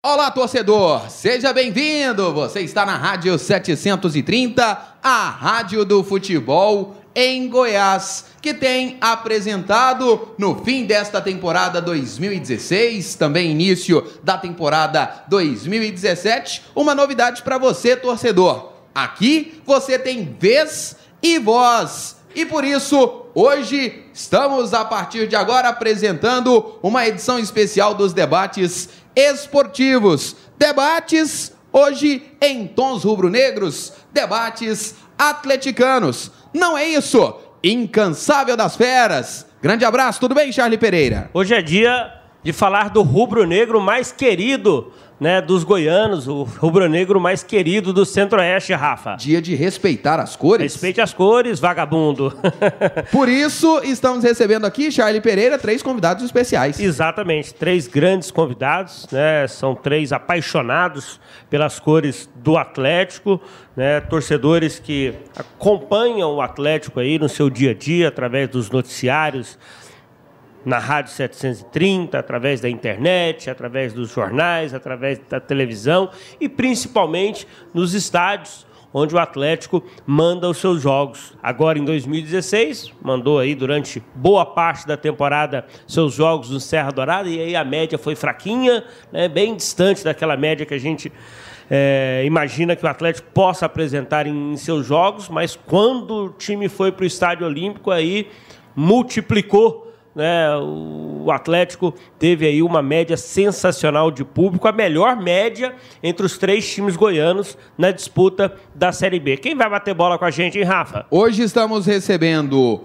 Olá, torcedor! Seja bem-vindo! Você está na Rádio 730, a Rádio do Futebol em Goiás, que tem apresentado, no fim desta temporada 2016, também início da temporada 2017, uma novidade para você, torcedor. Aqui você tem vez e voz. E por isso, hoje, estamos a partir de agora apresentando uma edição especial dos debates esportivos. Debates hoje em tons rubro-negros, debates atleticanos. Não é isso? Incansável das feras. Grande abraço, tudo bem, Charlie Pereira? Hoje é dia de falar do rubro-negro mais querido, né, dos goianos, o rubro-negro mais querido do Centro-Oeste, Rafa. Dia de respeitar as cores. Respeite as cores, vagabundo. Por isso, estamos recebendo aqui, Charlie Pereira, 3 convidados especiais. Exatamente, 3 grandes convidados, né? São 3 apaixonados pelas cores do Atlético, né? Torcedores que acompanham o Atlético aí no seu dia a dia, através dos noticiários, na Rádio 730, através da internet, através dos jornais, através da televisão e principalmente nos estádios onde o Atlético manda os seus jogos. Agora em 2016, mandou aí durante boa parte da temporada seus jogos no Serra Dourada e aí a média foi fraquinha, né, bem distante daquela média que a gente imagina que o Atlético possa apresentar em seus jogos, mas quando o time foi para o Estádio Olímpico aí multiplicou, né, o Atlético teve aí uma média sensacional de público, a melhor média entre os 3 times goianos na disputa da Série B. Quem vai bater bola com a gente, hein, Rafa? Hoje estamos recebendo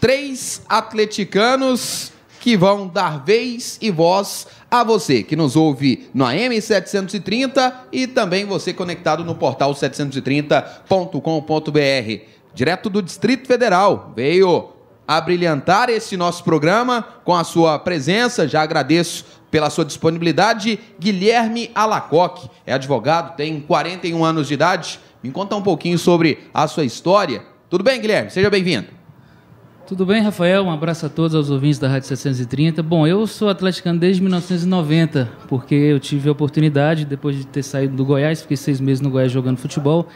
3 atleticanos que vão dar vez e voz a você, que nos ouve no AM 730 e também você conectado no portal 730.com.br. Direto do Distrito Federal, veio a brilhantar esse nosso programa com a sua presença. Já agradeço pela sua disponibilidade. Guilherme Alacoque é advogado, tem 41 anos de idade. Me conta um pouquinho sobre a sua história. Tudo bem, Guilherme? Seja bem-vindo. Tudo bem, Rafael? Um abraço a todos os ouvintes da Rádio 730. Bom, eu sou atleticano desde 1990, porque eu tive a oportunidade, depois de ter saído do Goiás, fiquei 6 meses no Goiás jogando futebol,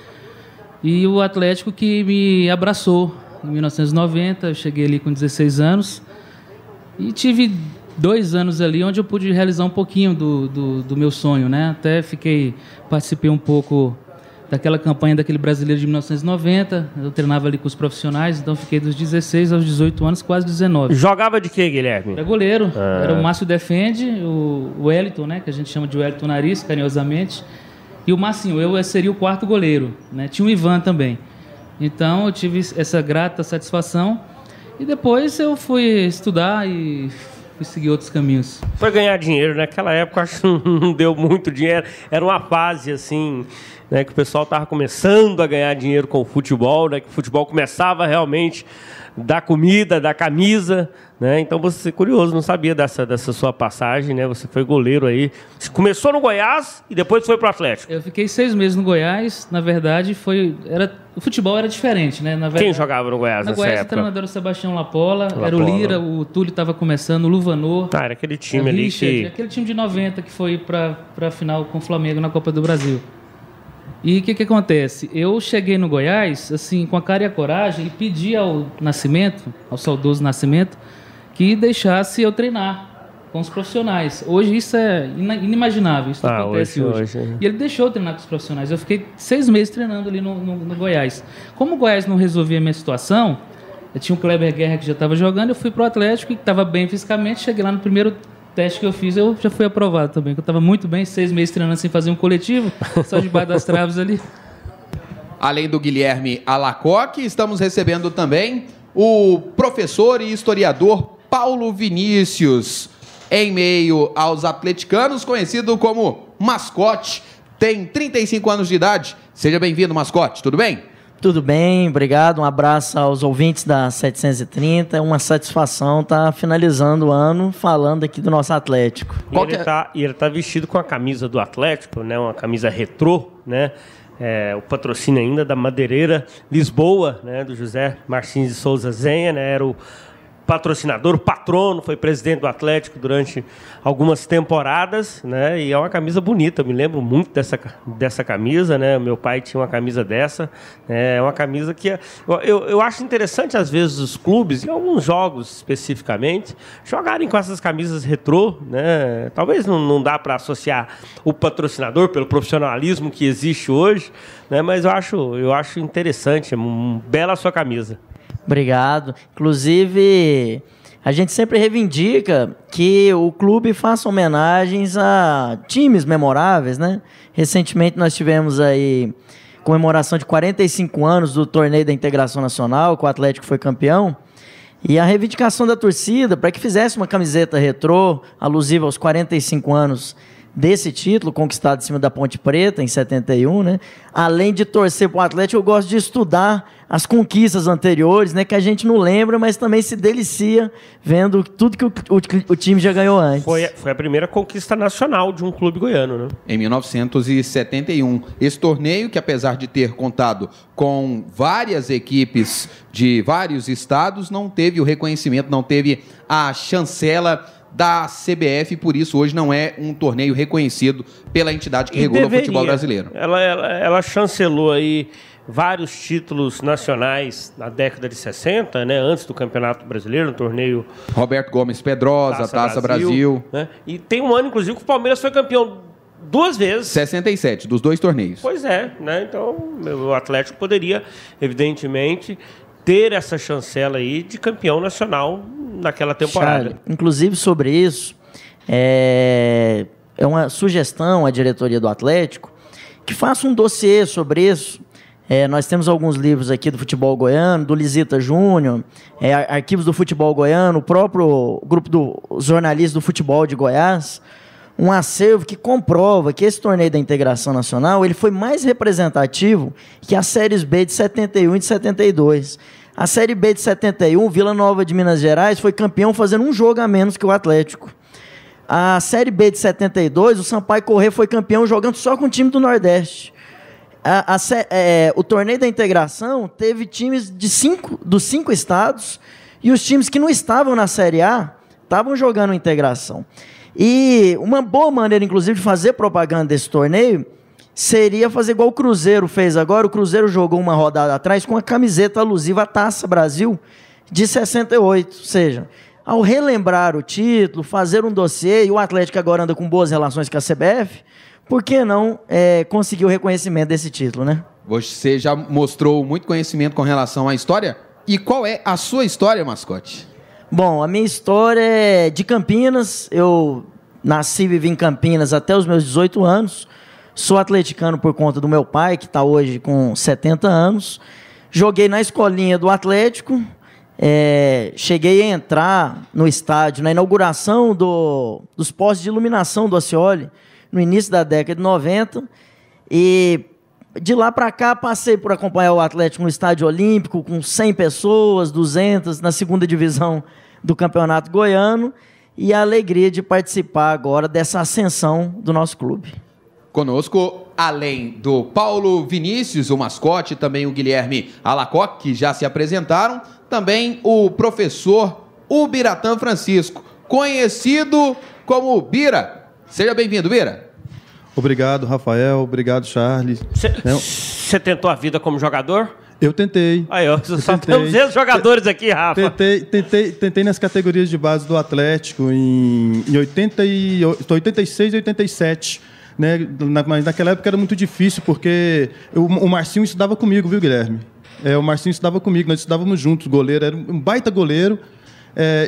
e o Atlético que me abraçou. Em 1990, eu cheguei ali com 16 anos e tive 2 anos ali onde eu pude realizar um pouquinho do meu sonho, né? Até participei um pouco daquela campanha daquele brasileiro de 1990, eu treinava ali com os profissionais, então fiquei dos 16 aos 18 anos, quase 19. Jogava de quê, Guilherme? Era goleiro, era o Márcio Defende, o Wellington, né? Que a gente chama de Wellington Nariz, carinhosamente, e o Marcinho, eu seria o 4º goleiro, né? Tinha o Ivan também. Então, eu tive essa grata satisfação e depois eu fui estudar e fui seguir outros caminhos. Foi ganhar dinheiro, né? Naquela época, acho que não deu muito dinheiro. Era uma fase, assim, né, que o pessoal estava começando a ganhar dinheiro com o futebol, né? Que o futebol começava realmente da comida, da camisa, né? Então, você, curioso, não sabia dessa sua passagem, né? Você foi goleiro aí. Você começou no Goiás e depois foi pro Atlético. Eu fiquei 6 meses no Goiás. Na verdade, o futebol era diferente, né? Na verdade, quem jogava no Goiás nessa época? O treinador era o Sebastião Lapola, era o Lira, o Túlio estava começando, o Luvanor. Era aquele time ali Richard, aquele time de 90 que foi para a final com o Flamengo na Copa do Brasil. E o que acontece? Eu cheguei no Goiás, assim, com a cara e a coragem, e pedi ao Nascimento, ao saudoso Nascimento, que deixasse eu treinar com os profissionais. Hoje isso é inimaginável, isso não acontece hoje. E ele deixou eu treinar com os profissionais. Eu fiquei 6 meses treinando ali no Goiás. Como o Goiás não resolvia a minha situação, eu tinha o Kleber Guerra que já estava jogando, eu fui pro Atlético, que estava bem fisicamente, cheguei lá no primeiro teste que eu fiz, eu já fui aprovado também, que eu estava muito bem, 6 meses treinando sem fazer um coletivo, só debaixo das traves ali. Além do Guilherme Alacoque, estamos recebendo também o professor e historiador Paulo Vinícius, em meio aos atleticanos, conhecido como Mascote, tem 35 anos de idade. Seja bem-vindo, Mascote, tudo bem? Tudo bem, obrigado. Um abraço aos ouvintes da 730. Uma satisfação estar finalizando o ano falando aqui do nosso Atlético. E ele tá vestido com a camisa do Atlético, né? Uma camisa retrô, né? O patrocínio ainda da Madeireira Lisboa, né? Do José Martins de Souza Zenha, né? Era o patrocinador, o patrono, foi presidente do Atlético durante algumas temporadas, né? E é uma camisa bonita, eu me lembro muito dessa camisa, né? Meu pai tinha uma camisa dessa, é uma camisa que eu acho interessante às vezes os clubes, em alguns jogos especificamente, jogarem com essas camisas retrô, né? Talvez não dá para associar o patrocinador pelo profissionalismo que existe hoje, né? Mas eu acho interessante, bela a sua camisa. Obrigado. Inclusive, a gente sempre reivindica que o clube faça homenagens a times memoráveis, né? Recentemente nós tivemos aí comemoração de 45 anos do Torneio da Integração Nacional, que o Atlético foi campeão, e a reivindicação da torcida para que fizesse uma camiseta retrô alusiva aos 45 anos desse título, conquistado em cima da Ponte Preta, em 71, né? Além de torcer para o Atlético, eu gosto de estudar as conquistas anteriores, né? Que a gente não lembra, mas também se delicia vendo tudo que o time já ganhou antes. Foi a primeira conquista nacional de um clube goiano, né? Em 1971. Esse torneio, que apesar de ter contado com várias equipes de vários estados, não teve o reconhecimento, não teve a chancela da CBF, por isso hoje não é um torneio reconhecido pela entidade que regula o futebol brasileiro. Ela chancelou aí vários títulos nacionais na década de 60, né, antes do Campeonato Brasileiro, no torneio Roberto Gomes Pedrosa, Taça Brasil. Né? E tem um ano, inclusive, que o Palmeiras foi campeão 2 vezes. 67, dos 2 torneios. Pois é, né? Então o Atlético poderia, evidentemente, ter essa chancela aí de campeão nacional naquela temporada. Charlie, inclusive sobre isso, é uma sugestão à diretoria do Atlético que faça um dossiê sobre isso. Nós temos alguns livros aqui do futebol goiano, do Lisita Júnior, arquivos do futebol goiano, o próprio grupo dos jornalistas do futebol de Goiás, um acervo que comprova que esse torneio da Integração Nacional ele foi mais representativo que as séries B de 71 e de 72. A Série B de 71, Vila Nova de Minas Gerais, foi campeão fazendo um jogo a menos que o Atlético. A Série B de 72, o Sampaio Corrêa foi campeão jogando só com o time do Nordeste. O torneio da Integração teve times dos 5 estados e os times que não estavam na Série A estavam jogando Integração. E uma boa maneira, inclusive, de fazer propaganda desse torneio seria fazer igual o Cruzeiro fez agora. O Cruzeiro jogou uma rodada atrás com a camiseta alusiva à Taça Brasil de 68. Ou seja, ao relembrar o título, fazer um dossiê, e o Atlético agora anda com boas relações com a CBF, por que não conseguir o reconhecimento desse título, né? Você já mostrou muito conhecimento com relação à história. E qual é a sua história, mascote? Bom, a minha história é de Campinas. Eu nasci e vivi em Campinas até os meus 18 anos. Sou atleticano por conta do meu pai, que está hoje com 70 anos. Joguei na escolinha do Atlético. Cheguei a entrar no estádio na inauguração dos postes de iluminação do Acioli, no início da década de 90. E de lá para cá passei por acompanhar o Atlético no Estádio Olímpico, com 100 pessoas, 200, na segunda divisão do Campeonato Goiano. E a alegria de participar agora dessa ascensão do nosso clube. Conosco, além do Paulo Vinícius, o mascote, também o Guilherme Alacoque, que já se apresentaram, também o professor Ubiratã Francisco, conhecido como Bira. Seja bem-vindo, Bira. Obrigado, Rafael. Obrigado, Charles. Você tentou a vida como jogador? Eu tentei. Aí, só temos esses jogadores aqui, Rafa. Tentei nas categorias de base do Atlético em 86 e 87. Né? Mas naquela época era muito difícil, porque o Marcinho estudava comigo, viu, Guilherme? O Marcinho estudava comigo, nós estudávamos juntos, goleiro, era um baita goleiro.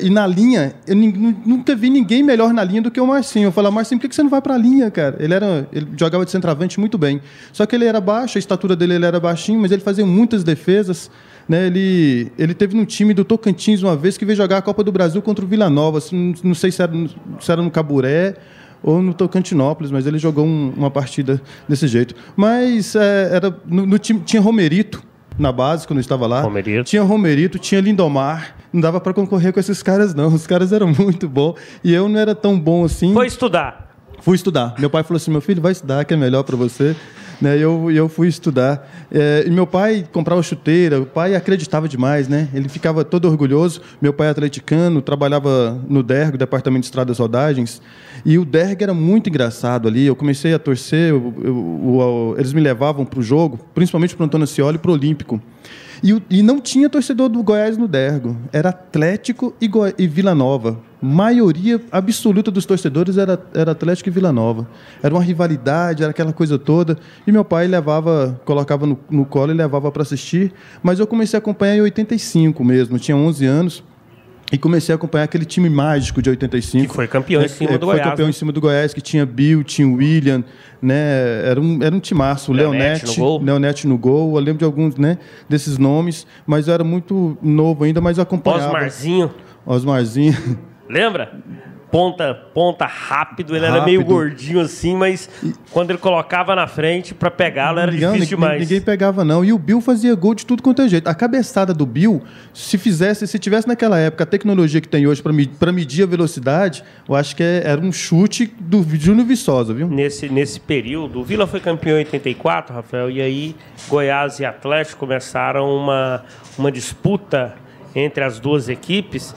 E na linha, eu nunca vi ninguém melhor na linha do que o Marcinho. Eu falava, Marcinho, por que você não vai para a linha, cara? Ele jogava de centroavante muito bem. Só que ele era baixo, a estatura dele ele era baixinho, mas ele fazia muitas defesas. Né? Ele teve num time do Tocantins uma vez que veio jogar a Copa do Brasil contra o Vila Nova. Não sei se era no Caburé ou no Tocantinópolis, mas ele jogou uma partida desse jeito. Mas no time tinha Romerito na base, quando eu estava lá. Tinha Romerito, tinha Lindomar. Não dava para concorrer com esses caras, não. Os caras eram muito bons. E eu não era tão bom assim. Foi estudar? Fui estudar. Meu pai falou assim, meu filho, vai estudar, que é melhor para você. né? Eu fui estudar. E meu pai comprava chuteira, o pai acreditava demais, né? Ele ficava todo orgulhoso. Meu pai é atleticano, trabalhava no DERG, Departamento de Estradas e Rodagens, e o DERG era muito engraçado ali. Eu comecei a torcer, eles me levavam para o jogo, principalmente para o Antônio Ascioli e para o Olímpico. E não tinha torcedor do Goiás no Dergo. Era Atlético e Vila Nova. Maioria absoluta dos torcedores era Atlético e Vila Nova. Era uma rivalidade, era aquela coisa toda. E meu pai colocava no colo e levava para assistir. Mas eu comecei a acompanhar em 85 mesmo. Eu tinha 11 anos. E comecei a acompanhar aquele time mágico de 85. Que foi campeão em cima do Goiás. Foi campeão em cima do Goiás, que tinha Bill, tinha William, né? Era um timaço. Leonete no gol. Eu lembro de alguns, né, desses nomes, mas eu era muito novo ainda, mas eu acompanhava. Osmarzinho. Lembra? Ponta rápido, ele era meio gordinho assim, mas quando ele colocava na frente para pegá-lo era difícil demais. Ninguém pegava não, e o Bill fazia gol de tudo quanto é jeito. A cabeçada do Bill, se tivesse naquela época a tecnologia que tem hoje para medir a velocidade, eu acho que era um chute do Júnior Viçosa, viu? Nesse período, o Vila foi campeão em 84, Rafael, e aí Goiás e Atlético começaram uma disputa entre as duas equipes,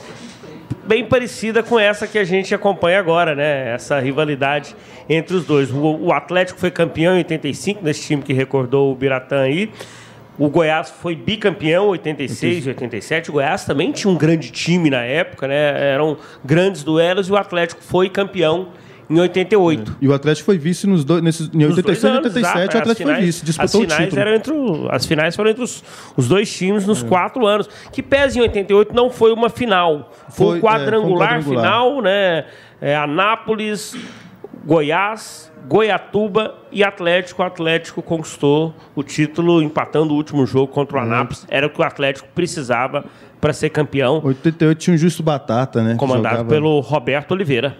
bem parecida com essa que a gente acompanha agora, né? Essa rivalidade entre os dois. O Atlético foi campeão em 85, nesse time que recordou o Biratã aí. O Goiás foi bicampeão em 86 e 87. O Goiás também tinha um grande time na época, né? Eram grandes duelos e o Atlético foi campeão em 88. E o Atlético foi vice em 86 e 87, o Atlético foi vice, disputou o título. As finais foram entre os dois times nos 4 anos. Que pese em 88 não foi uma final. Foi um quadrangular final, né? Anápolis, Goiás, Goiatuba e Atlético. O Atlético conquistou o título empatando o último jogo contra o Anápolis. Era o que o Atlético precisava para ser campeão. 88 tinha um Justo Batata, né? Comandado pelo Roberto Oliveira.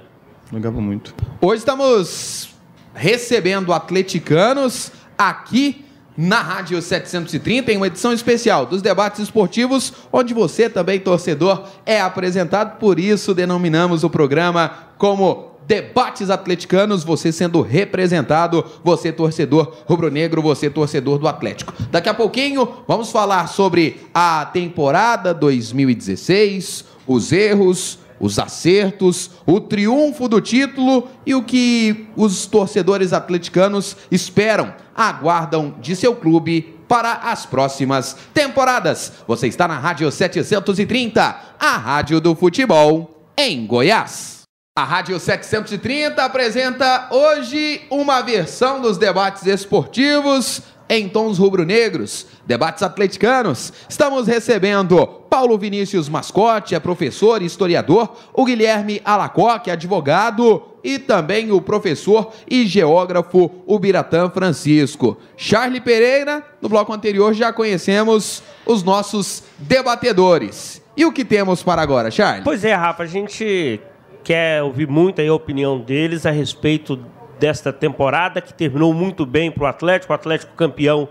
Jogava muito. Hoje estamos recebendo atleticanos aqui na Rádio 730 em uma edição especial dos debates esportivos, onde você também, torcedor, é apresentado. Por isso denominamos o programa como Debates Atleticanos, você sendo representado, você torcedor rubro-negro, você torcedor do Atlético. Daqui a pouquinho vamos falar sobre a temporada 2016, os erros, os acertos, o triunfo do título e o que os torcedores atleticanos esperam, aguardam de seu clube para as próximas temporadas. Você está na Rádio 730, a rádio do futebol em Goiás. A Rádio 730 apresenta hoje uma versão dos debates esportivos em tons rubro-negros, debates atleticanos. Estamos recebendo Paulo Vinícius Mascote, é professor e historiador, o Guilherme Alacoque, advogado, e também o professor e geógrafo, o Biratã Francisco. Charlie Pereira, no bloco anterior já conhecemos os nossos debatedores. E o que temos para agora, Charlie? Pois é, Rafa, a gente quer ouvir muito aí a opinião deles a respeito desta temporada, que terminou muito bem para o Atlético campeão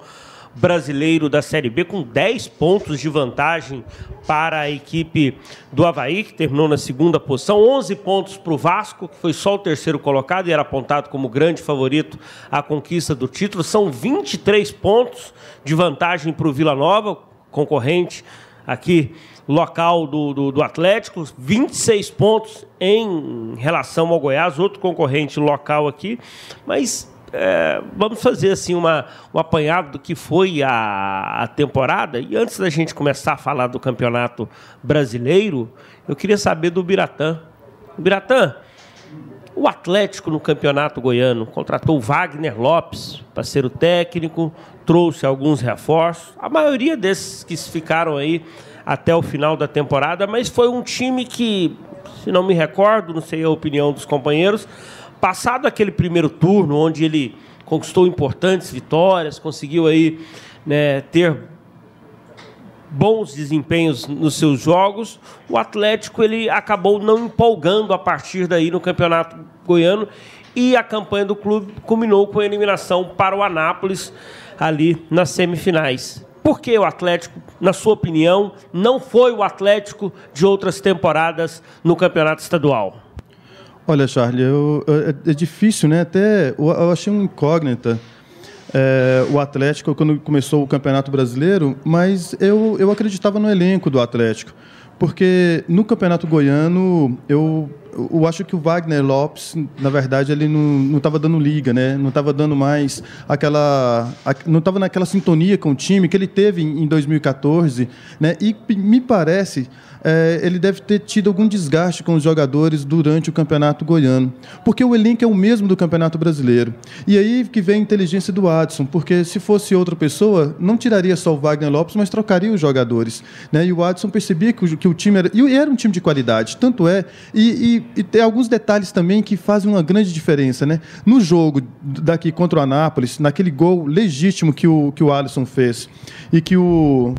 brasileiro da Série B, com 10 pontos de vantagem para a equipe do Avaí, que terminou na segunda posição, 11 pontos para o Vasco, que foi só o terceiro colocado e era apontado como grande favorito à conquista do título. São 23 pontos de vantagem para o Vila Nova, concorrente aqui local do Atlético, 26 pontos em relação ao Goiás, outro concorrente local aqui, mas vamos fazer assim um apanhado do que foi a temporada. E antes da gente começar a falar do Campeonato Brasileiro, eu queria saber do Biratã. Biratã, o Atlético no Campeonato Goiano contratou o Wagner Lopes para ser o técnico, trouxe alguns reforços, a maioria desses que ficaram aí até o final da temporada, mas foi um time que, se não me recordo, não sei a opinião dos companheiros, passado aquele primeiro turno, onde ele conquistou importantes vitórias, conseguiu aí, né, ter bons desempenhos nos seus jogos, o Atlético ele acabou não empolgando a partir daí no Campeonato Goiano, e a campanha do clube culminou com a eliminação para o Anápolis ali nas semifinais. Por que o Atlético, na sua opinião, não foi o Atlético de outras temporadas no Campeonato Estadual? Olha, Charlie, é difícil, né? Até eu achei uma incógnita. o Atlético quando começou o Campeonato Brasileiro, mas eu acreditava no elenco do Atlético, porque no Campeonato Goiano eu acho que o Wagner Lopes, na verdade, ele não estava dando liga, né? Não estava dando mais não estava naquela sintonia com o time que ele teve em 2014, né? E me parece ele deve ter tido algum desgaste com os jogadores durante o Campeonato Goiano, porque o elenco é o mesmo do Campeonato Brasileiro. E aí que vem a inteligência do Adson, porque se fosse outra pessoa, não tiraria só o Wagner Lopes, mas trocaria os jogadores, né? E o Adson percebia que o time era um time de qualidade, tanto é, e tem alguns detalhes também que fazem uma grande diferença, né? No jogo daqui contra o Anápolis, naquele gol legítimo que o Alisson fez e que o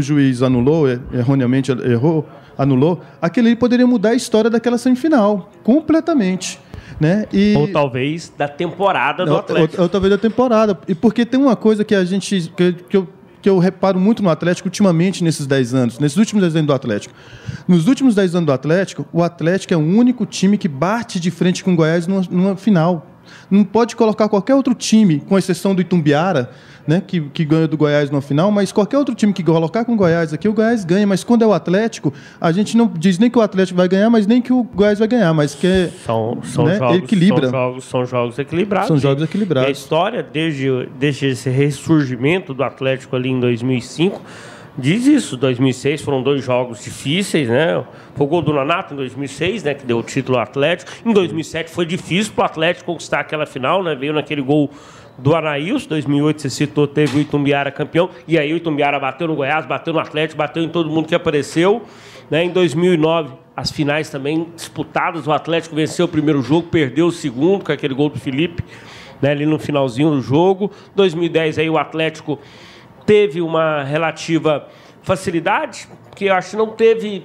juiz anulou, erroneamente anulou, aquele aí poderia mudar a história daquela semifinal, completamente. Né? Ou talvez da temporada do Atlético. Ou talvez da temporada. E porque tem uma coisa que que eu reparo muito no Atlético ultimamente nesses 10 anos, nesses últimos 10 anos do Atlético. Nos últimos 10 anos do Atlético, o Atlético é o único time que bate de frente com o Goiás numa final. Não pode colocar qualquer outro time, com exceção do Itumbiara, né, que ganha do Goiás na final, mas qualquer outro time que colocar com o Goiás aqui, o Goiás ganha. Mas quando é o Atlético, a gente não diz nem que o Atlético vai ganhar, mas nem que o Goiás vai ganhar, mas que são né, jogos, equilibra. São jogos equilibrados. São jogos equilibrados. E a história, desde esse ressurgimento do Atlético ali em 2005, diz isso. 2006 foram 2 jogos difíceis, né? Foi o gol do Nonato em 2006, né, que deu o título ao Atlético. Em 2007 foi difícil para o Atlético conquistar aquela final, né? Veio naquele gol do Anaílson. 2008, você citou, teve o Itumbiara campeão. E aí o Itumbiara bateu no Goiás, bateu no Atlético, bateu em todo mundo que apareceu, né? Em 2009, as finais também disputadas. O Atlético venceu o primeiro jogo, perdeu o segundo, com aquele gol do Felipe, né, ali no finalzinho do jogo. 2010, aí o Atlético teve uma relativa facilidade, porque eu acho que não teve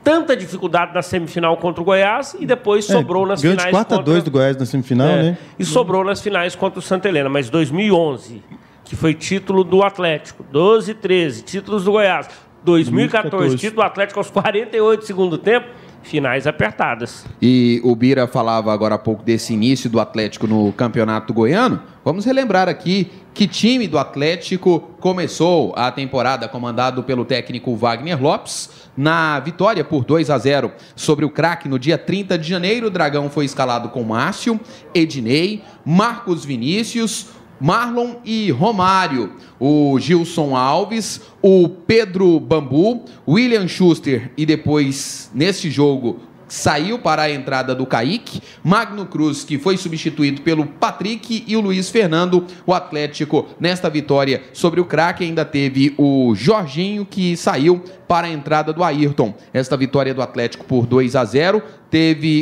tanta dificuldade na semifinal contra o Goiás e depois sobrou nas finais contra... 4-2 do Goiás na semifinal, né? E sobrou nas finais contra o Santa Helena. Mas 2011, que foi título do Atlético, 12 e 13, títulos do Goiás, 2014, título do Atlético aos 48 do segundo tempo, finais apertadas. E o Bira falava agora há pouco desse início do Atlético no Campeonato Goiano. Vamos relembrar aqui que time do Atlético começou a temporada comandado pelo técnico Wagner Lopes na vitória por 2-0 sobre o Craque no dia 30 de janeiro. O Dragão foi escalado com Márcio, Ednei, Marcos Vinícius, Marlon e Romário, o Gilson Alves, o Pedro Bambu, William Schuster e depois, neste jogo, saiu para a entrada do Kaique, Magno Cruz, que foi substituído pelo Patrick, e o Luiz Fernando. O Atlético, nesta vitória sobre o Craque, ainda teve o Jorginho, que saiu para a entrada do Ayrton. Esta vitória do Atlético por 2-0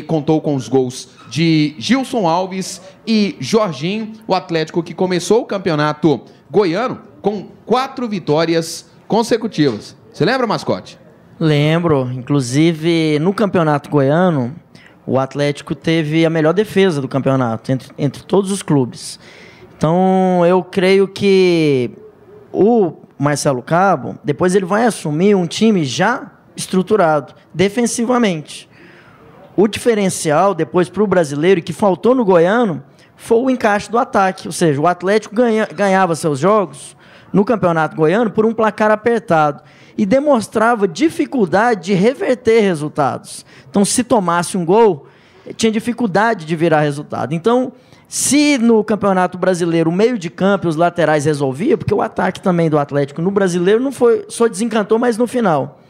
contou com os gols de Gilson Alves e Jorginho. O Atlético que começou o campeonato goiano com 4 vitórias consecutivas. Você lembra, Mascote? Lembro, inclusive no Campeonato Goiano, o Atlético teve a melhor defesa do campeonato, entre todos os clubes. Então, eu creio que o Marcelo Cabo, depois ele vai assumir um time já estruturado, defensivamente. O diferencial, depois para o brasileiro, que faltou no Goiano, foi o encaixe do ataque. Ou seja, o Atlético ganhava seus jogos no Campeonato Goiano por um placar apertado e demonstrava dificuldade de reverter resultados. Então, se tomasse um gol, tinha dificuldade de virar resultado. Então, se no Campeonato Brasileiro o meio de campo e os laterais resolvia, porque o ataque também do Atlético no Brasileiro não foi, só desencantou, mas no final.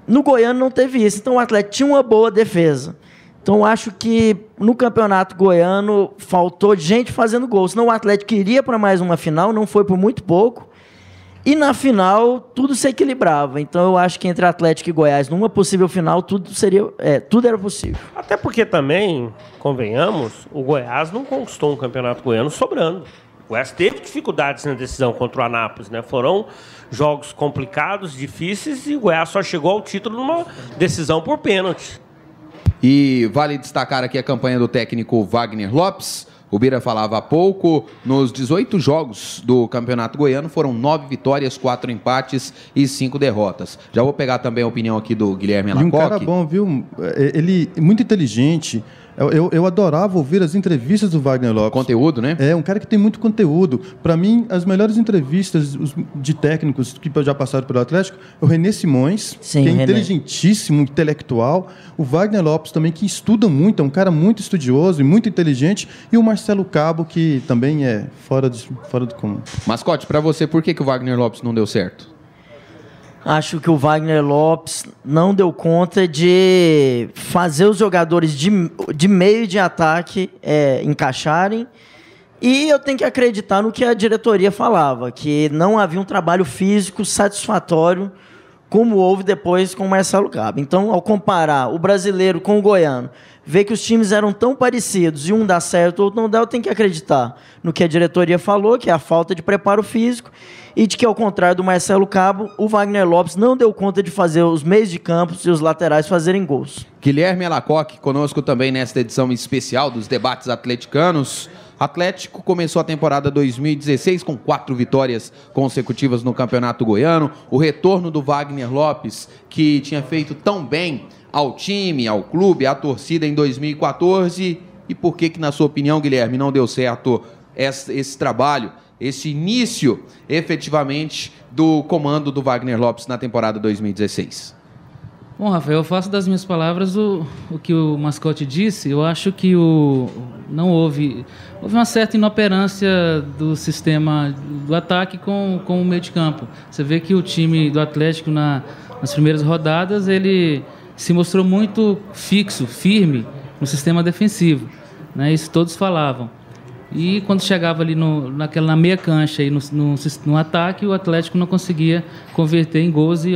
No Goiano não teve isso. Então, o Atlético tinha uma boa defesa. Então, acho que no Campeonato Goiano faltou gente fazendo gol. Senão o Atlético iria para mais uma final, não foi por muito pouco. E na final, tudo se equilibrava. Então, eu acho que entre Atlético e Goiás, numa possível final, tudo era possível. Até porque também, convenhamos, o Goiás não conquistou um campeonato goiano sobrando. O Goiás teve dificuldades na decisão contra o Anápolis, né? Foram jogos complicados, difíceis, e o Goiás só chegou ao título numa decisão por pênalti. E vale destacar aqui a campanha do técnico Wagner Lopes. O Bira falava há pouco, nos 18 jogos do Campeonato Goiano foram 9 vitórias, 4 empates e 5 derrotas. Já vou pegar também a opinião aqui do Guilherme Alacoque. E um cara bom, viu? Ele muito inteligente, Eu adorava ouvir as entrevistas do Wagner Lopes. Conteúdo, né? É um cara que tem muito conteúdo. Para mim, as melhores entrevistas de técnicos que já passaram pelo Atlético é o René Simões, Sim, que é René. inteligentíssimo, intelectual. O Wagner Lopes também, que estuda muito, é um cara muito estudioso e muito inteligente. E o Marcelo Cabo, que também é fora do comum. Mascote, pra você, por que o Wagner Lopes não deu certo? Acho que o Wagner Lopes não deu conta de fazer os jogadores de meio e de ataque encaixarem. E eu tenho que acreditar no que a diretoria falava, que não havia um trabalho físico satisfatório como houve depois com o Marcelo Cabo. Então, ao comparar o brasileiro com o goiano, ver que os times eram tão parecidos e um dá certo, o outro não dá, eu tenho que acreditar no que a diretoria falou, que é a falta de preparo físico, e de que, ao contrário do Marcelo Cabo, o Wagner Lopes não deu conta de fazer os meios de campo e os laterais fazerem gols. Guilherme Alacoque, conosco também nesta edição especial dos debates atleticanos. Atlético começou a temporada 2016 com 4 vitórias consecutivas no Campeonato Goiano. O retorno do Wagner Lopes, que tinha feito tão bem ao time, ao clube, à torcida em 2014. E por que, na sua opinião, Guilherme, não deu certo esse trabalho, esse início, efetivamente, do comando do Wagner Lopes na temporada 2016? Bom, Rafael, eu faço das minhas palavras o que o Mascote disse. Eu acho que não houve uma certa inoperância do sistema do ataque com o meio de campo. Você vê que o time do Atlético, nas primeiras rodadas, ele se mostrou muito fixo, firme no sistema defensivo, né? Isso todos falavam. E quando chegava ali na meia cancha e no ataque, o Atlético não conseguia converter em gols e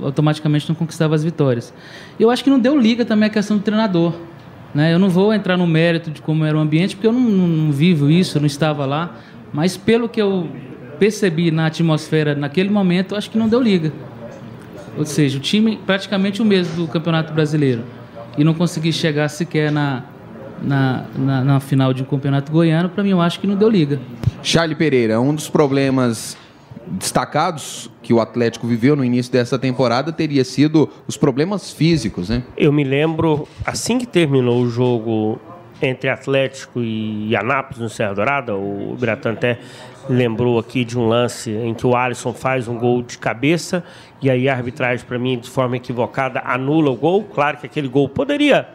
automaticamente não conquistava as vitórias. Eu acho que não deu liga também a questão do treinador, né? Eu não vou entrar no mérito de como era o ambiente, porque eu não vivo isso, eu não estava lá, mas pelo que eu percebi na atmosfera naquele momento, eu acho que não deu liga. Ou seja, o time praticamente o mesmo do Campeonato Brasileiro e não conseguir chegar sequer na final de um campeonato goiano, para mim, eu acho que não deu liga. Charlie Pereira, um dos problemas destacados que o Atlético viveu no início dessa temporada teria sido os problemas físicos, né? Eu me lembro, assim que terminou o jogo entre Atlético e Anápolis, no Serra Dourada, o Biratã até lembrou aqui de um lance em que o Alisson faz um gol de cabeça e aí a arbitragem, para mim, de forma equivocada, anula o gol. Claro que aquele gol poderia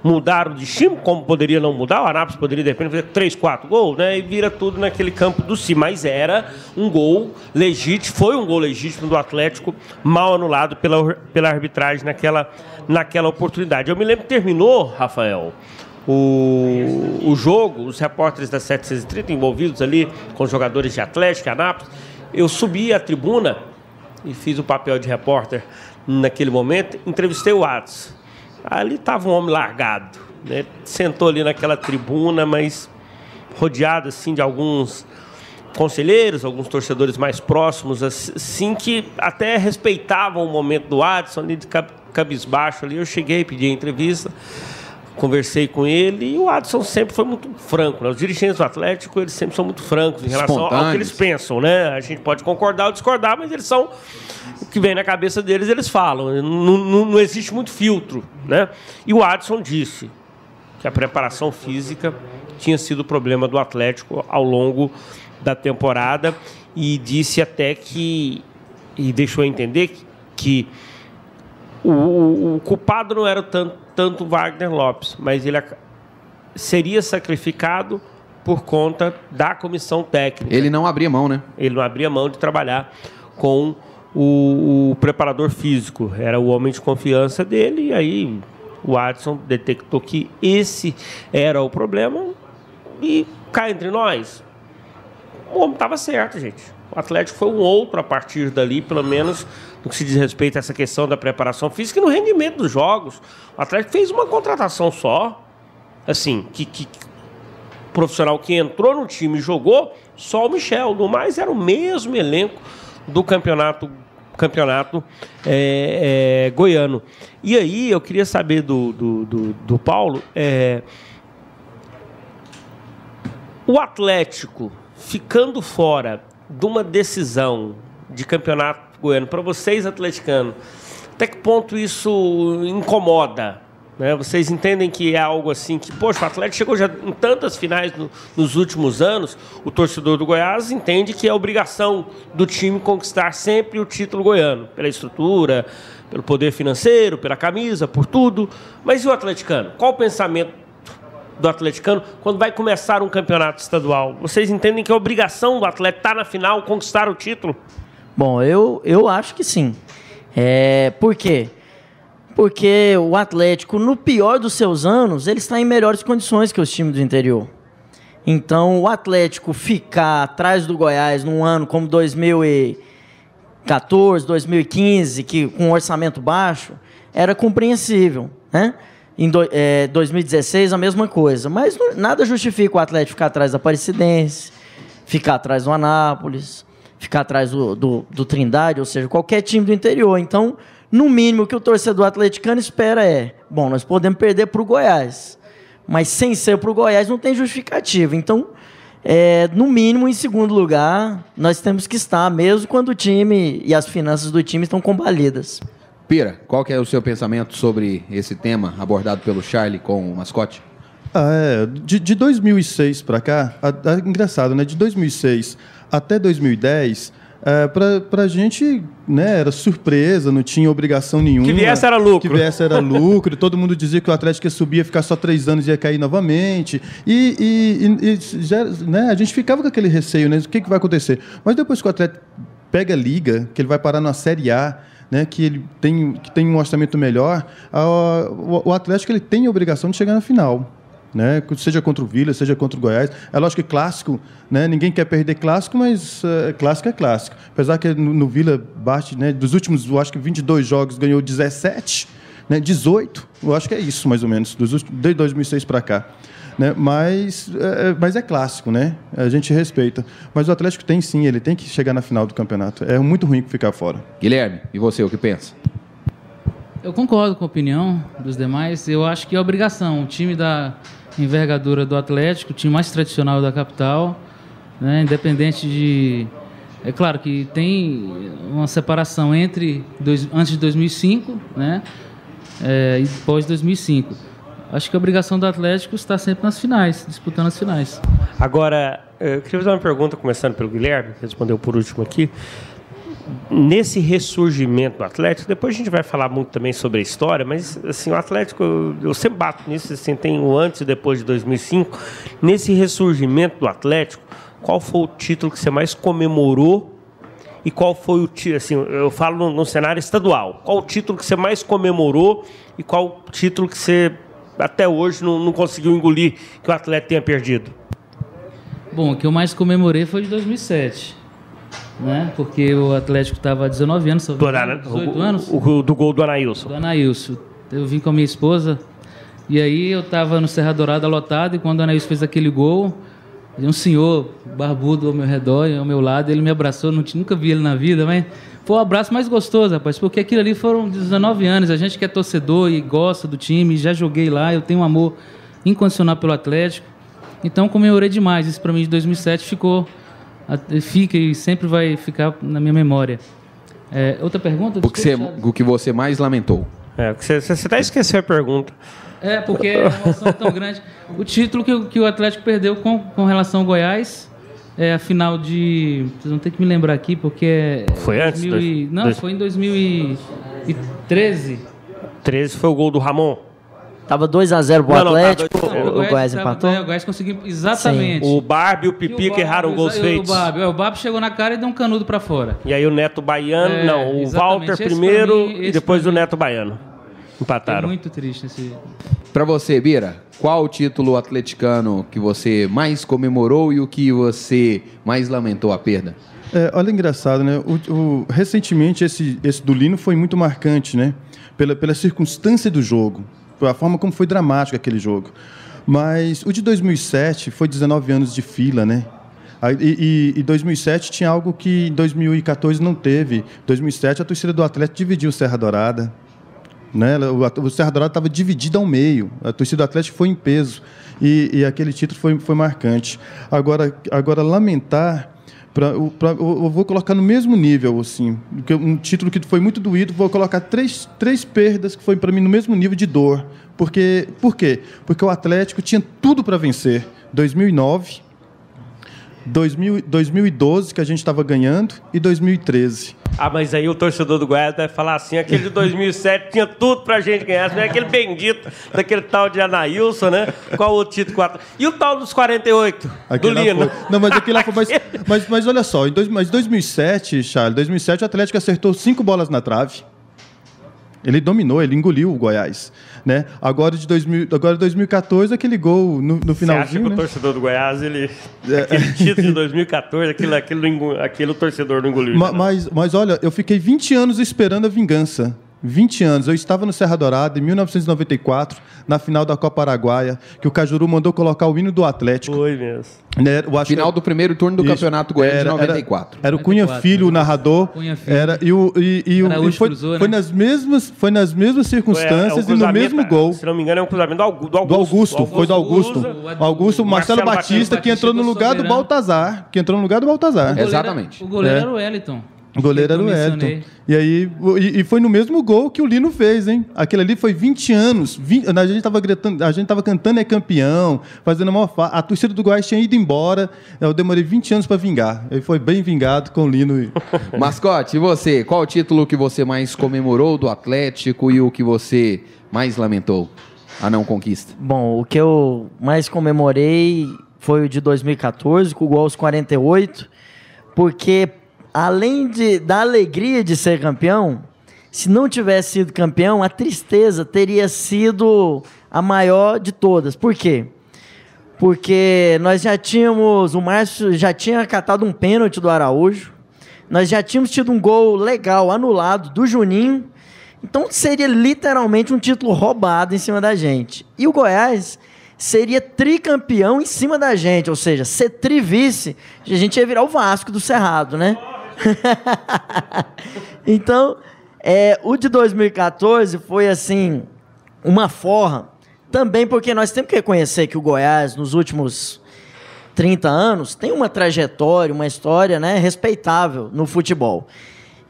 mudar o destino, como poderia não mudar, o Anápolis poderia de repente fazer 3, 4 gols, né, e vira tudo naquele campo do Si, mas era um gol legítimo, foi um gol legítimo do Atlético, mal anulado pela arbitragem naquela oportunidade. Eu me lembro que terminou, Rafael, o jogo, os repórteres da 730 envolvidos ali com os jogadores de Atlético e Anápolis, eu subi à tribuna e fiz o papel de repórter naquele momento, entrevistei o Adson. Ali estava um homem largado, né? Sentou ali naquela tribuna, mas rodeado assim de alguns conselheiros, alguns torcedores mais próximos, assim, que até respeitavam o momento do Adson, ali de cabisbaixo ali. Eu cheguei, pedi a entrevista, conversei com ele e o Adson sempre foi muito franco, né? Os dirigentes do Atlético, eles sempre são muito francos em relação ao que eles pensam, né? A gente pode concordar ou discordar, mas eles são... O que vem na cabeça deles, eles falam. Não existe muito filtro, né? E o Adson disse que a preparação física tinha sido o problema do Atlético ao longo da temporada e disse até que... E deixou entender que o culpado não era tanto Wagner Lopes, mas ele seria sacrificado por conta da comissão técnica. Ele não abria mão, né? Ele não abria mão de trabalhar com o preparador físico. Era o homem de confiança dele e aí o Adson detectou que esse era o problema e cá entre nós, o homem estava certo, gente. O Atlético foi um outro a partir dali, pelo menos no que se diz respeito a essa questão da preparação física e no rendimento dos jogos. O Atlético fez uma contratação só, assim, que profissional que entrou no time e jogou, só o Michel. No mais, era o mesmo elenco do campeonato goiano. E aí, eu queria saber do Paulo, o Atlético ficando fora de uma decisão de campeonato goiano, para vocês, atleticanos, até que ponto isso incomoda, né? Vocês entendem que é algo assim que, poxa, o Atlético chegou já em tantas finais nos últimos anos, o torcedor do Goiás entende que é obrigação do time conquistar sempre o título goiano, pela estrutura, pelo poder financeiro, pela camisa, por tudo. Mas e o atleticano? Qual o pensamento do atleticano quando vai começar um campeonato estadual? Vocês entendem que é obrigação do atleta estar na final, conquistar o título? Bom, eu acho que sim. Por quê? Porque o Atlético, no pior dos seus anos, ele está em melhores condições que os times do interior. Então, o Atlético ficar atrás do Goiás num ano como 2014, 2015, que, com um orçamento baixo, era compreensível, né? Em 2016, a mesma coisa. Mas nada justifica o Atlético ficar atrás da Aparecidense, ficar atrás do Anápolis, ficar atrás do Trindade, ou seja, qualquer time do interior. Então, no mínimo, o que o torcedor atleticano espera bom, nós podemos perder para o Goiás, mas sem ser para o Goiás não tem justificativa. Então, no mínimo, em segundo lugar, nós temos que estar, mesmo quando o time e as finanças do time estão combalidas. Pira, qual que é o seu pensamento sobre esse tema abordado pelo Charlie com o mascote? De 2006 para cá, engraçado, né? De 2006 até 2010, para a gente, né, era surpresa, não tinha obrigação nenhuma. Que viesse era lucro. Que viesse era lucro. Todo mundo dizia que o Atlético ia subir, ia ficar só 3 anos e ia cair novamente. Já, né, a gente ficava com aquele receio, né? O que vai acontecer? Mas depois que o Atlético pega a liga, que ele vai parar na Série A, né, que ele tem um orçamento melhor, o Atlético ele tem a obrigação de chegar na final. Né? Seja contra o Vila, seja contra o Goiás. É lógico que clássico, né? Ninguém quer perder clássico, mas clássico é clássico. Apesar que no Vila bate, né? Dos últimos, eu acho que 22 jogos ganhou 17, né? 18, eu acho que é isso mais ou menos, desde 2006 para cá. Né? Mas é clássico, né? A gente respeita. Mas o Atlético tem sim, ele tem que chegar na final do campeonato. É muito ruim ficar fora. Guilherme, e você, o que pensa? Eu concordo com a opinião dos demais. Eu acho que é obrigação. O time da envergadura do Atlético, o time mais tradicional da capital, né, independente de... É claro que tem uma separação antes de 2005, né, e pós 2005. Acho que a obrigação do Atlético está sempre nas finais, disputando as finais. Agora, eu queria fazer uma pergunta, começando pelo Guilherme, que respondeu por último aqui. Nesse ressurgimento do Atlético, depois a gente vai falar muito também sobre a história, mas assim, o Atlético, eu sempre bato nisso, assim, tem o antes e depois de 2005. Nesse ressurgimento do Atlético, qual foi o título que você mais comemorou e qual foi o título, assim, eu falo no cenário estadual, qual o título que você mais comemorou e qual o título que você até hoje não conseguiu engolir que o Atlético tenha perdido? Bom, o que eu mais comemorei foi de 2007. Né? Porque o Atlético estava há 19 anos, 18 anos. Do gol do Anailson. Do Anailson. Eu vim com a minha esposa e aí eu estava no Serra Dourada lotado e quando o Anailson fez aquele gol, um senhor barbudo ao meu redor e ao meu lado, ele me abraçou, nunca vi ele na vida, mas foi o abraço mais gostoso, rapaz, porque aquilo ali foram 19 anos, a gente que é torcedor e gosta do time, já joguei lá, eu tenho um amor incondicional pelo Atlético, então comemorei demais, isso para mim de 2007 fica e sempre vai ficar na minha memória. Outra pergunta? O que você mais lamentou? Você até esqueceu a pergunta. Porque a emoção é tão grande. O título que o Atlético perdeu com relação ao Goiás a final de... Vocês vão ter que me lembrar aqui, porque... Foi antes? Foi em 2013. 13 foi o gol do Ramon. Tava 2-0 pro Atlético, o Goiás empatou? O Goiás conseguiu, exatamente. Sim. O Barbi e o Pipi que erraram gols feitos. O Barbi chegou na cara e deu um canudo pra fora. E aí o Neto Baiano, o Walter primeiro e depois o Neto Baiano. Empataram. É muito triste esse... Pra você, Bira, qual o título atleticano que você mais comemorou e o que você mais lamentou a perda? Olha, engraçado, né? Recentemente esse do Lino foi muito marcante, né? Pela circunstância do jogo. A forma como foi dramático aquele jogo. Mas o de 2007 foi 19 anos de fila, né? E 2007 tinha algo que em 2014 não teve. Em 2007 a torcida do Atlético dividiu o Serra Dourada. Né? O Serra Dourada estava dividido ao meio. A torcida do Atlético foi em peso. E aquele título foi marcante. Agora lamentar... eu vou colocar no mesmo nível, assim, um título que foi muito doído, vou colocar três perdas que foi para mim no mesmo nível de dor. Por quê? Porque o Atlético tinha tudo para vencer. 2009, 2012, que a gente estava ganhando, e 2013. Ah, mas aí o torcedor do Goiás vai falar assim, aquele de 2007 tinha tudo pra gente ganhar, não é aquele bendito daquele tal de Anailson, né? Qual o título? E o tal dos 48, Aquele do Lino? Não, mas aquele lá foi... Mas olha só, em 2007, Charles, 2007 o Atlético acertou 5 bolas na trave. Ele dominou, ele engoliu o Goiás. Né? Agora, 2014, aquele gol no finalzinho... Você acha que o torcedor do Goiás, aquele título de 2014, aquele torcedor não engoliu? Mas olha, eu fiquei 20 anos esperando a vingança. 20 anos. Eu estava no Serra Dourada, em 1994, na final da Copa Araguaia, que o Cajuru mandou colocar o hino do Atlético. Foi mesmo. Né? Final do primeiro turno do Campeonato Goiano de 94. Era o Cunha Filho, o narrador. Cunha Filho. Foi nas mesmas circunstâncias e no mesmo gol. Se não me engano, é um cruzamento do Augusto. Foi do Augusto. Augusto, Marcelo Batista, que entrou no lugar do Baltazar. Exatamente. O goleiro era o Wellington. O goleiro era o Wellington. E aí, foi no mesmo gol que o Lino fez, hein? Aquele ali foi 20 anos. A gente estava gritando, a gente estava cantando é campeão, fazendo uma a torcida do Goiás tinha ido embora. Eu demorei 20 anos para vingar. Ele foi bem vingado com o Lino. Mascote, e você? Qual o título que você mais comemorou do Atlético e o que você mais lamentou a não conquista? Bom, o que eu mais comemorei foi o de 2014, com o gol aos 48, porque além da alegria de ser campeão, se não tivesse sido campeão, a tristeza teria sido a maior de todas. Por quê? Porque nós o Márcio já tinha catado um pênalti do Araújo, nós já tínhamos tido um gol legal, anulado, do Juninho, então seria literalmente um título roubado em cima da gente. E o Goiás seria tricampeão em cima da gente, ou seja, ser trivice, a gente ia virar o Vasco do Cerrado, né? Então, o de 2014 foi assim, uma forra, também porque nós temos que reconhecer que o Goiás, nos últimos 30 anos, tem uma trajetória, uma história, né, respeitável no futebol.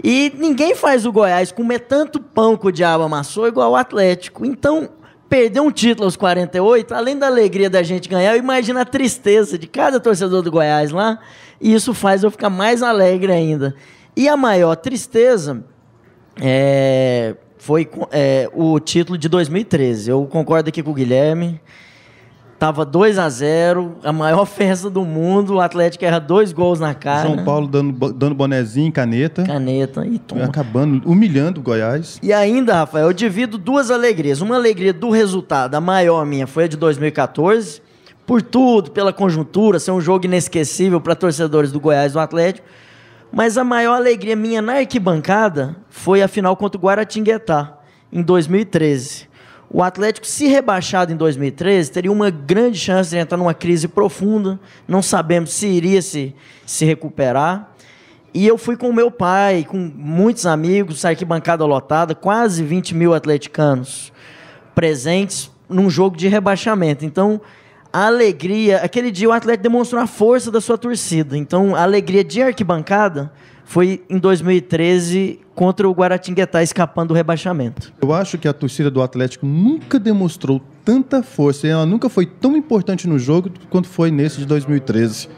E ninguém faz o Goiás comer tanto pão que o diabo amassou igual o Atlético. Então, perder um título aos 48, além da alegria da gente ganhar, eu imagino a tristeza de cada torcedor do Goiás lá, e isso faz eu ficar mais alegre ainda. E a maior tristeza foi o título de 2013. Eu concordo aqui com o Guilherme. Tava 2-0, a maior festa do mundo, o Atlético erra 2 gols na cara. São Paulo dando bonezinho, caneta e toma. Acabando, humilhando o Goiás. E ainda, Rafael, eu divido 2 alegrias. Uma alegria do resultado, a maior minha, foi a de 2014, por tudo, pela conjuntura, ser um jogo inesquecível para torcedores do Goiás e do Atlético. Mas a maior alegria minha na arquibancada foi a final contra o Guaratinguetá, em 2013. O Atlético, se rebaixado em 2013, teria uma grande chance de entrar numa crise profunda. Não sabemos se iria se recuperar. E eu fui com o meu pai, com muitos amigos, arquibancada lotada, quase 20 mil atleticanos presentes num jogo de rebaixamento. Então, a alegria... Aquele dia o Atlético demonstrou a força da sua torcida. Então, a alegria de arquibancada foi em 2013 contra o Guaratinguetá, escapando do rebaixamento. Eu acho que a torcida do Atlético nunca demonstrou tanta força, e ela nunca foi tão importante no jogo quanto foi nesse de 2013.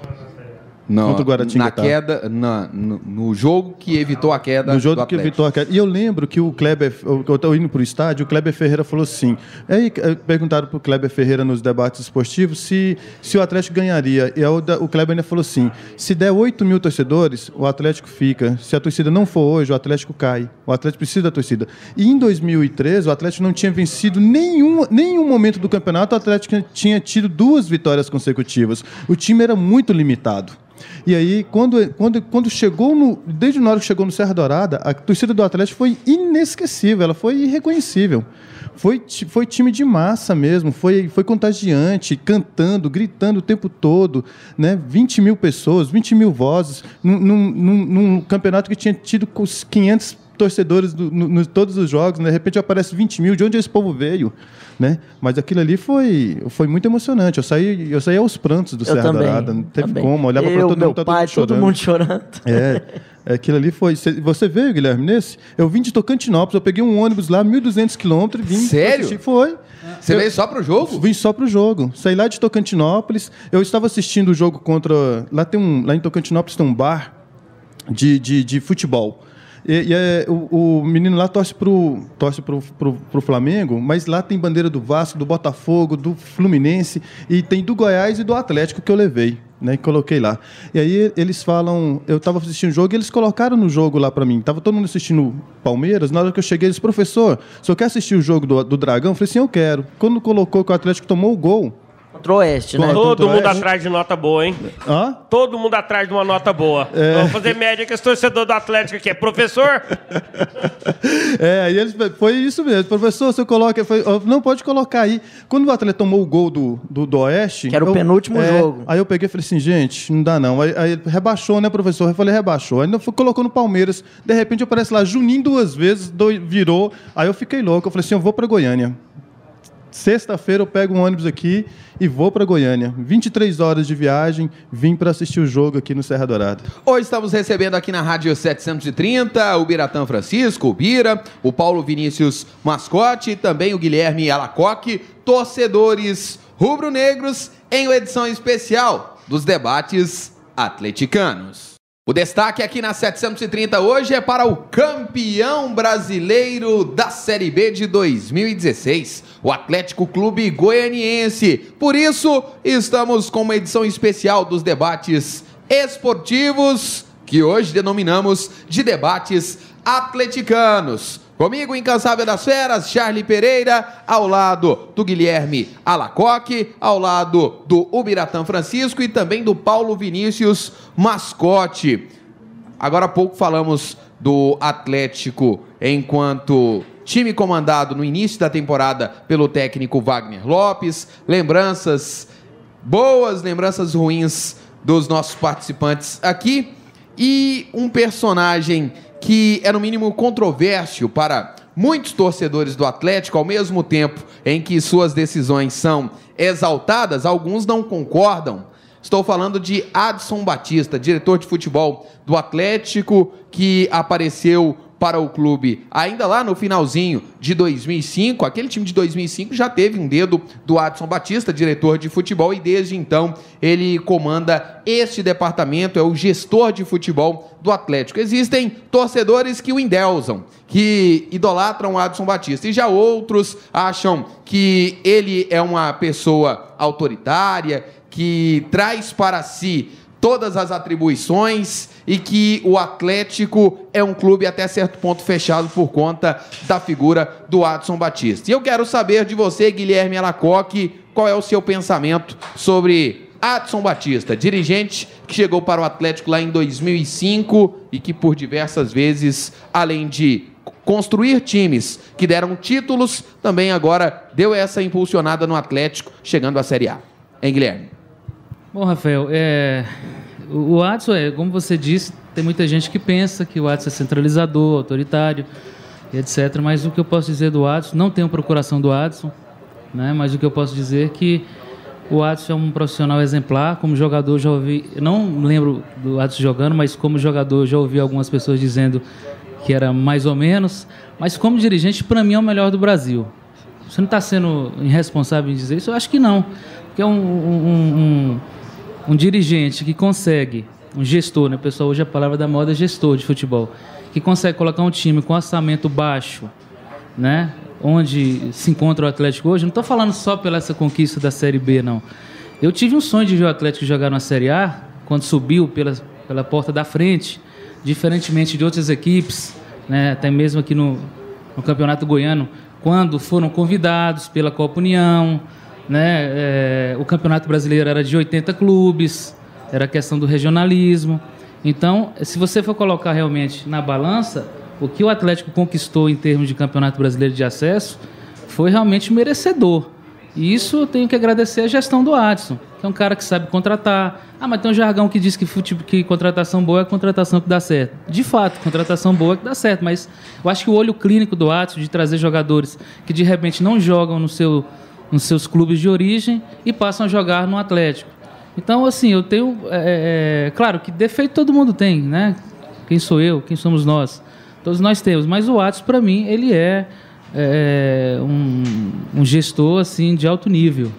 Contra o Guaratinguetá. Na queda, no jogo que evitou a queda. No jogo que evitou a queda. E eu lembro que o Kleber, eu estou indo para o estádio, o Kleber Ferreira falou assim. Aí perguntaram para o Kleber Ferreira nos debates esportivos se o Atlético ganharia. E o Kleber ainda falou assim: se der 8 mil torcedores, o Atlético fica. Se a torcida não for hoje, o Atlético cai. O Atlético precisa da torcida. E em 2013, o Atlético não tinha vencido nenhum momento do campeonato. O Atlético tinha tido 2 vitórias consecutivas. O time era muito limitado. E aí, quando chegou desde na hora que chegou no Serra Dourada, a torcida do Atlético foi inesquecível, ela foi irreconhecível. Foi time de massa mesmo, foi contagiante, cantando, gritando o tempo todo, né? 20 mil pessoas, 20 mil vozes, num campeonato que tinha tido 500 torcedores todos os jogos, né? De repente aparece 20 mil, de onde esse povo veio? Né? Mas aquilo ali foi muito emocionante. Eu saí aos prantos do Serra Dourada, não teve como. Olhava para todo mundo chorando. Todo mundo chorando. Aquilo ali foi... Você veio, Guilherme, nesse? Eu vim de Tocantinópolis, eu peguei um ônibus lá, 1.200 quilômetros, vim... Sério? Assistir. Foi. Você veio só pro jogo? Vim só pro jogo. Saí lá de Tocantinópolis, eu estava assistindo o jogo contra... Lá em Tocantinópolis tem um bar de futebol. O menino lá torce pro Flamengo, mas lá tem bandeira do Vasco, do Botafogo, do Fluminense, e tem do Goiás e do Atlético que eu levei, né, que coloquei lá. E aí eles falam, eu estava assistindo o jogo e eles colocaram no jogo lá para mim. Tava todo mundo assistindo Palmeiras, na hora que eu cheguei, eles, professor, o senhor quer assistir o jogo do Dragão? Eu falei, sim, eu quero. Quando colocou que o Atlético tomou o gol... Contra o Oeste, né? Todo mundo atrás de nota boa, hein? Hã? Todo mundo atrás de uma nota boa. Vamos fazer média com esse torcedor do Atlético aqui. É professor? Aí eles, foi isso mesmo. Professor, você coloca... Não, pode colocar aí. Quando o Atlético tomou o gol do Oeste... Que era o penúltimo jogo. Aí eu peguei e falei assim, gente, não dá não. Aí rebaixou, né, professor? Eu falei, rebaixou. Aí colocou no Palmeiras. De repente aparece lá, Juninho 2 vezes, virou. Aí eu fiquei louco. Eu falei assim, eu vou pra Goiânia. Sexta-feira eu pego um ônibus aqui e vou para Goiânia. 23 horas de viagem, vim para assistir o jogo aqui no Serra Dourada. Hoje estamos recebendo aqui na Rádio 730 o Biratã Francisco, o Bira, o Paulo Vinícius Mascote e também o Guilherme Alacoque, torcedores rubro-negros em uma edição especial dos debates atleticanos. O destaque aqui na 730 hoje é para o campeão brasileiro da Série B de 2016, o Atlético Clube Goianiense. Por isso, estamos com uma edição especial dos debates esportivos, que hoje denominamos de debates atleticanos. Comigo, Incansável das Feras, Charlie Pereira, ao lado do Guilherme Alacoque, ao lado do Ubiratã Francisco e também do Paulo Vinícius Mascote. Agora há pouco falamos do Atlético enquanto time comandado no início da temporada pelo técnico Wagner Lopes. Lembranças boas, lembranças ruins dos nossos participantes aqui. E um personagem que é no mínimo controvérsio para muitos torcedores do Atlético, ao mesmo tempo em que suas decisões são exaltadas, alguns não concordam. Estou falando de Adson Batista, diretor de futebol do Atlético, que apareceu para o clube ainda lá no finalzinho de 2005. Aquele time de 2005 já teve um dedo do Adson Batista, diretor de futebol, e desde então ele comanda este departamento, é o gestor de futebol do Atlético. Existem torcedores que o endeusam, que idolatram o Adson Batista, e já outros acham que ele é uma pessoa autoritária, que traz para si todas as atribuições e que o Atlético é um clube até certo ponto fechado por conta da figura do Adson Batista. E eu quero saber de você, Guilherme Alacoque, qual é o seu pensamento sobre Adson Batista, dirigente que chegou para o Atlético lá em 2005 e que por diversas vezes, além de construir times que deram títulos, também agora deu essa impulsionada no Atlético, chegando à Série A. Hein, Guilherme? Bom, Rafael, o Adson, como você disse, tem muita gente que pensa que o Adson é centralizador, autoritário, etc. Mas o que eu posso dizer do Adson, não tenho procuração do Adson, né? Mas o que eu posso dizer é que o Adson é um profissional exemplar. Como jogador, já ouvi, eu não lembro do Adson jogando, mas como jogador, já ouvi algumas pessoas dizendo que era mais ou menos. Mas como dirigente, para mim, é o melhor do Brasil. Você não está sendo irresponsável em dizer isso? Eu acho que não. Porque é um dirigente que consegue, um gestor, né? Pessoal, hoje a palavra da moda é gestor de futebol, que consegue colocar um time com orçamento baixo, né? Onde se encontra o Atlético hoje. Não estou falando só pela essa conquista da Série B, não. Eu tive um sonho de ver o Atlético jogar na Série A, quando subiu pela porta da frente, diferentemente de outras equipes, né? Até mesmo aqui no Campeonato Goiano, quando foram convidados pela Copa União, né? O Campeonato Brasileiro era de 80 clubes, era questão do regionalismo. Então, se você for colocar realmente na balança, o que o Atlético conquistou em termos de Campeonato Brasileiro de acesso foi realmente merecedor. E isso eu tenho que agradecer a gestão do Adson, que é um cara que sabe contratar. Mas tem um jargão que diz que contratação boa é a contratação que dá certo. De fato, contratação boa é que dá certo, mas eu acho que o olho clínico do Adson de trazer jogadores que de repente não jogam nos seus clubes de origem e passam a jogar no Atlético. Então, assim, eu tenho... claro que defeito todo mundo tem, né? quem sou eu, quem somos nós? Todos nós temos, mas o Adson, para mim, ele é um gestor assim, de alto nível.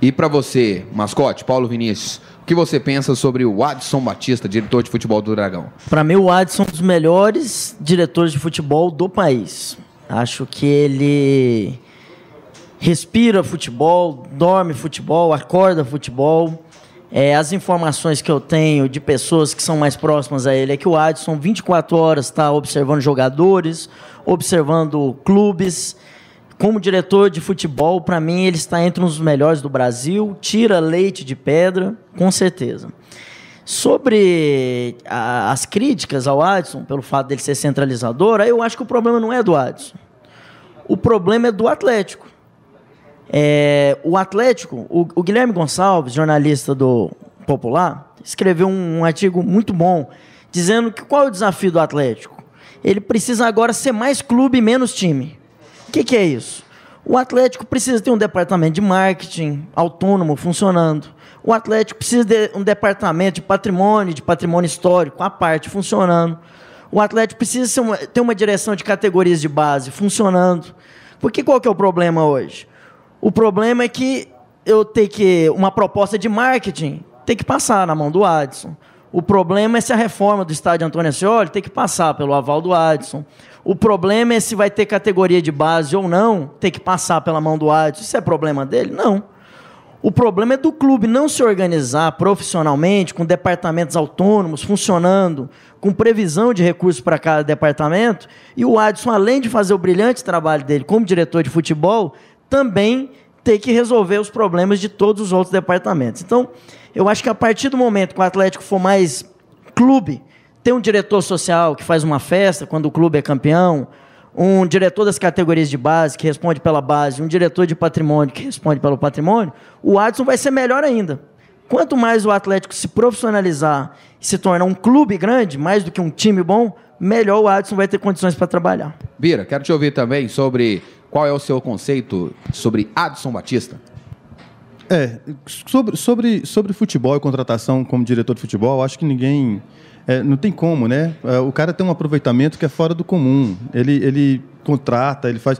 E para você, mascote, Paulo Vinícius, o que você pensa sobre o Adson Batista, diretor de futebol do Dragão? Para mim, o Adson é um dos melhores diretores de futebol do país. Acho que ele respira futebol, dorme futebol, acorda futebol. As informações que eu tenho de pessoas que são mais próximas a ele é que o Adson 24 horas está observando jogadores, observando clubes. Como diretor de futebol, para mim, ele está entre os melhores do Brasil, tira leite de pedra, com certeza. Sobre as críticas ao Adson, pelo fato dele ser centralizador, aí eu acho que o problema não é do Adson. O problema é do Atlético. O Atlético, o Guilherme Gonçalves, jornalista do Popular, escreveu um artigo muito bom, dizendo que qual é o desafio do Atlético? Ele precisa agora ser mais clube e menos time. O que é isso? O Atlético precisa ter um departamento de marketing autônomo funcionando. O Atlético precisa de um departamento de patrimônio histórico, à parte, funcionando. O Atlético precisa ter uma direção de categorias de base funcionando. Porque qual que é o problema hoje? O problema é que eu tenho que uma proposta de marketing tem que passar na mão do Adson. O problema é se a reforma do estádio Antônio Ascioli tem que passar pelo aval do Adson. O problema é se vai ter categoria de base ou não, tem que passar pela mão do Adson. Isso é problema dele? Não. O problema é do clube não se organizar profissionalmente, com departamentos autônomos funcionando, com previsão de recursos para cada departamento, e o Adson, além de fazer o brilhante trabalho dele como diretor de futebol, também ter que resolver os problemas de todos os outros departamentos. Então, eu acho que a partir do momento que o Atlético for mais clube, tem um diretor social que faz uma festa quando o clube é campeão, um diretor das categorias de base que responde pela base, um diretor de patrimônio que responde pelo patrimônio, o Adson vai ser melhor ainda. Quanto mais o Atlético se profissionalizar e se tornar um clube grande, mais do que um time bom, melhor o Adson vai ter condições para trabalhar. Bira, quero te ouvir também sobre qual é o seu conceito sobre Adson Batista. Sobre futebol e contratação como diretor de futebol, acho que ninguém... não tem como, né? O cara tem um aproveitamento que é fora do comum. Ele contrata, ele faz...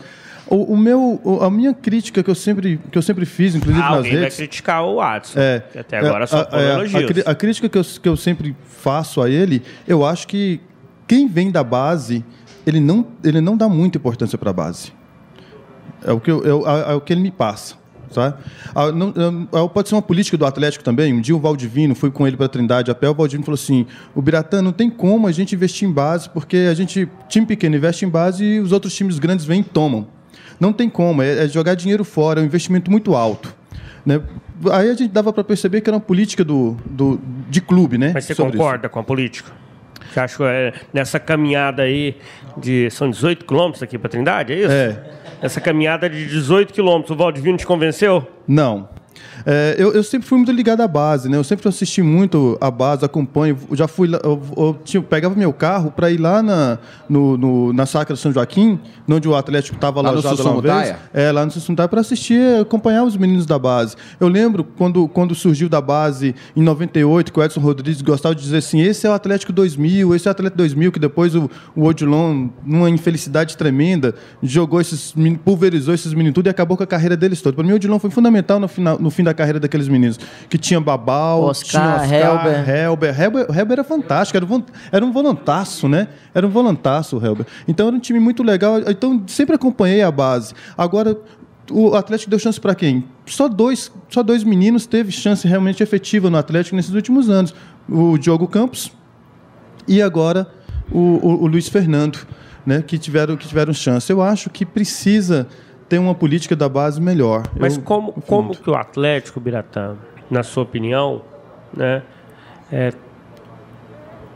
A minha crítica que eu sempre fiz, inclusive nas redes... Alguém vai criticar o Adson, que até agora só foram elogios. A crítica que eu sempre faço a ele, eu acho que quem vem da base, ele não dá muita importância para a base. É o que ele me passa. Tá? Pode ser uma política do Atlético também. Um dia o Valdivino, fui com ele para a Trindade a pé, o Valdivino falou assim: o Biratã, não tem como a gente investir em base, porque time pequeno investe em base e os outros times grandes vêm e tomam. Não tem como, é jogar dinheiro fora, é um investimento muito alto. Né? Aí a gente dava para perceber que era uma política de clube. Né? Mas você concorda com a política? Você acha que nessa caminhada aí, são 18 quilômetros aqui para a Trindade, é isso? Essa caminhada de 18 quilômetros, o Valdivino te convenceu? Não. Eu sempre fui muito ligado à base, né? Eu sempre assisti muito a base, acompanho. Já fui lá, eu pegava meu carro para ir lá na Chácara São Joaquim, onde o Atlético estava alojado lá uma vez. Lá no Sussuntaia, para assistir, acompanhar os meninos da base. Eu lembro quando surgiu da base em 98, que o Edson Rodrigues gostava de dizer assim: esse é o Atlético 2000, esse é o Atlético 2000, que depois o Odilon, numa infelicidade tremenda, pulverizou esses meninos tudo e acabou com a carreira deles todos. Para mim, o Odilon foi fundamental no fim da carreira daqueles meninos, que tinha Babal, tinha Oscar, Helber era fantástico, era um volantaço, né? Era um volantaço o Helber. Então era um time muito legal, então sempre acompanhei a base. Agora, o Atlético deu chance para quem? Só dois meninos teve chance realmente efetiva no Atlético nesses últimos anos. O Diogo Campos e agora o Luiz Fernando, né? que tiveram chance. Eu acho que precisa ter uma política da base melhor. Mas como que o Atlético, Biratã, na sua opinião, né,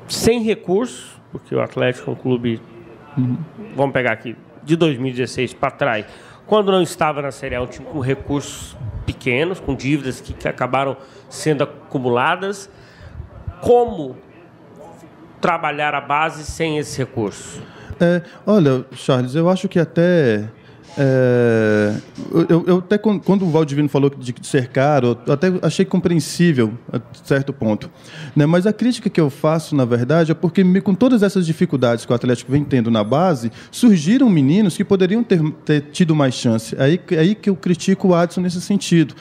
sem recursos, porque o Atlético é um clube, vamos pegar aqui, de 2016 para trás, quando não estava na Série A, um time com recursos pequenos, com dívidas que acabaram sendo acumuladas, como trabalhar a base sem esse recurso? Olha, Charles, eu acho que até eu até quando o Valdivino falou de ser caro, eu até achei compreensível a certo ponto, né? Mas a crítica que eu faço, na verdade, é porque com todas essas dificuldades que o Atlético vem tendo na base, surgiram meninos que poderiam ter tido mais chance. Aí que eu critico o Adson nesse sentido.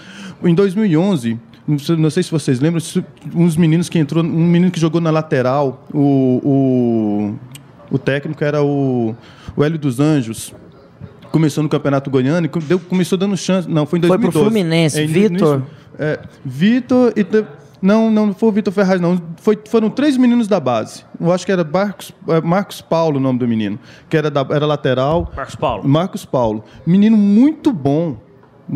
Em 2011, não sei se vocês lembram, um menino que jogou na lateral, o técnico era o Hélio dos Anjos. Começou no Campeonato Goiano e começou dando chance. Não, foi em 2012. Foi pro Fluminense, Vitor. Vitor e... Não foi o Vitor Ferraz, não. Foram 3 meninos da base. Eu acho que era Marcos Paulo o nome do menino, que era lateral. Marcos Paulo. Menino muito bom.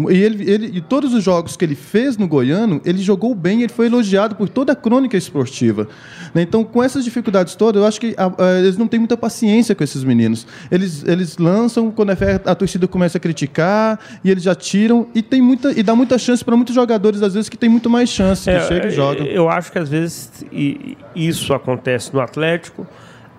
E todos os jogos que ele fez no Goiano, ele jogou bem, ele foi elogiado por toda a crônica esportiva. Então, com essas dificuldades todas, eu acho que eles não têm muita paciência com esses meninos. Eles lançam, quando a torcida começa a criticar, e eles já tiram, e dá muita chance para muitos jogadores, às vezes, que tem muito mais chance, que chegam e jogam. Eu acho que, às vezes, isso acontece no Atlético,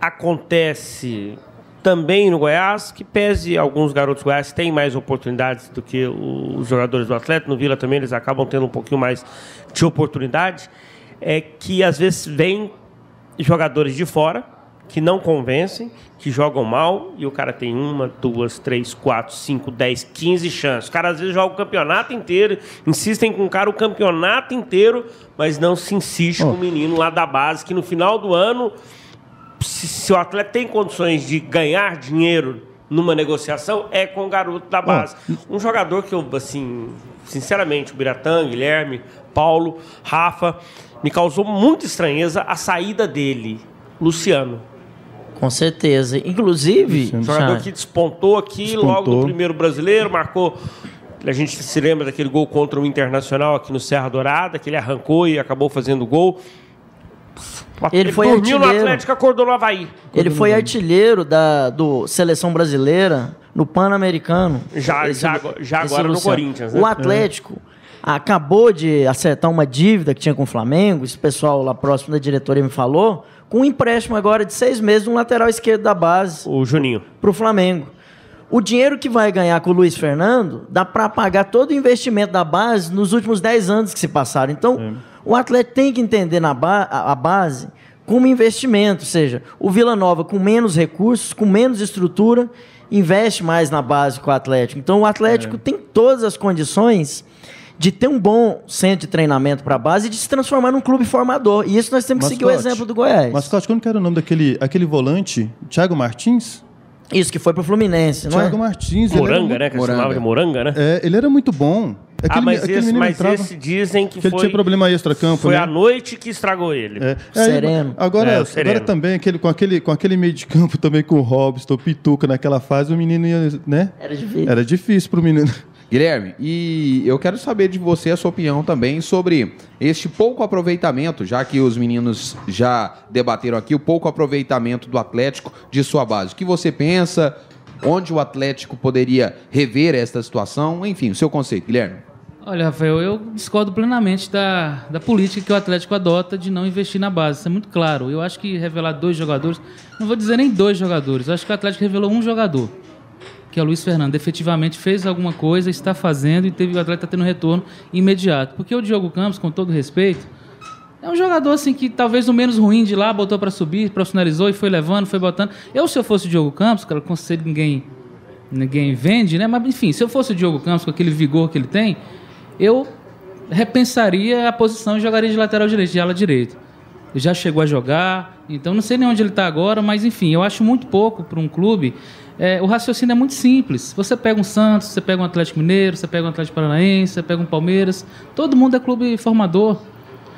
acontece também no Goiás, que pese alguns garotos do Goiás têm mais oportunidades do que os jogadores do Atlético. No Vila também eles acabam tendo um pouquinho mais de oportunidade. É que às vezes vêm jogadores de fora que não convencem, que jogam mal, e o cara tem 1, 2, 3, 4, 5, 10, 15 chances. O cara às vezes joga o campeonato inteiro, insistem com o cara o campeonato inteiro, mas não se insiste com o menino lá da base, que no final do ano, se o atleta tem condições de ganhar dinheiro numa negociação, é com o garoto da base. Um jogador que eu, assim, sinceramente, o Biratã, Guilherme, Paulo, Rafa, me causou muita estranheza a saída dele, Luciano. Com certeza. Inclusive, um jogador que despontou aqui logo no primeiro brasileiro, marcou. A gente se lembra daquele gol contra o Internacional aqui no Serra Dourada, que ele arrancou e acabou fazendo gol. Ele foi dormiu artilheiro. No Atlético, acordou no Avaí. Ele foi artilheiro do Seleção Brasileira no Pan-Americano. Já agora no Corinthians. Né? O Atlético acabou de acertar uma dívida que tinha com o Flamengo, esse pessoal lá próximo da diretoria me falou, com um empréstimo agora de 6 meses de um lateral esquerdo da base. O Juninho. Para o Flamengo. O dinheiro que vai ganhar com o Luiz Fernando dá para pagar todo o investimento da base nos últimos 10 anos que se passaram. Então, o Atlético tem que entender a base como investimento, ou seja, o Vila Nova com menos recursos, com menos estrutura, investe mais na base que o Atlético. Então, o Atlético tem todas as condições de ter um bom centro de treinamento para a base e de se transformar num clube formador. E isso nós temos que seguir o exemplo do Goiás. Mascote, quando que era o nome daquele volante? Thiago Martins? Isso, que foi pro Fluminense, não Thiago Martins. Moranga, né? Que se chamava de Moranga, né? Ele era muito bom. Mas esse dizem que ele tinha problema extra-campo, foi né? a noite que estragou ele. Sereno. Agora Sereno. também, com aquele meio de campo também com o Robson, o Pituca naquela fase, o menino ia, né? Era difícil. Era difícil pro menino. Guilherme, e eu quero saber de você a sua opinião também sobre este pouco aproveitamento, já que os meninos já debateram aqui, o pouco aproveitamento do Atlético de sua base. O que você pensa? Onde o Atlético poderia rever esta situação? Enfim, o seu conceito, Guilherme. Olha, Rafael, eu discordo plenamente da política que o Atlético adota de não investir na base. Isso é muito claro. Eu acho que revelar 2 jogadores, não vou dizer nem 2 jogadores, eu acho que o Atlético revelou um jogador, que é o Luiz Fernando. Efetivamente fez alguma coisa, está fazendo, e o Atlético está tendo retorno imediato. Porque o Diogo Campos, com todo respeito, é um jogador assim que talvez o menos ruim de lá, botou para subir, profissionalizou e foi levando, foi botando. Se eu fosse o Diogo Campos, cara, conselho ninguém vende, né? Mas enfim, se eu fosse o Diogo Campos com aquele vigor que ele tem, eu repensaria a posição e jogaria de lateral direito, de ala direito. Ele já chegou a jogar, então não sei nem onde ele está agora, mas enfim, eu acho muito pouco para um clube. O raciocínio é muito simples. Você pega um Santos, você pega um Atlético Mineiro, você pega um Atlético Paranaense, você pega um Palmeiras, todo mundo é clube formador.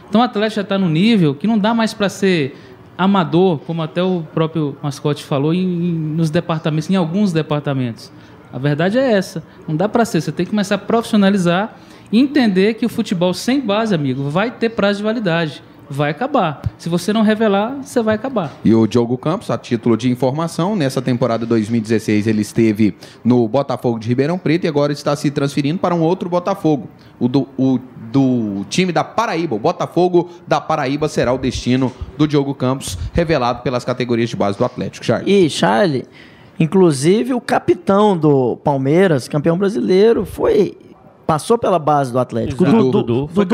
Então o Atlético já está no nível que não dá mais para ser amador, como até o próprio Mascote falou, nos departamentos, em alguns departamentos. A verdade é essa. Não dá para ser. Você tem que começar a profissionalizar e entender que o futebol sem base, amigo, vai ter prazo de validade. Vai acabar. Se você não revelar, você vai acabar. E o Diogo Campos, a título de informação, nessa temporada 2016 ele esteve no Botafogo de Ribeirão Preto e agora está se transferindo para um outro Botafogo, o do time da Paraíba. O Botafogo da Paraíba será o destino do Diogo Campos, revelado pelas categorias de base do Atlético. Charlie. E, Charlie, Inclusive, o capitão do Palmeiras, campeão brasileiro, passou pela base do Atlético. Dudu Foi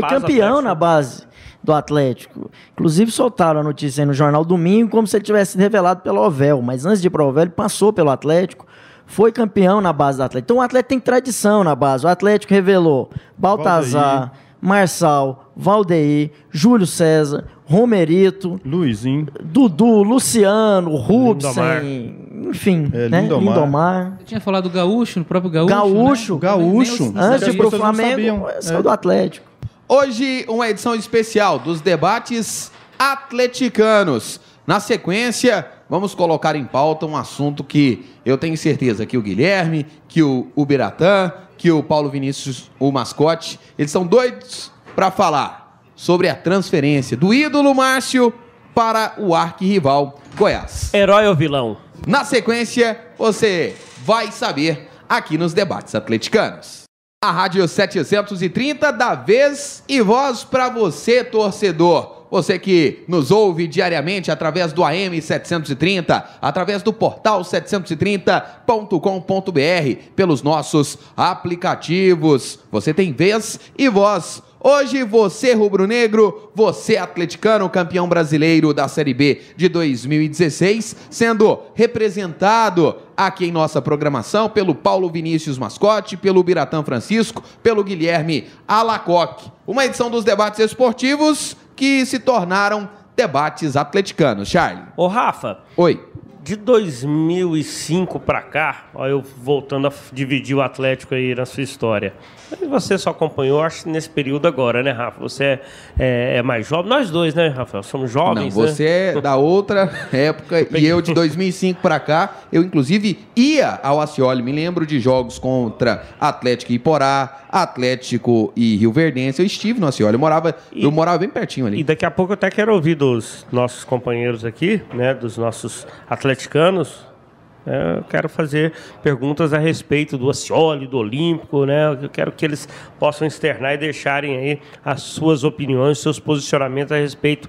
campeão na base do Atlético. Inclusive, soltaram a notícia aí no Jornal Domingo, como se ele tivesse sido revelado pelo Ovel. Mas antes de ir para o Ovel, ele passou pelo Atlético, foi campeão na base do Atlético. Então, o Atlético tem tradição na base. O Atlético revelou Baltazar, Marçal, Valdeir, Júlio César, Romerito, Luizinho, Dudu, Luciano, Rubsen, enfim, né? Lindomar. Eu tinha falado do Gaúcho, no próprio Gaúcho. Gaúcho. Antes de ir pro Flamengo, saiu do Atlético. Hoje, uma edição especial dos debates atleticanos. Na sequência, vamos colocar em pauta um assunto que eu tenho certeza que o Guilherme, que o Biratã, que o Paulo Vinícius, o mascote, eles são doidos para falar sobre a transferência do ídolo Márcio para o arquirrival Goiás. Herói ou vilão? Na sequência, você vai saber aqui nos debates atleticanos. A Rádio 730 dá vez e voz para você, torcedor. Você que nos ouve diariamente através do AM 730, através do portal 730.com.br, pelos nossos aplicativos. Você tem vez e voz. Hoje você rubro-negro, você atleticano, campeão brasileiro da Série B de 2016, sendo representado aqui em nossa programação pelo Paulo Vinícius Mascote, pelo Biratã Francisco, pelo Guilherme Alacoque. Uma edição dos debates esportivos que se tornaram debates atleticanos. Charlie. Ô, Rafa. Oi. De 2005 para cá, ó, eu voltando a dividir o Atlético aí na sua história. Você só acompanhou, acho, nesse período agora, né, Rafa? Você é mais jovem. Nós dois, né, Rafael? Somos jovens, Não, você é da outra época e eu de 2005 para cá. Eu, inclusive, ia ao Acioli. Me lembro de jogos contra Atlético e Iporá, Atlético e Rio Verdense. Eu estive no Acioli. Eu morava bem pertinho ali. E daqui a pouco eu até quero ouvir dos nossos companheiros aqui, né, dos nossos atleticanos. Eu quero fazer perguntas a respeito do Acioli, do Olímpico, né? Eu quero que eles possam externar e deixarem aí as suas opiniões, seus posicionamentos a respeito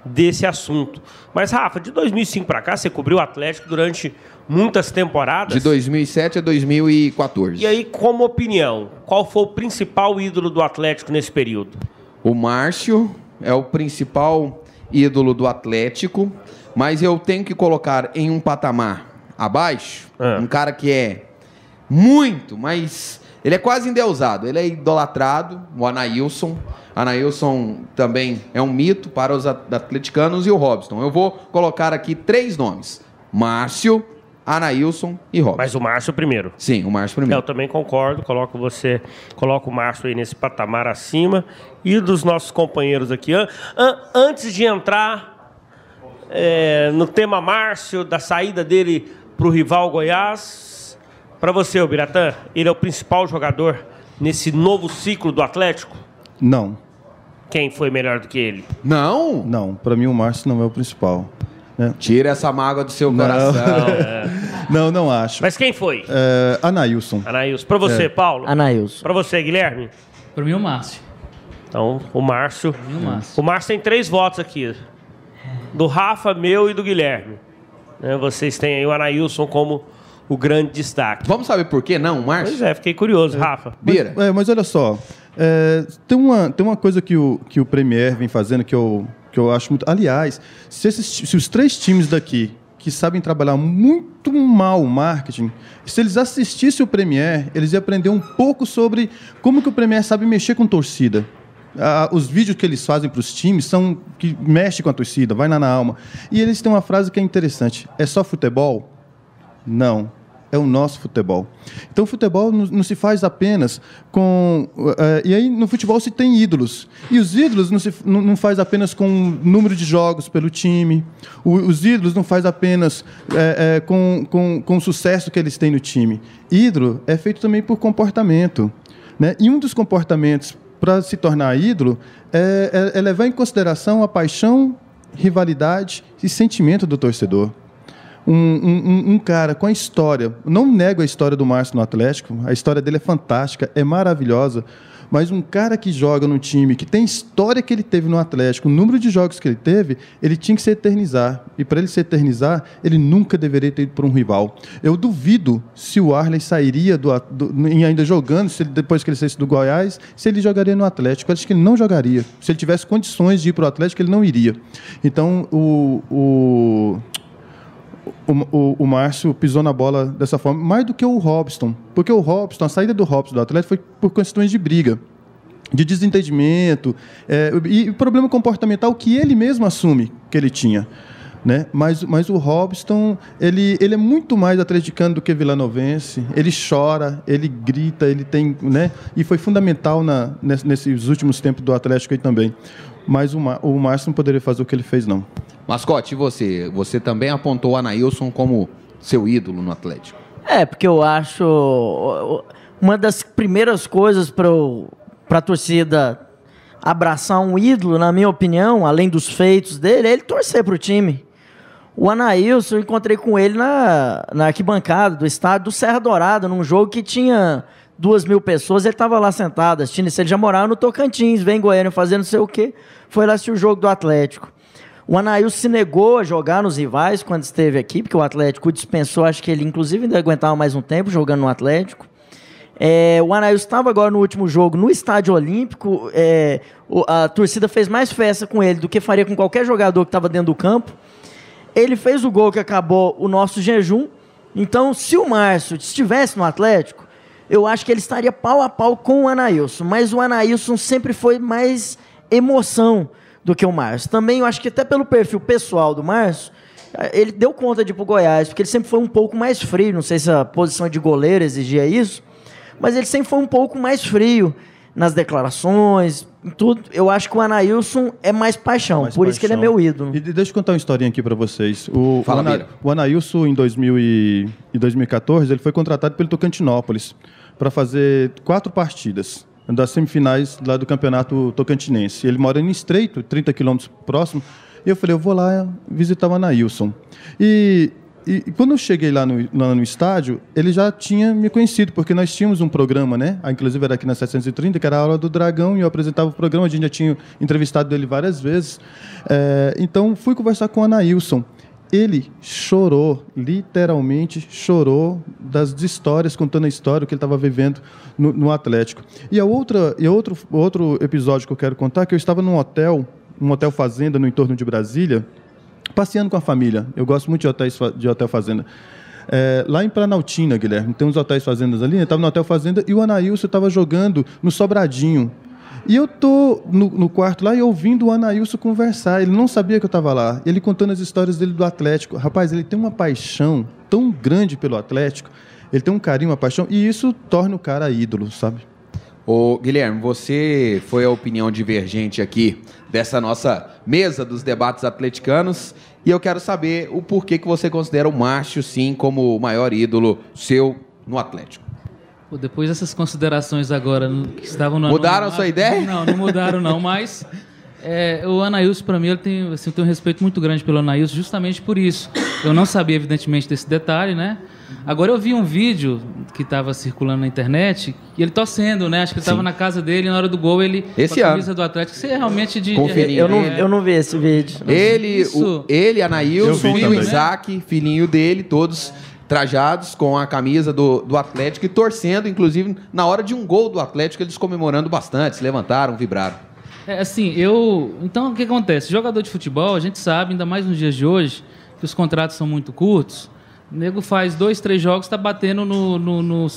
desse assunto. Mas, Rafa, de 2005 para cá, você cobriu o Atlético durante muitas temporadas. De 2007 a 2014. E aí, como opinião, qual foi o principal ídolo do Atlético nesse período? O Márcio é o principal ídolo do Atlético, mas eu tenho que colocar em um patamar abaixo, um cara que é muito, mas ele é quase endeusado, ele é idolatrado, o Anailson. Anailson também é um mito para os atleticanos e o Robson. Eu vou colocar aqui 3 nomes: Márcio, Anailson e Robson. Mas o Márcio primeiro. Sim, o Márcio primeiro. Eu também concordo, coloco o Márcio aí nesse patamar acima. E dos nossos companheiros aqui, antes de entrar no tema Márcio, da saída dele para o rival Goiás, para você, Biratã, ele é o principal jogador nesse novo ciclo do Atlético? Não. Quem foi melhor do que ele? Não? Não, para mim o Márcio não é o principal. Né? Tira essa mágoa do seu coração. Não acho. Mas quem foi? Anailson. Anailson. Para você, Paulo? Anailson. Para você, Guilherme? Para mim, o Márcio. Então, o Márcio. Márcio. O Márcio tem 3 votos aqui. Do Rafa, meu e do Guilherme. Vocês têm aí o Anailson como o grande destaque. Vamos saber por que não, Márcio? Pois é, fiquei curioso, Rafa. Bira. Mas olha só, tem uma coisa que o Premier vem fazendo que eu acho muito... Aliás, se os 3 times daqui que sabem trabalhar muito mal o marketing, se eles assistissem o Premier, eles iam aprender um pouco sobre como que o Premier sabe mexer com torcida. Os vídeos que eles fazem para os times são que mexe com a torcida, vai na alma. E eles têm uma frase que é interessante: é só futebol? Não, é o nosso futebol. Então o futebol não se faz apenas com... e aí no futebol se tem ídolos. E os ídolos não faz apenas com o número de jogos pelo time. Os ídolos não faz apenas com o sucesso que eles têm no time. Ídolo é feito também por comportamento, né? E um dos comportamentos para se tornar ídolo é levar em consideração a paixão, rivalidade e sentimento do torcedor. Um cara com a história, não nego a história do Márcio no Atlético, a história dele é fantástica, é maravilhosa, Mas um cara que joga no time, que tem história que ele teve no Atlético, o número de jogos que ele teve, ele tinha que se eternizar. E para ele se eternizar, ele nunca deveria ter ido para um rival. Eu duvido se o Arley sairia ainda jogando, depois que ele saísse do Goiás, se ele jogaria no Atlético. Eu acho que ele não jogaria. Se ele tivesse condições de ir para o Atlético, ele não iria. Então, o Márcio pisou na bola dessa forma, mais do que o Robson. Porque o Robson, a saída do Robson do Atlético foi por questões de briga, de desentendimento, e problema comportamental que ele mesmo assume que ele tinha. Né? Mas o Robson, ele é muito mais atleticano do que vilanovense. Ele chora, ele grita, ele tem, né? E foi fundamental nesses últimos tempos do Atlético aí também. Mas o Márcio não poderia fazer o que ele fez, não. Mascote, e você? Você também apontou o Anailson como seu ídolo no Atlético. Porque eu acho uma das primeiras coisas para a torcida abraçar um ídolo, na minha opinião, além dos feitos dele, é ele torcer para o time. O Anailson, eu encontrei com ele na arquibancada do estádio do Serra Dourada, num jogo que tinha 2.000 pessoas, ele estava lá sentado assistindo isso. Ele já morava no Tocantins, vem em Goiânia fazer não sei o quê, foi lá assistir o jogo do Atlético. O Anailson se negou a jogar nos rivais quando esteve aqui, porque o Atlético o dispensou, acho que ele inclusive ainda aguentava mais um tempo jogando no Atlético. O Anailson estava agora no último jogo no Estádio Olímpico, a torcida fez mais festa com ele do que faria com qualquer jogador que estava dentro do campo. Ele fez o gol que acabou o nosso jejum. Então, se o Márcio estivesse no Atlético, eu acho que ele estaria pau a pau com o Anailson. Mas o Anailson sempre foi mais emoção do que o Márcio. Também eu acho que até pelo perfil pessoal do Márcio, ele deu conta de ir pro Goiás, porque ele sempre foi um pouco mais frio. Não sei se a posição de goleiro exigia isso, mas ele sempre foi um pouco mais frio nas declarações, em tudo. Eu acho que o Anailson é mais paixão, por isso que ele é meu ídolo. E deixa eu contar uma historinha aqui para vocês. O Anailson, em 2014, ele foi contratado pelo Tocantinópolis para fazer 4 partidas das semifinais lá do Campeonato Tocantinense. Ele mora em Estreito, 30 quilômetros próximo, e eu falei, eu vou lá visitar o Anailson. E quando eu cheguei lá no estádio, ele já tinha me conhecido, porque nós tínhamos um programa, né? Inclusive era aqui na 730, que era a Aula do Dragão, e eu apresentava o programa, a gente já tinha entrevistado ele várias vezes. Então, fui conversar com o Anailson. Ele chorou, literalmente chorou das histórias, contando a história que ele estava vivendo no Atlético. E outro episódio que eu quero contar, que eu estava num hotel fazenda no entorno de Brasília, passeando com a família. Eu gosto muito de hotel fazenda. Lá em Planaltina, Guilherme, tem uns hotéis fazendas ali. Eu estava no hotel fazenda e o Anailson estava jogando no Sobradinho. E eu estou no quarto lá e ouvindo o Anailson conversar. Ele não sabia que eu estava lá. Ele contando as histórias dele do Atlético. Rapaz, ele tem uma paixão tão grande pelo Atlético. Ele tem um carinho, uma paixão. E isso torna o cara ídolo, sabe? Ô, Guilherme, você foi a opinião divergente aqui dessa nossa mesa dos debates atleticanos e eu quero saber o porquê que você considera o Márcio, sim, como o maior ídolo seu no Atlético. Depois dessas considerações agora que estavam no mudaram a sua ideia? Não mudaram não, mas o Anailson, para mim, eu tenho um respeito muito grande pelo Anailson, justamente por isso. Eu não sabia, evidentemente, desse detalhe, né? Agora eu vi um vídeo que estava circulando na internet e ele torcendo, né? Acho que ele estava na casa dele e na hora do gol ele esse com a camisa do Atlético. Você é realmente de... Eu não vi esse vídeo. Ele, Anailson e o Isaac, filhinho dele, todos trajados com a camisa do Atlético e torcendo, inclusive, na hora de um gol do Atlético, eles comemorando bastante, se levantaram, vibraram. Então, o que acontece? Jogador de futebol, a gente sabe, ainda mais nos dias de hoje, que os contratos são muito curtos. O nego faz 2, 3 jogos, está batendo no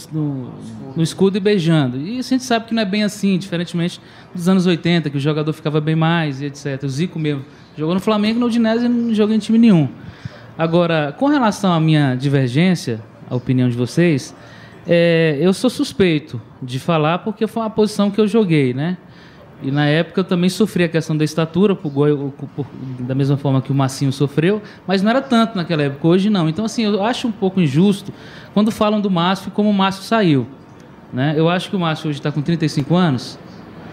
escudo e beijando. E a gente sabe que não é bem assim, diferentemente dos anos 80, que o jogador ficava bem mais e etc. O Zico mesmo jogou no Flamengo, no Udinese, não jogou em time nenhum. Agora, com relação à minha divergência, a opinião de vocês, eu sou suspeito de falar porque foi uma posição que eu joguei, né? E na época eu também sofri a questão da estatura, da mesma forma que o Massinho sofreu, mas não era tanto naquela época, hoje não. Então, assim, eu acho um pouco injusto quando falam do Márcio e como o Márcio saiu, né? Eu acho que o Márcio hoje está com 35 anos,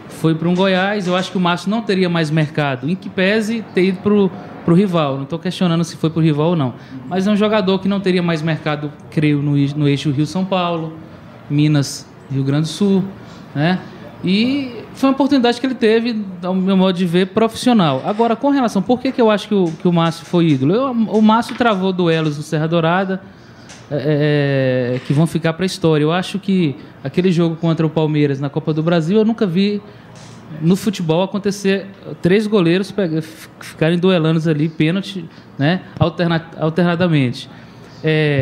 foi para um Goiás, eu acho que o Márcio não teria mais mercado, em que pese ter ido para o rival. Não estou questionando se foi para o rival ou não, mas é um jogador que não teria mais mercado, creio, no eixo Rio-São Paulo, Minas, Rio Grande do Sul, né? E foi uma oportunidade que ele teve, ao meu modo de ver, profissional. Agora, com relação... Por que eu acho que o Márcio foi ídolo? O Márcio travou duelos no Serra Dourada que vão ficar para a história. Eu acho que aquele jogo contra o Palmeiras na Copa do Brasil, eu nunca vi no futebol acontecer 3 goleiros ficarem duelando ali, pênalti, né, alternadamente.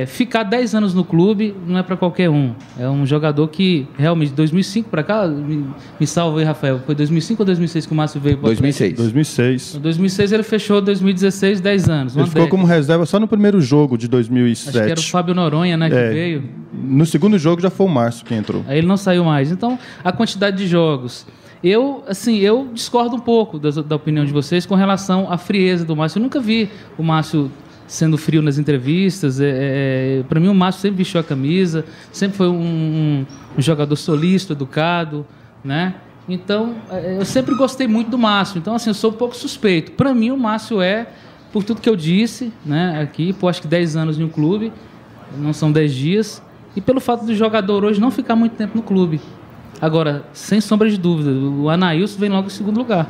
Ficar 10 anos no clube não é para qualquer um. É um jogador que realmente, de 2005 para cá, me salva aí, Rafael, foi 2005 ou 2006 que o Márcio veio para 2006. 2006. Em 2006 ele fechou 2016, 10 anos. Ele ficou como reserva só no primeiro jogo de 2007. Acho que era o Fábio Noronha, né, que veio. No segundo jogo já foi o Márcio que entrou. Aí ele não saiu mais. Então, a quantidade de jogos. Eu discordo um pouco da opinião de vocês com relação à frieza do Márcio. Eu nunca vi o Márcio sendo frio nas entrevistas. Para mim, o Márcio sempre vestiu a camisa, sempre foi um jogador solícito, educado, né? Então, eu sempre gostei muito do Márcio. Então, assim, eu sou um pouco suspeito. Para mim, o Márcio por tudo que eu disse, né, aqui, por acho que 10 anos em um clube, não são 10 dias, e pelo fato do jogador hoje não ficar muito tempo no clube. Agora, sem sombra de dúvida, o Anailson vem logo em segundo lugar.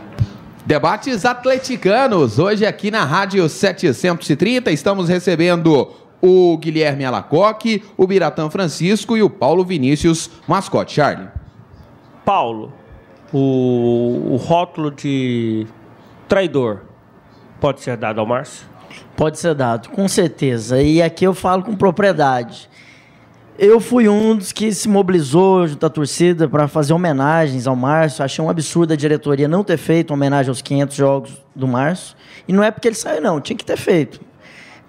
Debates atleticanos, hoje aqui na Rádio 730, estamos recebendo o Guilherme Alacoque, o Biratã Francisco e o Paulo Vinícius Mascote. Charlie. Paulo, o rótulo de traidor pode ser dado ao Márcio? Pode ser dado, com certeza. E aqui eu falo com propriedade. Eu fui um dos que se mobilizou junto à torcida para fazer homenagens ao Márcio. Achei um absurdo a diretoria não ter feito homenagem aos 500 jogos do Márcio. E não é porque ele saiu, não. Tinha que ter feito.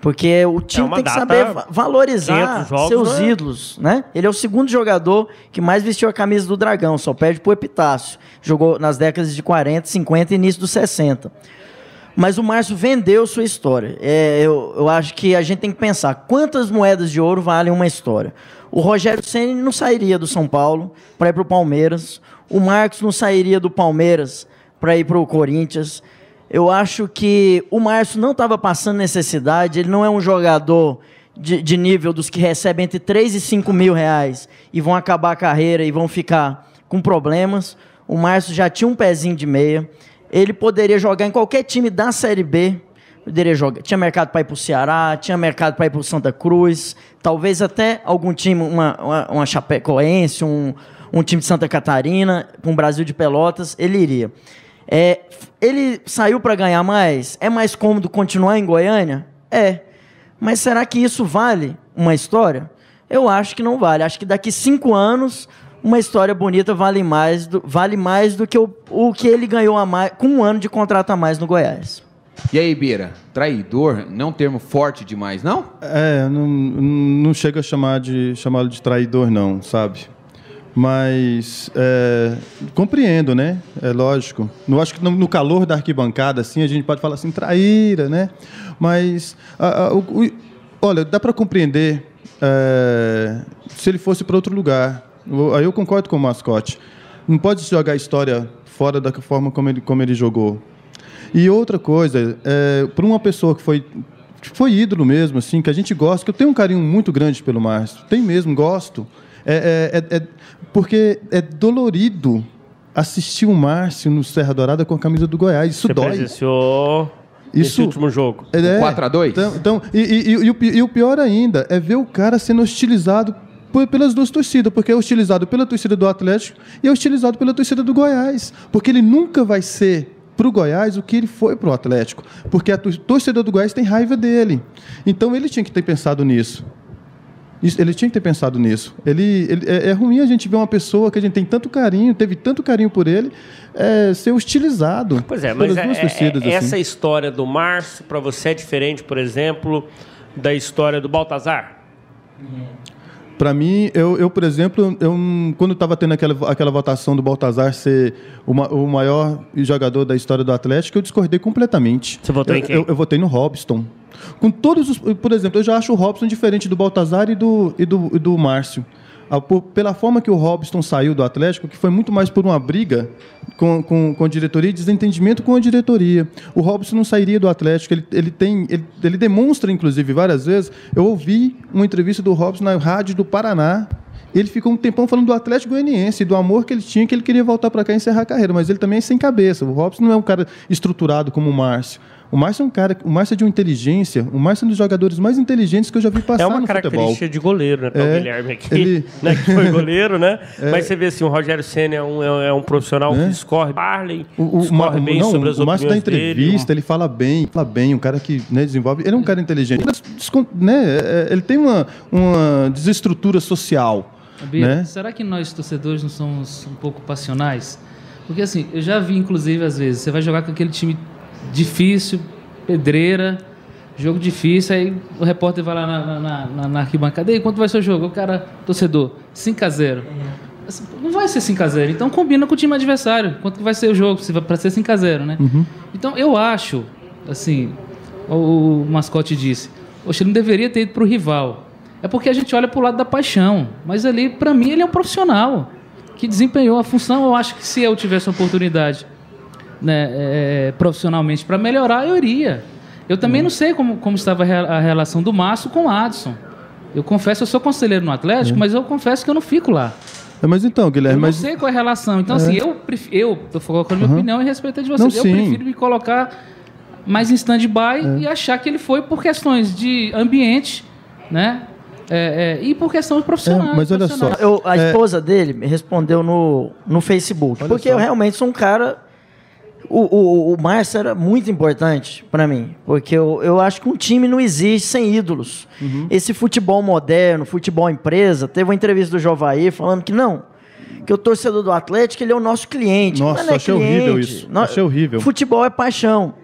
Porque o time tem que saber valorizar seus ídolos, né? Ele é o segundo jogador que mais vestiu a camisa do Dragão. Só perde pro Epitácio. Jogou nas décadas de 40, 50 e início dos 60. Mas o Márcio vendeu sua história. Eu acho que a gente tem que pensar quantas moedas de ouro valem uma história. O Rogério Ceni não sairia do São Paulo para ir para o Palmeiras. O Marcos não sairia do Palmeiras para ir para o Corinthians. Eu acho que o Márcio não estava passando necessidade. Ele não é um jogador de nível dos que recebem entre 3 e 5 mil reais e vão acabar a carreira e vão ficar com problemas. O Márcio já tinha um pezinho de meia. Ele poderia jogar em qualquer time da Série B. Poderia jogar. Tinha mercado para ir para o Ceará, tinha mercado para ir para o Santa Cruz, talvez até algum time, uma Chapecoense, um time de Santa Catarina, para um Brasil de Pelotas, ele iria. Ele saiu para ganhar mais? É mais cômodo continuar em Goiânia? Mas será que isso vale uma história? Eu acho que não vale. Acho que daqui 5 anos... uma história bonita vale mais do que o que ele ganhou a mais, com 1 ano de contrato a mais no Goiás. E aí, Bira, traidor não é um termo forte demais, não? Não chega a chamá-lo de traidor, não, sabe? Mas compreendo, né? É lógico. Eu acho que no calor da arquibancada, assim, a gente pode falar assim, traíra, né? Mas, olha, dá para compreender se ele fosse para outro lugar. Aí eu concordo com o Mascote. Não pode jogar a história fora da forma como ele jogou. E outra coisa, para uma pessoa que foi ídolo mesmo, assim, que a gente gosta, que eu tenho um carinho muito grande pelo Márcio, tem mesmo, gosto, porque é dolorido assistir o Márcio no Serra Dourada com a camisa do Goiás. Isso dói. Você presenciou esse último jogo. 4-2? Então, e o pior ainda é ver o cara sendo hostilizado pelas duas torcidas, porque é hostilizado pela torcida do Atlético e é hostilizado pela torcida do Goiás, porque ele nunca vai ser para o Goiás o que ele foi para o Atlético, porque a torcida do Goiás tem raiva dele. Então ele tinha que ter pensado nisso. Ele tinha que ter pensado nisso. É ruim a gente ver uma pessoa que a gente tem tanto carinho, teve tanto carinho por ele, ser hostilizado pelas duas torcidas. Essa assim. história do Márcio, para você, é diferente, por exemplo, da história do Baltazar? Para mim, por exemplo, quando estava tendo aquela votação do Baltazar ser o maior jogador da história do Atlético, eu discordei completamente. Você votou em quem? Eu votei no Robson. Com todos por exemplo, eu já acho o Robson diferente do Baltazar e do Márcio. Pela forma que o Robson saiu do Atlético, que foi muito mais por uma briga com a diretoria e desentendimento com a diretoria. O Robson não sairia do Atlético. Ele demonstra, inclusive, várias vezes. Eu ouvi uma entrevista do Robson na Rádio do Paraná, Ele ficou um tempão falando do Atlético Goianiense, do amor que ele tinha, que ele queria voltar para cá e encerrar a carreira, mas ele também é sem cabeça. O Robson não é um cara estruturado como o Márcio. O Márcio é um cara, o Márcio é de uma inteligência, o Márcio é um dos jogadores mais inteligentes que eu já vi passar no futebol. É uma característica de goleiro, né? O Guilherme aqui, né, que foi goleiro, né? Mas você vê assim, o Rogério Ceni é um profissional que escorre, Barley, escorre bem sobre as opiniões dele. O Márcio da entrevista, ele fala bem, um cara que, né, desenvolve... Ele é um cara inteligente. Né, ele tem uma desestrutura social. Bira, né? Será que nós, torcedores, não somos um pouco passionais? Porque assim, eu já vi, inclusive, às vezes, você vai jogar com aquele time difícil, pedreira, jogo difícil, aí o repórter vai lá na arquibancada, e aí, quanto vai ser o jogo? O cara, torcedor, 5-0. Assim, não vai ser 5-0, então combina com o time adversário, quanto que vai ser o jogo, para ser 5-0, né? Então eu acho, assim, o mascote disse, poxa, ele não deveria ter ido para o rival. É porque a gente olha para o lado da paixão, mas ali, para mim, ele é um profissional que desempenhou a função. Eu acho que se eu tivesse uma oportunidade, né, profissionalmente para melhorar, eu iria. Eu também não sei como estava a relação do Márcio com o Adson. Eu confesso, eu sou conselheiro no Atlético, mas eu confesso que eu não fico lá. Mas então, Guilherme... Eu não sei qual é a relação. Então, assim, eu estou colocando minha opinião e respeito de vocês. Eu prefiro me colocar mais em stand-by e achar que ele foi por questões de ambiente, né? E por questões profissionais. Mas olha só... A esposa dele me respondeu no Facebook. Porque eu realmente sou um cara... O Márcio era muito importante para mim. Porque eu acho que um time não existe sem ídolos. Esse futebol moderno, futebol empresa... Teve uma entrevista do Jovair falando que que o torcedor do Atlético, ele é o nosso cliente. Nossa, achei horrível isso. Achei horrível. Futebol é paixão.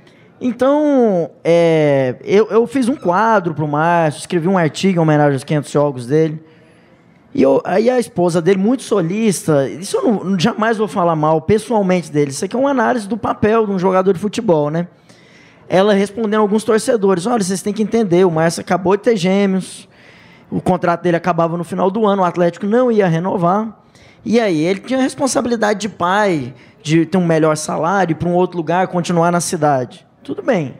Então, eu fiz um quadro pro Márcio, escrevi um artigo em homenagem aos 500 jogos dele. Aí a esposa dele, muito solista, isso eu jamais vou falar mal pessoalmente dele, isso aqui é uma análise do papel de um jogador de futebol, né? Ela respondendo a alguns torcedores, olha, vocês têm que entender, o Márcio acabou de ter gêmeos, o contrato dele acabava no final do ano, o Atlético não ia renovar, e aí ele tinha a responsabilidade de pai, de ter um melhor salário, ir para um outro lugar, continuar na cidade. Tudo bem.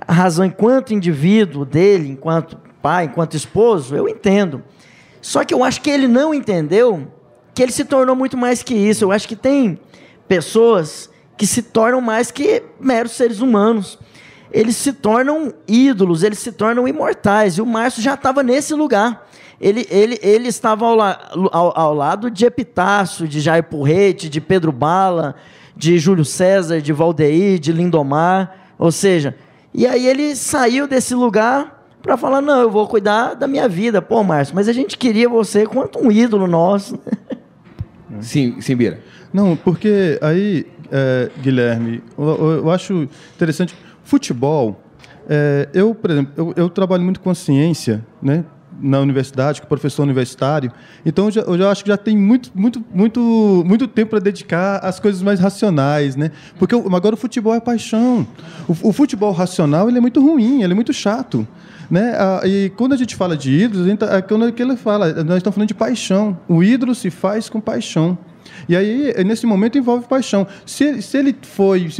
A razão enquanto indivíduo dele, enquanto pai, enquanto esposo, eu entendo. Só que eu acho que ele não entendeu que ele se tornou muito mais que isso. Eu acho que tem pessoas que se tornam mais que meros seres humanos. Eles se tornam ídolos, eles se tornam imortais. E o Márcio já estava nesse lugar. Ele estava ao lado de Epitácio, de Jair Porrete, de Pedro Bala, de Júlio César, de Valdeir, de Lindomar. Ou seja, e aí ele saiu desse lugar para falar, não, eu vou cuidar da minha vida. Pô, Márcio, mas a gente queria você quanto um ídolo nosso. Sim, Bira. Não, porque aí, Guilherme, eu acho interessante. Futebol, por exemplo, eu trabalho muito com a ciência, né? Na universidade, com professor universitário. Então, eu já acho que já tem muito tempo para dedicar às coisas mais racionais, né? Porque agora o futebol é paixão. O futebol racional, ele é muito ruim, ele é muito chato, né? E quando a gente fala de ídolos, quando ele fala, nós estamos falando de paixão. O ídolo se faz com paixão. E aí, nesse momento, envolve paixão. Se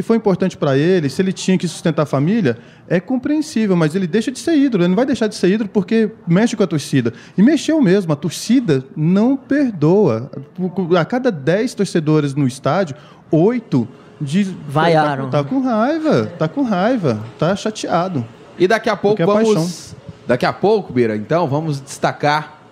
foi importante para ele, se ele tinha que sustentar a família, é compreensível, mas ele deixa de ser ídolo. Ele não vai deixar de ser ídolo porque mexe com a torcida. E mexeu mesmo. A torcida não perdoa. A cada 10 torcedores no estádio, 8 vaiaram. Tá com raiva, tá chateado. E daqui a pouco Daqui a pouco, Bira, então, vamos destacar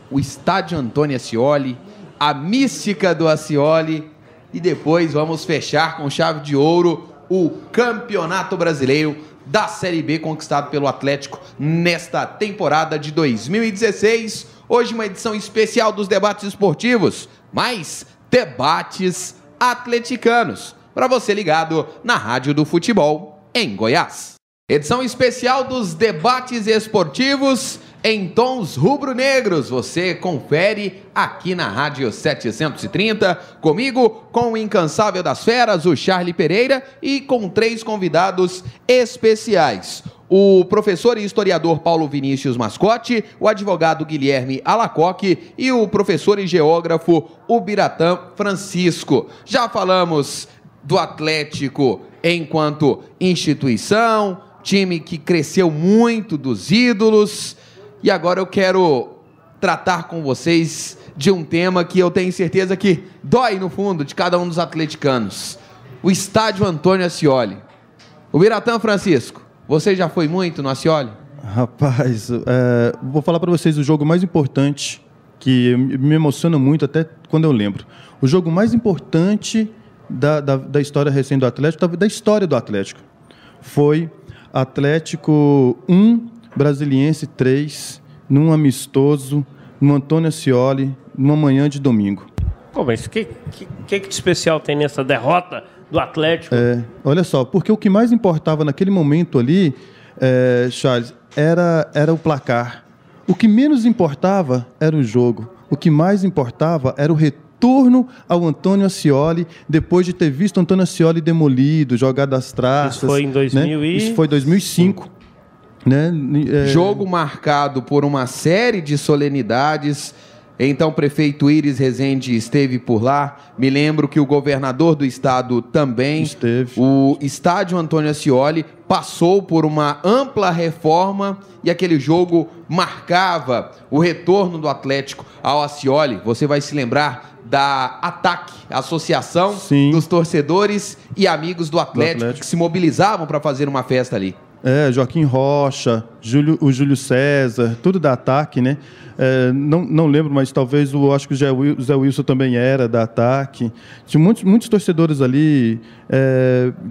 o estádio Antônio Ascioli, a mística do Ascioli, e depois vamos fechar com chave de ouro o Campeonato Brasileiro da Série B conquistado pelo Atlético nesta temporada de 2016. Hoje uma edição especial dos debates esportivos, mais debates atleticanos, para você ligado na Rádio do Futebol em Goiás. Edição especial dos debates esportivos em tons rubro-negros. Você confere aqui na Rádio 730, comigo, com o incansável das feras, o Charlie Pereira, e com 3 convidados especiais. O professor e historiador Paulo Vinícius Mascote, o advogado Guilherme Alacoque e o professor e geógrafo Ubiratã Francisco. Já falamos do Atlético enquanto instituição, time que cresceu muito, dos ídolos. E agora eu quero tratar com vocês de um tema que eu tenho certeza que dói no fundo de cada um dos atleticanos. O estádio Antônio Ascioli. O Biratã Francisco, você já foi muito no Ascioli? Rapaz, vou falar para vocês o jogo mais importante, que me emociona muito até quando eu lembro. O jogo mais importante da história recente do Atlético, da história do Atlético, foi Atlético 1, Brasiliense 3, num amistoso, no Antônio Ascioli, numa manhã de domingo. Pô, mas o que de especial tem nessa derrota do Atlético? Olha só, porque o que mais importava naquele momento ali, Charles, era o placar. O que menos importava era o jogo. O que mais importava era o retorno ao Antônio Ascioli, depois de ter visto o Antônio Ascioli demolido, jogado às traças. Isso foi em 2000 né? Isso foi em 2005. Né? Jogo marcado por uma série de solenidades. Então, o prefeito Íris Rezende esteve por lá. Me lembro que o governador do estado também esteve. O estádio Antônio Ascioli passou por uma ampla reforma e aquele jogo marcava o retorno do Atlético ao Ascioli. Você vai se lembrar da ATAC, Associação Sim. dos Torcedores e Amigos do Atlético, que se mobilizavam para fazer uma festa ali. Joaquim Rocha, o Júlio César, tudo da ATAC, né? Não lembro, mas talvez acho que o Zé Wilson também era da ATAC. Tinha muitos torcedores ali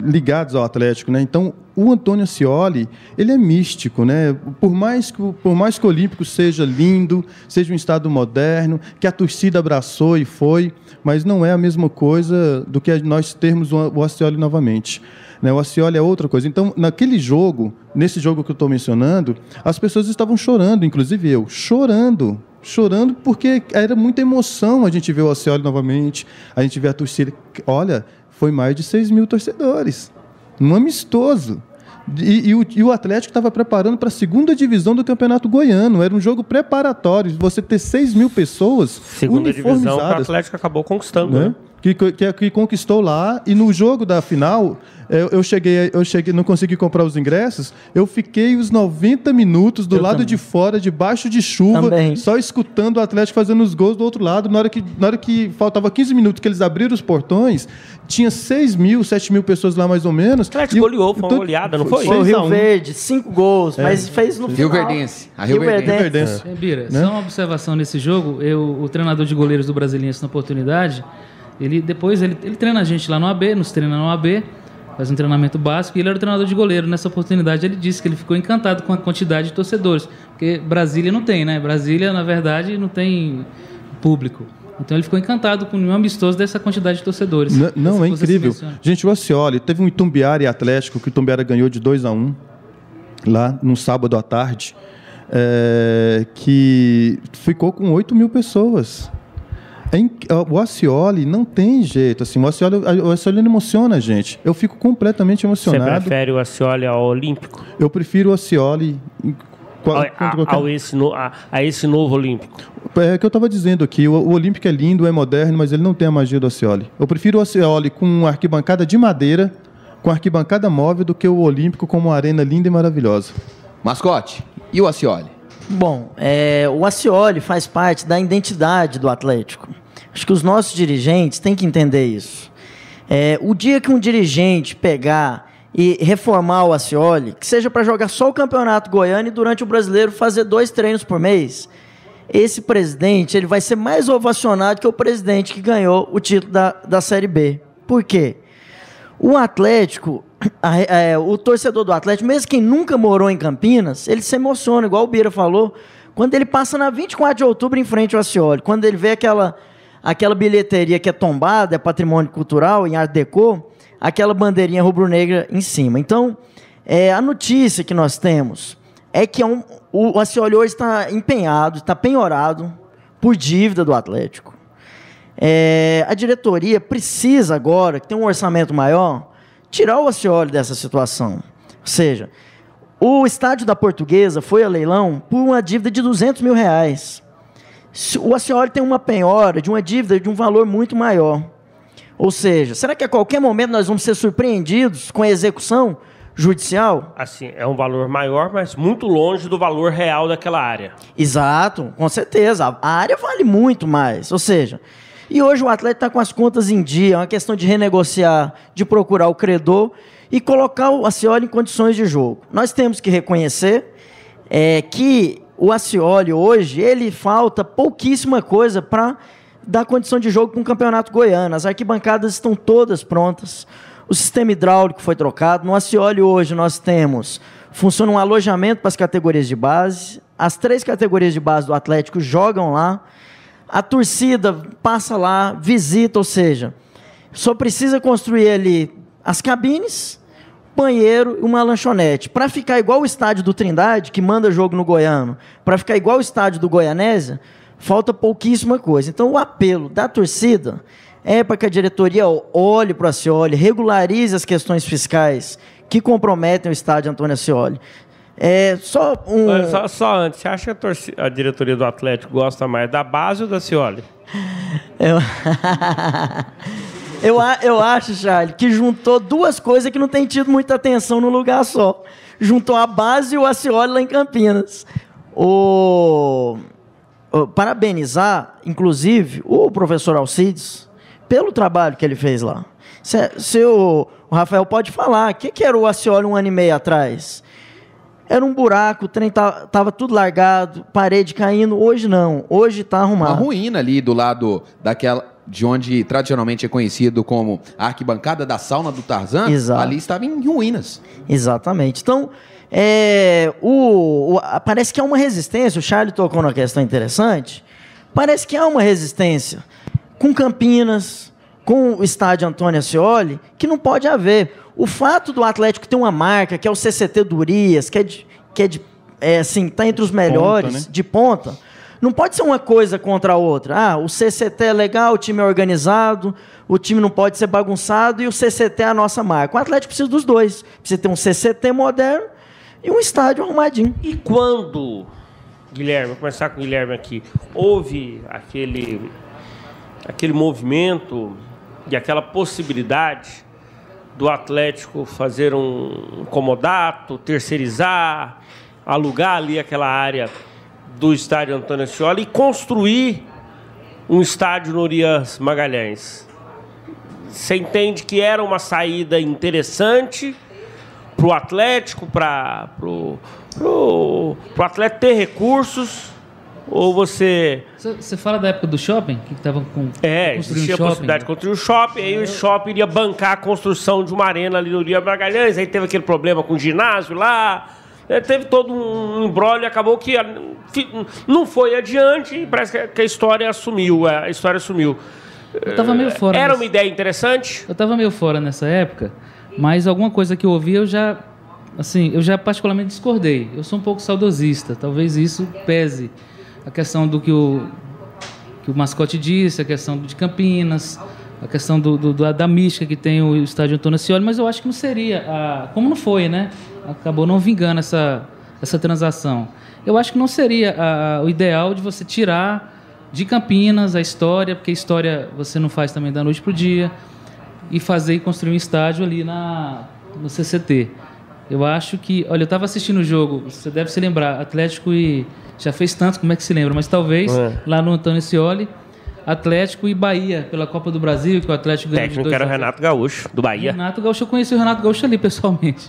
ligados ao Atlético, né? Então, o Antônio Ascioli, ele é místico, né? Por mais que o Olímpico seja lindo, seja um estádio moderno, que a torcida abraçou e foi, mas não é a mesma coisa do que nós termos o Ascioli novamente. O Ascioli é outra coisa. Então, nesse jogo que eu estou mencionando, as pessoas estavam chorando, inclusive eu, chorando porque era muita emoção a gente ver o Ascioli novamente, a gente ver a torcida. Olha, foi mais de 6 mil torcedores, um amistoso. E o Atlético estava preparando para a segunda divisão do Campeonato Goiano. Era um jogo preparatório. Você ter 6 mil pessoas segunda divisão que o Atlético acabou conquistando, né? Que conquistou lá. E no jogo da final, eu cheguei, não consegui comprar os ingressos. Eu fiquei os 90 minutos do lado de fora, debaixo de chuva, só escutando o Atlético fazendo os gols do outro lado. Na hora que faltava 15 minutos que eles abriram os portões, tinha 6 mil, 7 mil pessoas lá mais ou menos. O Atlético goleou, foi uma goleada, não foi? Foi o Rio Verde, 5 gols, mas fez no Rio final. Verdense. A Rio Verdense. Bira, só uma observação nesse jogo. O treinador de goleiros do Brasiliense, na oportunidade, ele treina a gente lá no AB, nos treina no AB, faz um treinamento básico, e ele era o treinador de goleiro. Nessa oportunidade, ele disse que ele ficou encantado com a quantidade de torcedores, porque Brasília não tem, né? Brasília, na verdade, não tem público. Então, ele ficou encantado com um amistoso dessa quantidade de torcedores. Não, é incrível. Gente, o Ascioli, teve um Itumbiara e Atlético, que o Itumbiara ganhou de 2-1, lá no sábado à tarde, que ficou com 8 mil pessoas. O Ascioli não tem jeito, assim, o Ascioli emociona a gente. Eu fico completamente emocionado. Você prefere o Ascioli ao Olímpico? Eu prefiro o Ascioli a esse novo Olímpico. É o que eu estava dizendo aqui, o Olímpico é lindo, é moderno, mas ele não tem a magia do Ascioli. Eu prefiro o Ascioli com uma arquibancada de madeira, com arquibancada móvel, do que o Olímpico com uma arena linda e maravilhosa. Mascote, e o Ascioli? Bom, o Ascioli faz parte da identidade do Atlético. Acho que os nossos dirigentes têm que entender isso. O dia que um dirigente pegar e reformar o Ascioli, que seja para jogar só o Campeonato Goiano e durante o Brasileiro fazer 2 treinos por mês, esse presidente ele vai ser mais ovacionado que o presidente que ganhou o título da Série B. Por quê? O Atlético, o torcedor do Atlético, mesmo quem nunca morou em Campinas, ele se emociona, igual o Bira falou, quando ele passa na 24 de outubro em frente ao Ascioli, quando ele vê aquela bilheteria que é tombada, é patrimônio cultural, em Art Deco, aquela bandeirinha rubro-negra em cima. Então, a notícia que nós temos é que o Ascioli hoje está empenhado, está penhorado por dívida do Atlético. A diretoria precisa agora, que tem um orçamento maior, tirar o Ascioli dessa situação. Ou seja, o estádio da Portuguesa foi a leilão por uma dívida de R$200 mil. O Ascioli tem uma penhora de uma dívida de um valor muito maior. Ou seja, será que a qualquer momento nós vamos ser surpreendidos com a execução judicial? Assim, é um valor maior, mas muito longe do valor real daquela área. Exato, com certeza. A área vale muito mais. Ou seja, e hoje o atleta está com as contas em dia, é uma questão de renegociar, de procurar o credor e colocar o Ascioli em condições de jogo. Nós temos que reconhecer que o Ascioli hoje, ele falta pouquíssima coisa para dar condição de jogo para um campeonato goiano. As arquibancadas estão todas prontas. O sistema hidráulico foi trocado. No Ascioli hoje nós temos, funciona um alojamento para as categorias de base. As 3 categorias de base do Atlético jogam lá. A torcida passa lá, visita, ou seja, só precisa construir ali as cabines, banheiro e uma lanchonete. Para ficar igual o estádio do Trindade, que manda jogo no Goiano, para ficar igual o estádio do Goianésia, falta pouquíssima coisa. Então, o apelo da torcida é para que a diretoria olhe para o Ascioli, regularize as questões fiscais que comprometem o estádio Antônio Ascioli. Só antes, você acha que a diretoria do Atlético gosta mais da base ou da Ascioli? Eu acho, Charles, que juntou 2 coisas que não tem tido muita atenção no lugar só. Juntou a base e o Ascioli lá em Campinas. Parabenizar, inclusive, o professor Alcides pelo trabalho que ele fez lá. O Rafael pode falar, o que era o Ascioli 1 ano e meio atrás? Era um buraco, o trem estava tudo largado, parede caindo. Hoje não, hoje está arrumado. Uma ruína ali do lado de onde tradicionalmente é conhecido como a arquibancada da sauna do Tarzan. Exato. Ali estava em ruínas. Exatamente. Então, parece que há uma resistência, o Charlie tocou numa questão interessante, parece que há uma resistência com Campinas, com o estádio Antônio Ascioli, que não pode haver. O fato do Atlético ter uma marca, que é o CCT do Urias, está entre os melhores, ponta, né? De ponta, não pode ser uma coisa contra a outra. O CCT é legal, o time é organizado, o time não pode ser bagunçado e o CCT é a nossa marca. O Atlético precisa dos dois. Precisa ter um CCT moderno e um estádio arrumadinho. E quando, Guilherme, vou começar com o Guilherme aqui, houve aquele movimento e aquela possibilidade do Atlético fazer um comodato, terceirizar, alugar ali aquela área do estádio Antônio Ascioli e construir um estádio no Urias Magalhães. Você entende que era uma saída interessante para o Atlético, para o Atlético ter recursos? Ou você fala da época do shopping? Que estava existia a possibilidade de construir um shopping, aí o shopping iria bancar a construção de uma arena ali no Urias Magalhães, aí teve aquele problema com o ginásio lá, teve todo um imbróglio e acabou que não foi adiante e parece que a história sumiu. Eu estava meio fora. Era uma ideia interessante? Eu estava meio fora nessa época, mas alguma coisa que eu ouvi eu já particularmente discordei. Eu sou um pouco saudosista, talvez isso pese. A questão do que o mascote disse, a questão de Campinas, a questão da mística que tem o estádio Antônio Ascioli, mas eu acho que não seria, como não foi, né? Acabou não vingando essa transação. Eu acho que não seria o ideal de você tirar de Campinas a história, porque a história você não faz também da noite para o dia, e fazer e construir um estádio ali no CCT. Eu acho que... Olha, eu estava assistindo o jogo, você deve se lembrar, Atlético e... Já fez tanto, como é que se lembra? Mas talvez, lá no Antônio Ascioli, Atlético e Bahia, pela Copa do Brasil, que o Atlético ganhou de 2-0. O técnico era o Renato Gaúcho, do Bahia. Renato Gaúcho, eu conheci o Renato Gaúcho ali, pessoalmente.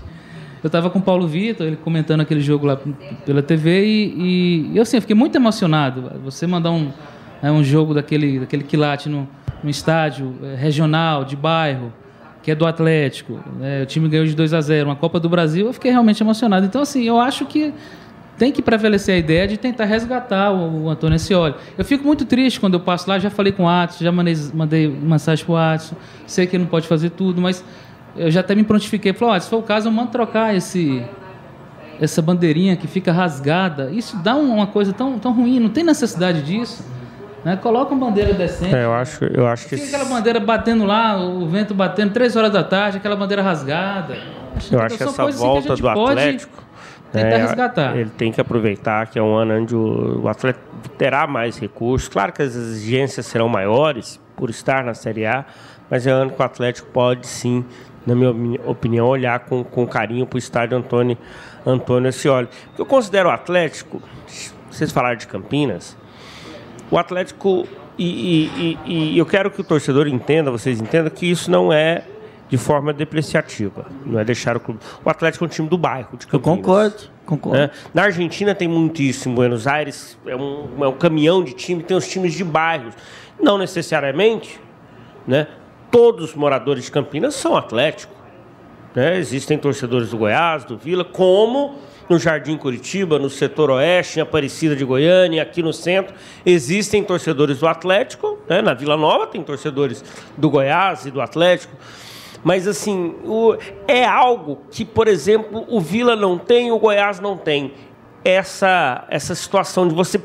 Eu estava com o Paulo Vitor, ele comentando aquele jogo lá pela TV, e eu, assim, eu fiquei muito emocionado. Você mandar um jogo daquele quilate no estádio regional, de bairro, que é do Atlético, o time ganhou de 2-0, uma Copa do Brasil, eu fiquei realmente emocionado. Então, assim, eu acho que tem que prevalecer a ideia de tentar resgatar o Antônio Ascioli. Eu fico muito triste quando eu passo lá, já falei com o Adson, já mandei mensagem para o Adson, sei que ele não pode fazer tudo, mas eu já até me prontifiquei. Falei, se for o caso, eu mando trocar essa bandeirinha que fica rasgada. Isso dá uma coisa tão ruim, não tem necessidade disso. Né? Coloca uma bandeira decente. Eu acho que... Fica aquela bandeira batendo lá, o vento batendo, 3 horas da tarde, aquela bandeira rasgada. Eu acho que essa volta do Atlético... Tentar resgatar. Ele tem que aproveitar que é um ano onde o Atlético terá mais recursos. Claro que as exigências serão maiores por estar na Série A, mas é um ano que o Atlético pode sim na minha opinião, olhar com carinho para o estádio Antônio Ascioli. Eu considero o Atlético, vocês falaram de Campinas, o Atlético, e eu quero que o torcedor entenda, vocês entendam, que isso não é de forma depreciativa, não é deixar o clube. O Atlético é um time do bairro de Campinas. Eu concordo. Na Argentina tem muito isso, em Buenos Aires é um caminhão de time, tem os times de bairros. Não necessariamente, né, todos os moradores de Campinas são Atlético. Né? Existem torcedores do Goiás, do Vila, como no Jardim Curitiba, no setor oeste, em Aparecida de Goiânia, aqui no centro, existem torcedores do Atlético, né? Na Vila Nova tem torcedores do Goiás e do Atlético. Mas, assim, é algo que, por exemplo, o Vila não tem, o Goiás não tem. Essa situação de você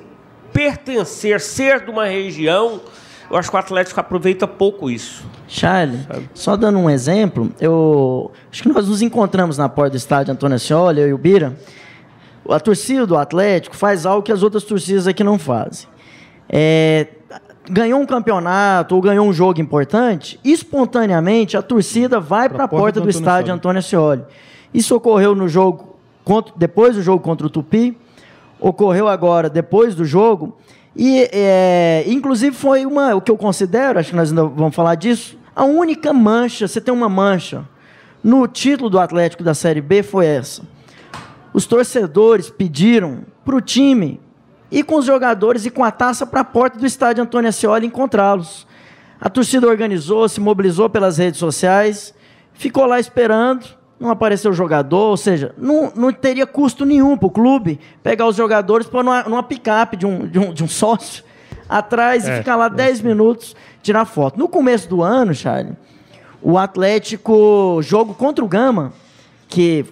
pertencer, ser de uma região, eu acho que o Atlético aproveita pouco isso. Charlie, só dando um exemplo, eu acho que nós nos encontramos na porta do estádio Antônio Ascioli, eu e o Bira. A torcida do Atlético faz algo que as outras torcidas aqui não fazem. Ganhou um campeonato ou ganhou um jogo importante, espontaneamente a torcida vai para a porta do estádio Antônio Ascioli. Isso ocorreu no jogo, depois do jogo contra o Tupi, ocorreu agora depois do jogo, e inclusive foi o que eu considero, acho que nós ainda vamos falar disso, a única mancha, você tem uma mancha, no título do Atlético da Série B foi essa. Os torcedores pediram para o time ir com os jogadores e com a taça para a porta do estádio Antônio Ascioli encontrá-los. A torcida organizou, se mobilizou pelas redes sociais, ficou lá esperando, não apareceu o jogador, ou seja, não teria custo nenhum para o clube pegar os jogadores pôr numa picape de um sócio atrás e ficar lá 10 minutos, tirar foto. No começo do ano, Charlie, o Atlético, jogo contra o Gama, que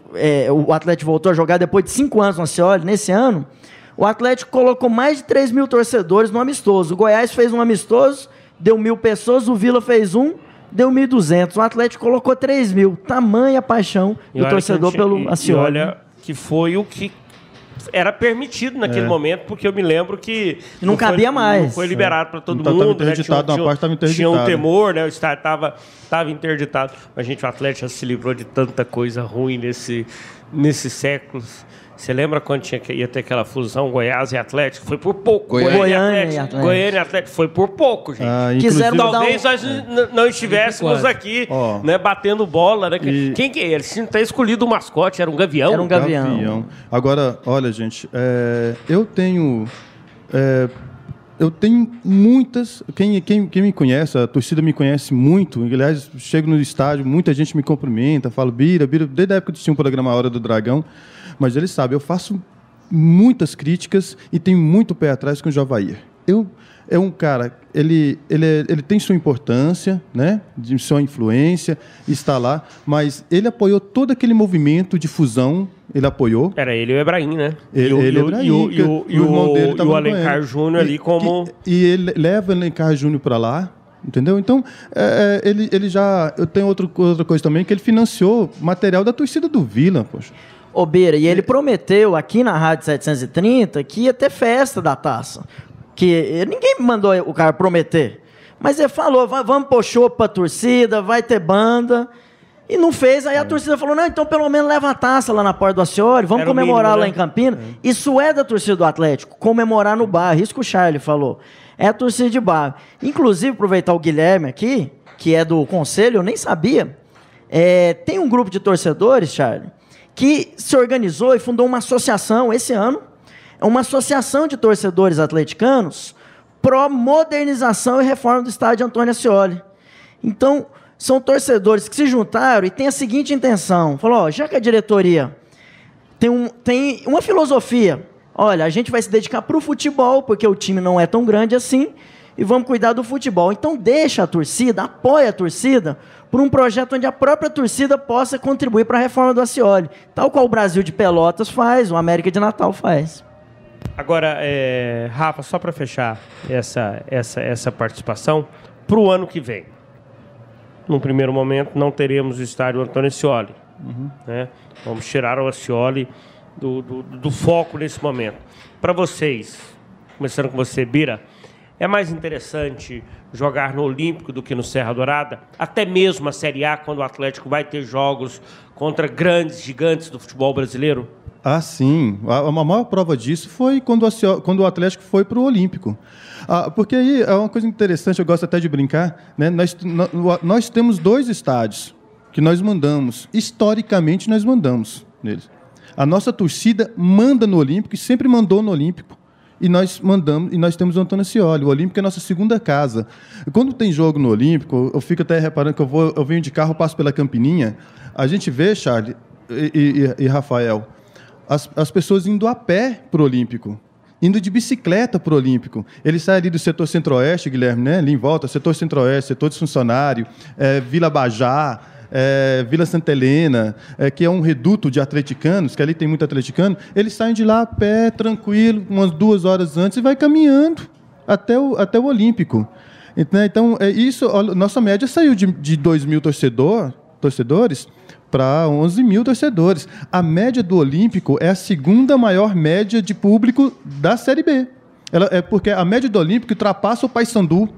o Atlético voltou a jogar depois de 5 anos no Ascioli, nesse ano, o Atlético colocou mais de 3 mil torcedores no amistoso. O Goiás fez um amistoso, deu 1.000 pessoas, o Vila fez deu 1.200. O Atlético colocou 3 mil. Tamanha paixão do torcedor pelo Ascioli. E olha que foi o que era permitido naquele momento, porque eu me lembro que não cabia mais. Não foi liberado para todo então, mundo. Interditado, né? Uma parte estava interditado. Tinha um temor, né? O estádio estava interditado. Mas, gente, o Atlético já se livrou de tanta coisa ruim nesses séculos. Você lembra quando ia ter aquela fusão Goiás e Atlético? Foi por pouco. Goiânia e Atlético. Goiânia e Atlético. Foi por pouco, gente. Quiseram talvez nós não estivéssemos aqui, né, batendo bola. Né? Quem que é ele? Se não está escolhido o mascote, era um gavião? Era um gavião. Agora, olha, gente, eu tenho muitas... Quem me conhece, a torcida me conhece muito. Aliás, chego no estádio, muita gente me cumprimenta, falo, Bira, desde a época que tinha um programa A Hora do Dragão, mas ele sabe, eu faço muitas críticas e tenho muito pé atrás com o Javair. É um cara, ele tem sua importância, né, de sua influência, está lá, mas ele apoiou todo aquele movimento de fusão, ele apoiou. Era ele e o Ebrahim, né? Ele e o irmão dele estava o Alencar Júnior ali como... E ele leva o Alencar Júnior para lá, entendeu? Então, ele já... Eu tenho outra coisa também, que ele financiou material da torcida do Vila, poxa. Ô, Beira, e ele prometeu aqui na Rádio 730 que ia ter festa da taça. Que ninguém mandou o cara prometer. Mas ele falou, vamos pôr show pra torcida, vai ter banda. E não fez, aí a torcida falou, não, então pelo menos leva a taça lá na porta do Ascioli, vamos comemorar mínimo, lá em Campinas. Isso é da torcida do Atlético, comemorar no bairro, isso que o Charlie falou. É a torcida de bairro. Inclusive, aproveitar o Guilherme aqui, que é do conselho, eu nem sabia. Tem um grupo de torcedores, Charlie, que se organizou e fundou uma associação esse ano. É uma associação de torcedores atleticanos pró-modernização e reforma do estádio Antônio Ascioli. Então, são torcedores que se juntaram e têm a seguinte intenção. Falou, já que a diretoria tem uma filosofia, olha, a gente vai se dedicar para o futebol, porque o time não é tão grande assim, e vamos cuidar do futebol. Então, deixa a torcida, apoia a torcida, por um projeto onde a própria torcida possa contribuir para a reforma do Ascioli, tal qual o Brasil de Pelotas faz, o América de Natal faz. Agora, Rafa, só para fechar essa participação, para o ano que vem, num primeiro momento, não teremos o estádio Antônio Ascioli. Né? Vamos tirar o Ascioli do foco nesse momento. Para vocês, começando com você, Bira, É mais interessante jogar no Olímpico do que no Serra Dourada? Até mesmo a Série A, quando o Atlético vai ter jogos contra grandes gigantes do futebol brasileiro? Ah, sim. A maior prova disso foi quando o Atlético foi para o Olímpico. Porque aí é uma coisa interessante, eu gosto até de brincar, né? Nós temos 2 estádios que nós mandamos. Historicamente, nós mandamos neles. A nossa torcida manda no Olímpico e sempre mandou no Olímpico. E nós mandamos, e nós temos o Antônio Ascioli. O Olímpico é a nossa segunda casa. Quando tem jogo no Olímpico, eu fico até reparando que eu venho de carro, passo pela Campininha, a gente vê, Charlie e Rafael, as pessoas indo a pé para o Olímpico, indo de bicicleta para o Olímpico. Ele sai ali do setor centro-oeste, Guilherme, né? Ali em volta, setor centro-oeste, setor de funcionário, Vila Bajá, Vila Santa Helena, que é um reduto de atleticanos, que ali tem muito atleticano. Eles saem de lá a pé, tranquilo, umas 2 horas antes, e vai caminhando até o Olímpico. Então, isso, nossa média saiu de 2.000 torcedores para 11.000 torcedores. A média do Olímpico é a segunda maior média de público da Série B. Porque a média do Olímpico ultrapassa o Paysandu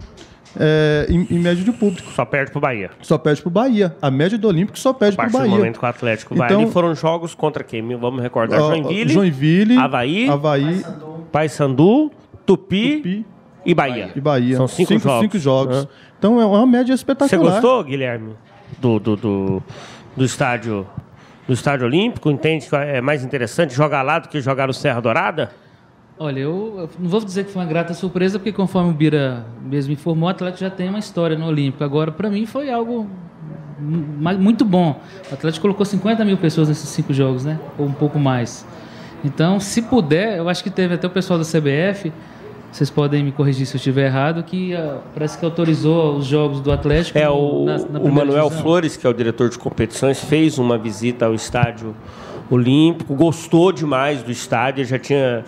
em média de público. Só perde para o Bahia. Só perde para o Bahia. A média do Olímpico só perde para o Bahia. A partir do momento que o Atlético vai ali, foram jogos contra quem? Vamos recordar. Joinville, Avaí, Paysandu, Tupi e Bahia. São 5 jogos. Então é uma média espetacular. Você gostou, Guilherme, do estádio Olímpico? Entende que é mais interessante jogar lá do que jogar no Serra Dourada? Olha, eu não vou dizer que foi uma grata surpresa, porque conforme o Bira mesmo informou, o Atlético já tem uma história no Olímpico. Agora, para mim, foi algo muito bom. O Atlético colocou 50.000 pessoas nesses 5 jogos, né? Ou um pouco mais. Então, se puder, eu acho que teve até o pessoal da CBF, vocês podem me corrigir se eu estiver errado, que parece que autorizou os jogos do Atlético na o Manuel divisão. Flores, que é o diretor de competições, fez uma visita ao estádio Olímpico, gostou demais do estádio, já tinha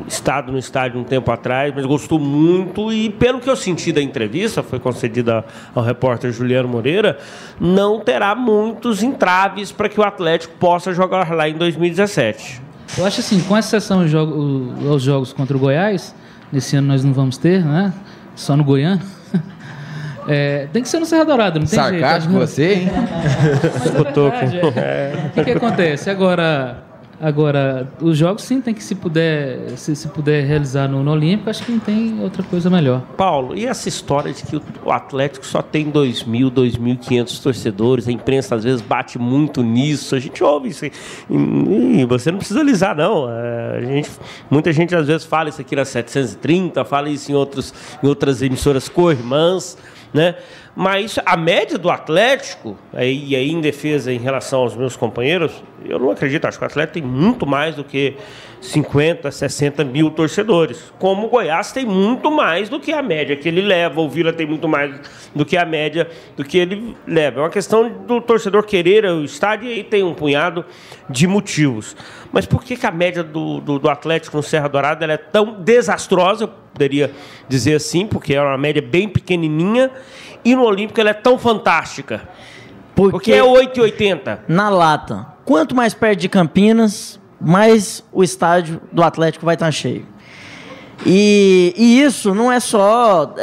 estado no estádio um tempo atrás, mas gostou muito, e pelo que eu senti da entrevista, foi concedida ao repórter Juliano Moreira, não terá muitos entraves para que o Atlético possa jogar lá em 2017. Eu acho assim, com exceção aos jogos contra o Goiás, nesse ano nós não vamos ter, né? Só no Goiânia. Tem que ser no Serra Dourada, não tem jeito. Sarcástico você, hein? O que acontece? Agora, os jogos sim tem que, se puder realizar no Olímpico, acho que não tem outra coisa melhor. Paulo, e essa história de que o Atlético só tem 2.000, 2.500 torcedores, a imprensa às vezes bate muito nisso, a gente ouve isso, e você não precisa alisar não, muita gente às vezes fala isso aqui na 730, fala isso em outras emissoras co-irmãs, né? Mas a média do Atlético, e aí em defesa em relação aos meus companheiros, eu não acredito, acho que o Atlético tem muito mais do que 50, 60 mil torcedores. Como o Goiás tem muito mais do que a média que ele leva, o Vila tem muito mais do que a média do que ele leva. É uma questão do torcedor querer o estádio, e aí tem um punhado de motivos. Mas por que a média do Atlético no Serra Dourada ela é tão desastrosa? Eu poderia dizer assim, porque é uma média bem pequenininha, e no Olímpico ela é tão fantástica. Porque é 8,80. Na lata. Quanto mais perto de Campinas, mais o estádio do Atlético vai estar cheio. E isso não é só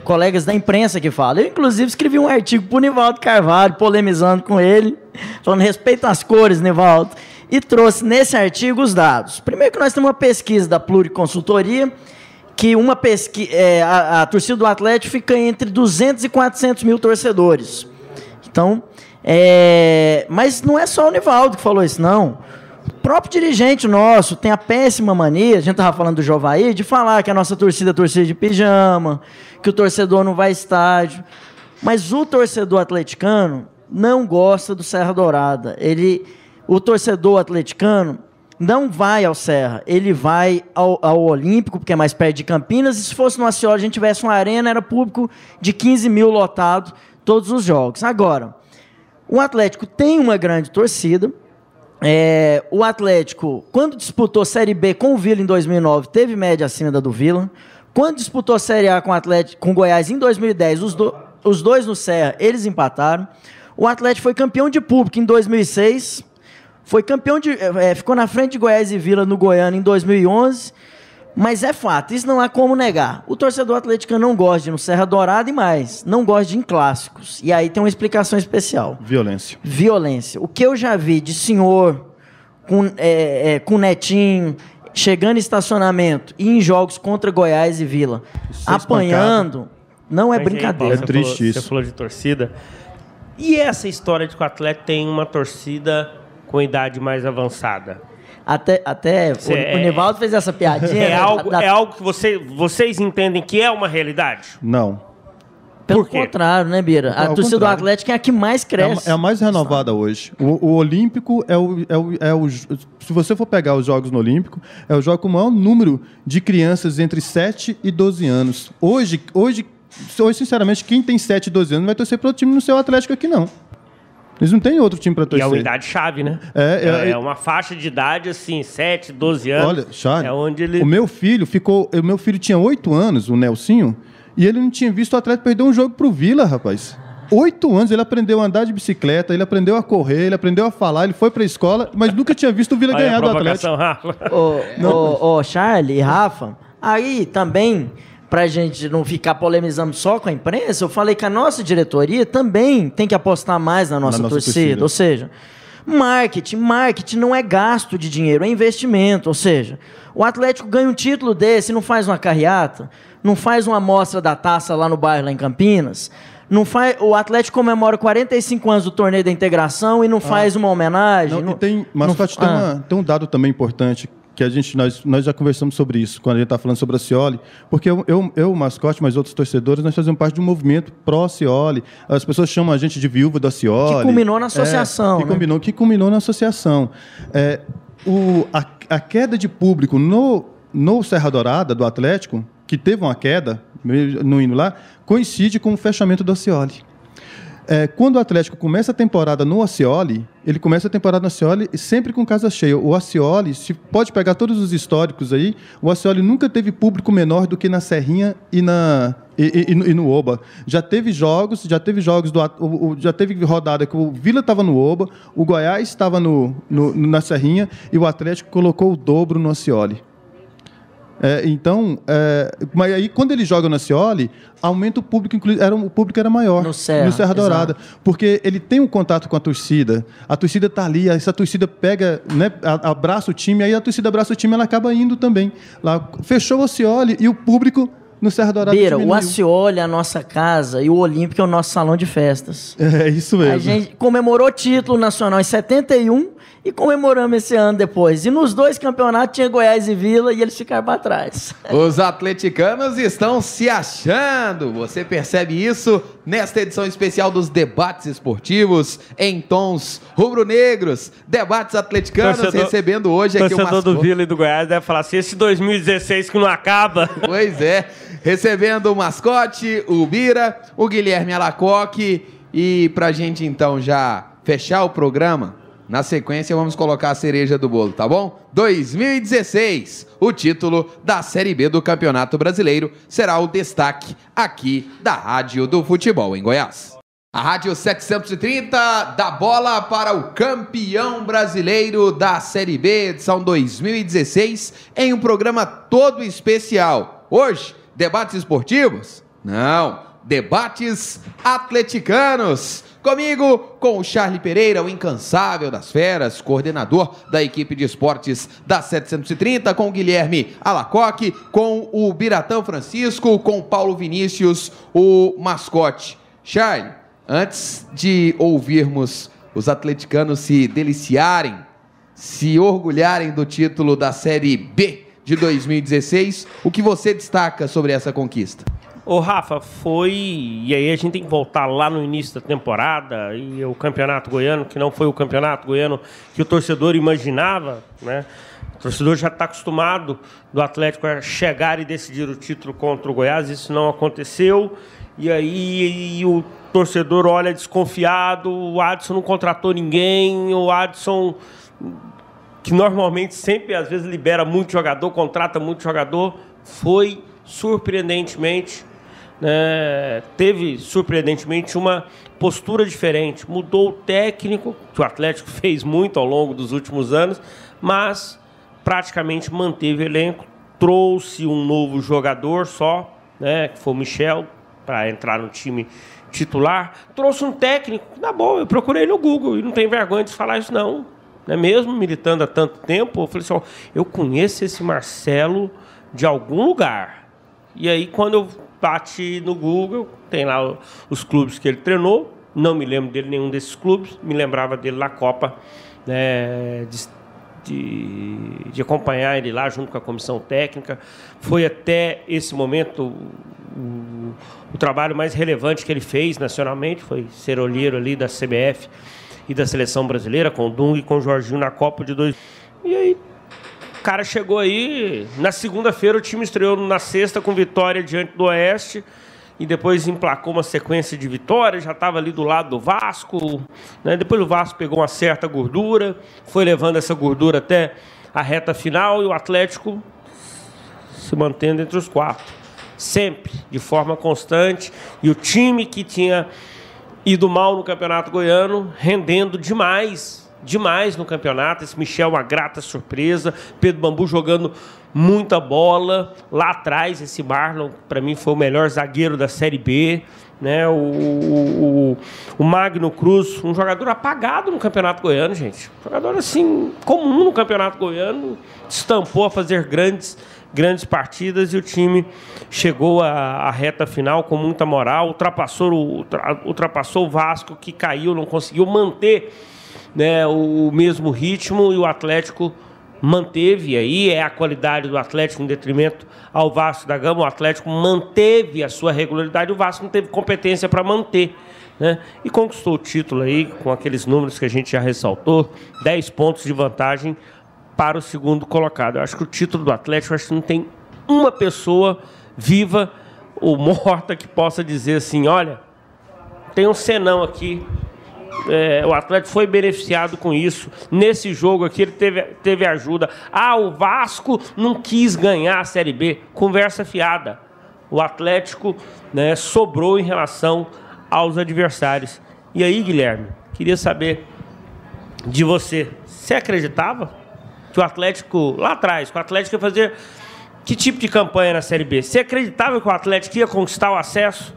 colegas da imprensa que falam. Eu, inclusive, escrevi um artigo para o Nivaldo Carvalho, polemizando com ele, falando respeito às cores, Nivaldo, e trouxe nesse artigo os dados. Primeiro que nós temos uma pesquisa da Pluriconsultoria, que a torcida do Atlético fica entre 200 e 400 mil torcedores. Então, mas não é só o Nivaldo que falou isso, não. O próprio dirigente nosso tem a péssima mania, a gente estava falando do Jovaí, de falar que a nossa torcida é torcida de pijama, que o torcedor não vai ao estádio. Mas o torcedor atleticano não gosta do Serra Dourada. O torcedor atleticano não vai ao Serra, ele vai ao Olímpico, porque é mais perto de Campinas, e se fosse no Ascioli, a gente tivesse uma arena, era público de 15 mil lotado todos os jogos. Agora, o Atlético tem uma grande torcida. O Atlético, quando disputou Série B com o Vila em 2009, teve média acima da do Vila. Quando disputou Série A com o Goiás em 2010, os dois no Serra, eles empataram. O Atlético foi campeão de público em 2006, ficou na frente de Goiás e Vila no Goiânia em 2011, Mas é fato, isso não há como negar. O torcedor atleticano não gosta de ir no Serra Dourada e mais, não gosta de ir em clássicos. E aí tem uma explicação especial. Violência. O que eu já vi de senhor com netinho, chegando em estacionamento e em jogos contra Goiás e Vila, apanhando, não é brincadeira. É triste isso. Você falou de torcida. E essa história de que o Atlético tem uma torcida com idade mais avançada? Até o Nivaldo fez essa piadinha. É algo que vocês entendem que é uma realidade? Não. Pelo contrário, né, Bira? A torcida do Atlético é a que mais cresce. É a mais renovada hoje. O Olímpico se você for pegar os jogos no Olímpico, é o jogo com o maior número de crianças entre 7 e 12 anos. Hoje, sinceramente, quem tem 7 e 12 anos não vai torcer para o time no seu Atlético aqui, não. Eles não têm outro time para torcer. E é uma idade-chave, né? É uma faixa de idade, assim, 7, 12 anos. Olha, Charles, é onde ele... o meu filho tinha 8 anos, o Nelsinho, e ele não tinha visto o Atlético perder um jogo pro Vila, rapaz. 8 anos, ele aprendeu a andar de bicicleta, ele aprendeu a correr, ele aprendeu a falar, ele foi pra escola, mas nunca tinha visto o Vila ganhar do Atlético. Rafa. Charlie e Rafa, aí também... Pra gente não ficar polemizando só com a imprensa, eu falei que a nossa diretoria também tem que apostar mais na nossa torcida. Ou seja, marketing não é gasto de dinheiro, é investimento. Ou seja, o Atlético ganha um título desse, não faz uma carreata, não faz uma amostra da taça lá no bairro, lá em Campinas, o Atlético comemora 45 anos do torneio da integração e não faz uma homenagem. Tem um dado também importante, que nós já conversamos sobre isso, quando a gente está falando sobre a Scioli, porque eu, Mascote, mas outros torcedores, nós fazemos parte de um movimento pró-Scioli. As pessoas chamam a gente de viúva da Scioli. Que culminou na associação. Que culminou na associação. A queda de público no Serra Dourada, do Atlético, que teve uma queda, no indo lá, coincide com o fechamento do Scioli. Quando o Atlético começa a temporada no Scioli, ele começa a temporada no Scioli sempre com casa cheia. O Scioli, se pode pegar todos os históricos aí, o Scioli nunca teve público menor do que na Serrinha e no Oba. Já teve rodada que o Vila estava no Oba, o Goiás estava na Serrinha e o Atlético colocou o dobro no Scioli. Mas aí quando ele joga no Scioli, aumenta o público, o público era maior no Serra Dourada, porque ele tem um contato com a torcida está ali, essa torcida pega, né, abraça o time, aí a torcida abraça o time, ela acaba indo também. Lá, fechou o Scioli e o público no Serra Dourada diminuiu. O Scioli é a nossa casa e o Olímpico é o nosso salão de festas. É isso mesmo. A gente comemorou o título nacional em 71 e comemoramos esse ano depois. E nos 2 campeonatos tinha Goiás e Vila e eles ficaram para trás. Os atleticanos estão se achando. Você percebe isso nesta edição especial dos debates esportivos em tons rubro-negros. Debates atleticanos recebendo hoje aqui o torcedor do Vila e do Goiás deve falar assim, esse 2016 que não acaba. Pois é. Recebendo o Mascote, o Bira, o Guilherme Alacoque. E pra gente então já fechar o programa, na sequência vamos colocar a cereja do bolo, tá bom? 2016, o título da Série B do Campeonato Brasileiro será o destaque aqui da Rádio do Futebol em Goiás. A Rádio 730 dá bola para o campeão brasileiro da Série B, edição 2016, em um programa todo especial. Hoje, debates esportivos? Não, debates atleticanos. Comigo, com o Charlie Pereira, o incansável das feras, coordenador da equipe de esportes da 730, com o Guilherme Alacoque, com o Biratão Francisco, com o Paulo Vinícius, o Mascote. Charlie, antes de ouvirmos os atleticanos se deliciarem, se orgulharem do título da Série B de 2016, o que você destaca sobre essa conquista? Ô Rafa, e aí a gente tem que voltar lá no início da temporada, e o Campeonato Goiano, que não foi o Campeonato Goiano que o torcedor imaginava, né? O torcedor já está acostumado do Atlético a chegar e decidir o título contra o Goiás, isso não aconteceu, e aí o torcedor olha desconfiado, o Adson não contratou ninguém, o Adson, que normalmente sempre, às vezes, libera muito jogador, contrata muito jogador, foi surpreendentemente... teve surpreendentemente uma postura diferente, mudou o técnico, que o Atlético fez muito ao longo dos últimos anos, mas praticamente manteve o elenco, trouxe um novo jogador só, né, que foi o Michel, para entrar no time titular. Trouxe um técnico, tá bom, eu procurei no Google e não tenho vergonha de falar isso não. Né? Mesmo militando há tanto tempo, eu falei assim, ó, eu conheço esse Marcelo de algum lugar. E aí, quando eu bati no Google, tem lá os clubes que ele treinou, não me lembro dele nenhum desses clubes, me lembrava dele na Copa, né, de acompanhar ele lá junto com a comissão técnica. Foi até esse momento o trabalho mais relevante que ele fez nacionalmente, foi ser olheiro ali da CBF e da Seleção Brasileira, com o Dunga e com o Jorginho na Copa de 2000. E aí, o cara chegou aí, na segunda-feira o time estreou na sexta com vitória diante do Oeste, e depois emplacou uma sequência de vitórias, já estava ali do lado do Vasco, né? Depois o Vasco pegou uma certa gordura, foi levando essa gordura até a reta final, e o Atlético se mantendo entre os 4, sempre, de forma constante, e o time que tinha ido mal no Campeonato Goiano, rendendo demais no campeonato. Esse Michel, uma grata surpresa. Pedro Bambu jogando muita bola. Lá atrás, esse Marlon, para mim, foi o melhor zagueiro da Série B. Né? O Magno Cruz, um jogador apagado no Campeonato Goiano, gente. Jogador, assim, comum no Campeonato Goiano. Estampou a fazer grandes partidas, e o time chegou à reta final com muita moral. Ultrapassou o Vasco, que caiu, não conseguiu manter, né, o mesmo ritmo, e o Atlético manteve. Aí é a qualidade do Atlético em detrimento ao Vasco da Gama. O Atlético manteve a sua regularidade, o Vasco não teve competência para manter, né? E conquistou o título aí com aqueles números que a gente já ressaltou, 10 pontos de vantagem para o segundo colocado. Eu acho que o título do Atlético, acho que não tem uma pessoa viva ou morta que possa dizer assim, olha, tem um senão aqui. O Atlético foi beneficiado com isso. Nesse jogo aqui ele teve ajuda. O Vasco não quis ganhar a Série B. Conversa fiada. O Atlético, né, sobrou em relação aos adversários. E aí, Guilherme, queria saber de você. Você acreditava que o Atlético, lá atrás, que o Atlético ia fazer que tipo de campanha na Série B? Você acreditava que o Atlético ia conquistar o acesso?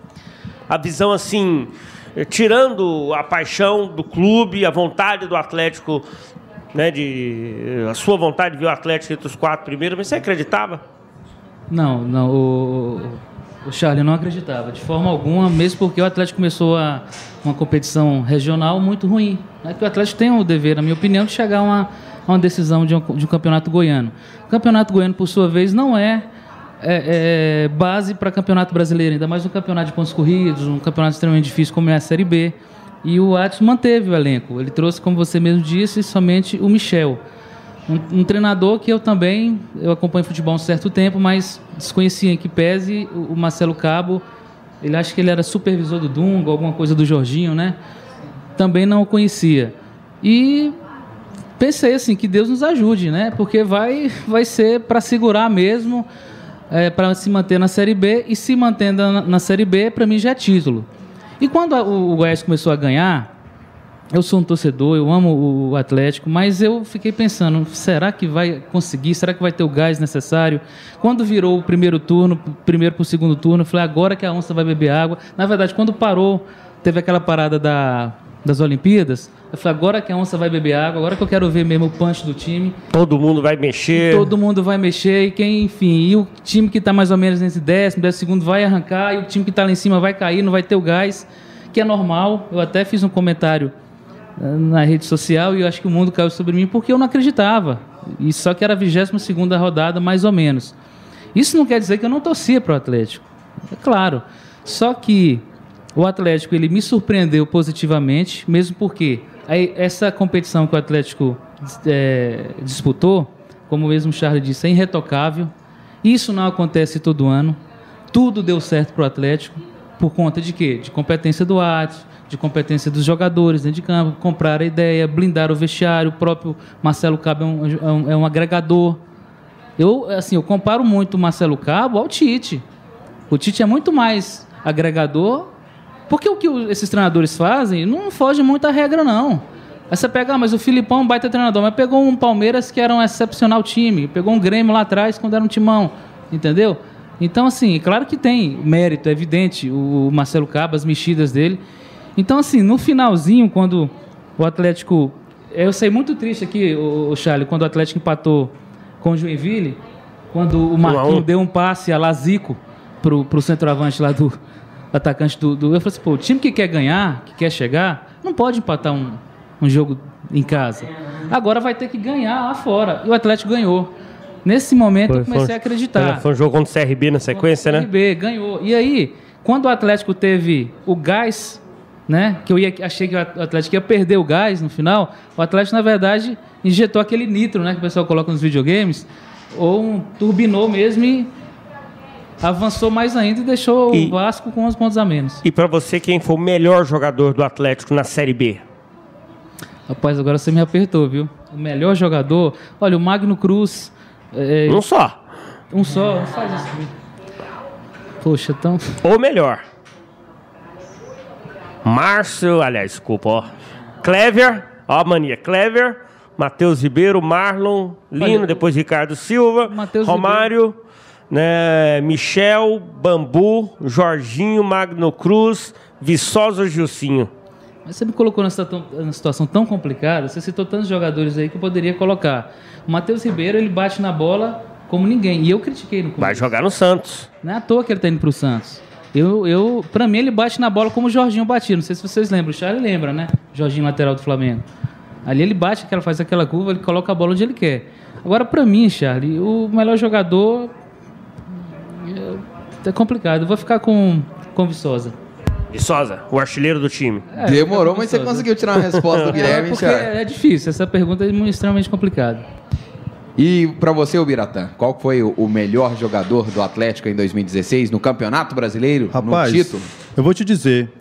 A visão assim, tirando a paixão do clube, a vontade do Atlético, né, a sua vontade de ver o Atlético entre os 4 primeiros, mas você acreditava? Não, o Charlie não acreditava, de forma alguma, mesmo porque o Atlético começou uma competição regional muito ruim. Né? Que o Atlético tem o dever, na minha opinião, de chegar a uma decisão de um campeonato goiano. O campeonato goiano, por sua vez, não é base para campeonato brasileiro, ainda mais um campeonato de pontos corridos, um campeonato extremamente difícil como é a Série B. E o Atos manteve o elenco. Ele trouxe, como você mesmo disse, somente o Michel. Um treinador que eu acompanho futebol há um certo tempo, mas desconhecia, em que pese o Marcelo Cabo. Ele acha que ele era supervisor do Dunga, alguma coisa do Jorginho, né? Também não o conhecia. E pensei assim, que Deus nos ajude, né? Porque vai ser para segurar mesmo, para se manter na Série B, e se mantendo na Série B, para mim já é título. E quando o Goiás começou a ganhar, eu sou um torcedor, eu amo o Atlético, mas eu fiquei pensando, será que vai conseguir? Será que vai ter o gás necessário? Quando virou o primeiro para o segundo turno, eu falei, agora que a onça vai beber água. Na verdade, quando parou, teve aquela parada das Olimpíadas, eu falei, agora que a onça vai beber água, agora que eu quero ver mesmo o punch do time. Todo mundo vai mexer. Todo mundo vai mexer, e o time que está mais ou menos nesse 10º vai arrancar, e o time que está lá em cima vai cair, não vai ter o gás, que é normal. Eu até fiz um comentário na rede social, e eu acho que o mundo caiu sobre mim porque eu não acreditava. E só que era a 22ª rodada, mais ou menos. Isso não quer dizer que eu não torcia para o Atlético. É claro. Só que o Atlético, ele me surpreendeu positivamente, mesmo porque essa competição que o Atlético disputou, como mesmo o Charles disse, é irretocável. Isso não acontece todo ano. Tudo deu certo para o Atlético. Por conta de quê? De competência do Atos, de competência dos jogadores dentro de campo, comprar a ideia, blindar o vestiário. O próprio Marcelo Cabo é um agregador. Eu comparo muito o Marcelo Cabo ao Tite. O Tite é muito mais agregador, porque o que esses treinadores fazem não foge muito à regra, não. Aí você pega, mas o Filipão é um baita treinador, mas pegou um Palmeiras que era um excepcional time, pegou um Grêmio lá atrás quando era um timão, entendeu? Então, assim, claro que tem mérito, é evidente, o Marcelo Cabo, as mexidas dele. Então, assim, no finalzinho, quando o Atlético... Eu sei muito triste aqui, o Charlie, quando o Atlético empatou com o Joinville, quando o Marquinhos deu um passe a Lazico pro centroavante lá do atacante do... Eu falei assim, pô, o time que quer ganhar, que quer chegar, não pode empatar um jogo em casa. Agora vai ter que ganhar lá fora. E o Atlético ganhou. Nesse momento eu comecei a acreditar. Foi um jogo contra o CRB na sequência, né? CRB, ganhou. E aí, quando o Atlético teve o gás, né? Que achei que o Atlético ia perder o gás no final, o Atlético, na verdade, injetou aquele nitro, né? Que o pessoal coloca nos videogames, ou turbinou mesmo e avançou mais ainda e deixou o Vasco com 11 pontos a menos. E para você, quem foi o melhor jogador do Atlético na Série B? Rapaz, agora você me apertou, viu? O melhor jogador... Olha, o Magno Cruz... Um só. Um só? Não faz isso. Poxa, então... Ou melhor. Márcio... Aliás, desculpa, ó. Clever. Ó a mania. Clever. Matheus Ribeiro, Marlon, Lino, depois Ricardo Silva, Romário, né, Michel, Bambu, Jorginho, Magno Cruz, Viçosa, Gilcinho. Mas você me colocou numa situação tão complicada, você citou tantos jogadores aí que eu poderia colocar. O Matheus Ribeiro, ele bate na bola como ninguém, e eu critiquei no começo. Vai jogar no Santos. Não é à toa que ele tá indo pro Santos. Pra mim, ele bate na bola como o Jorginho batia. Não sei se vocês lembram, o Charlie lembra, né? Jorginho, lateral do Flamengo. Ali ele bate, faz aquela curva, ele coloca a bola onde ele quer. Agora, pra mim, Charlie, o melhor jogador... É complicado. Eu vou ficar com Viçosa. Viçosa, o artilheiro do time. Demorou, mas você conseguiu tirar uma resposta do Guilherme, porque é difícil, essa pergunta é extremamente complicada. E para você, Biratã, qual foi o melhor jogador do Atlético em 2016 no Campeonato Brasileiro, Rapaz, no título? Eu vou te dizer,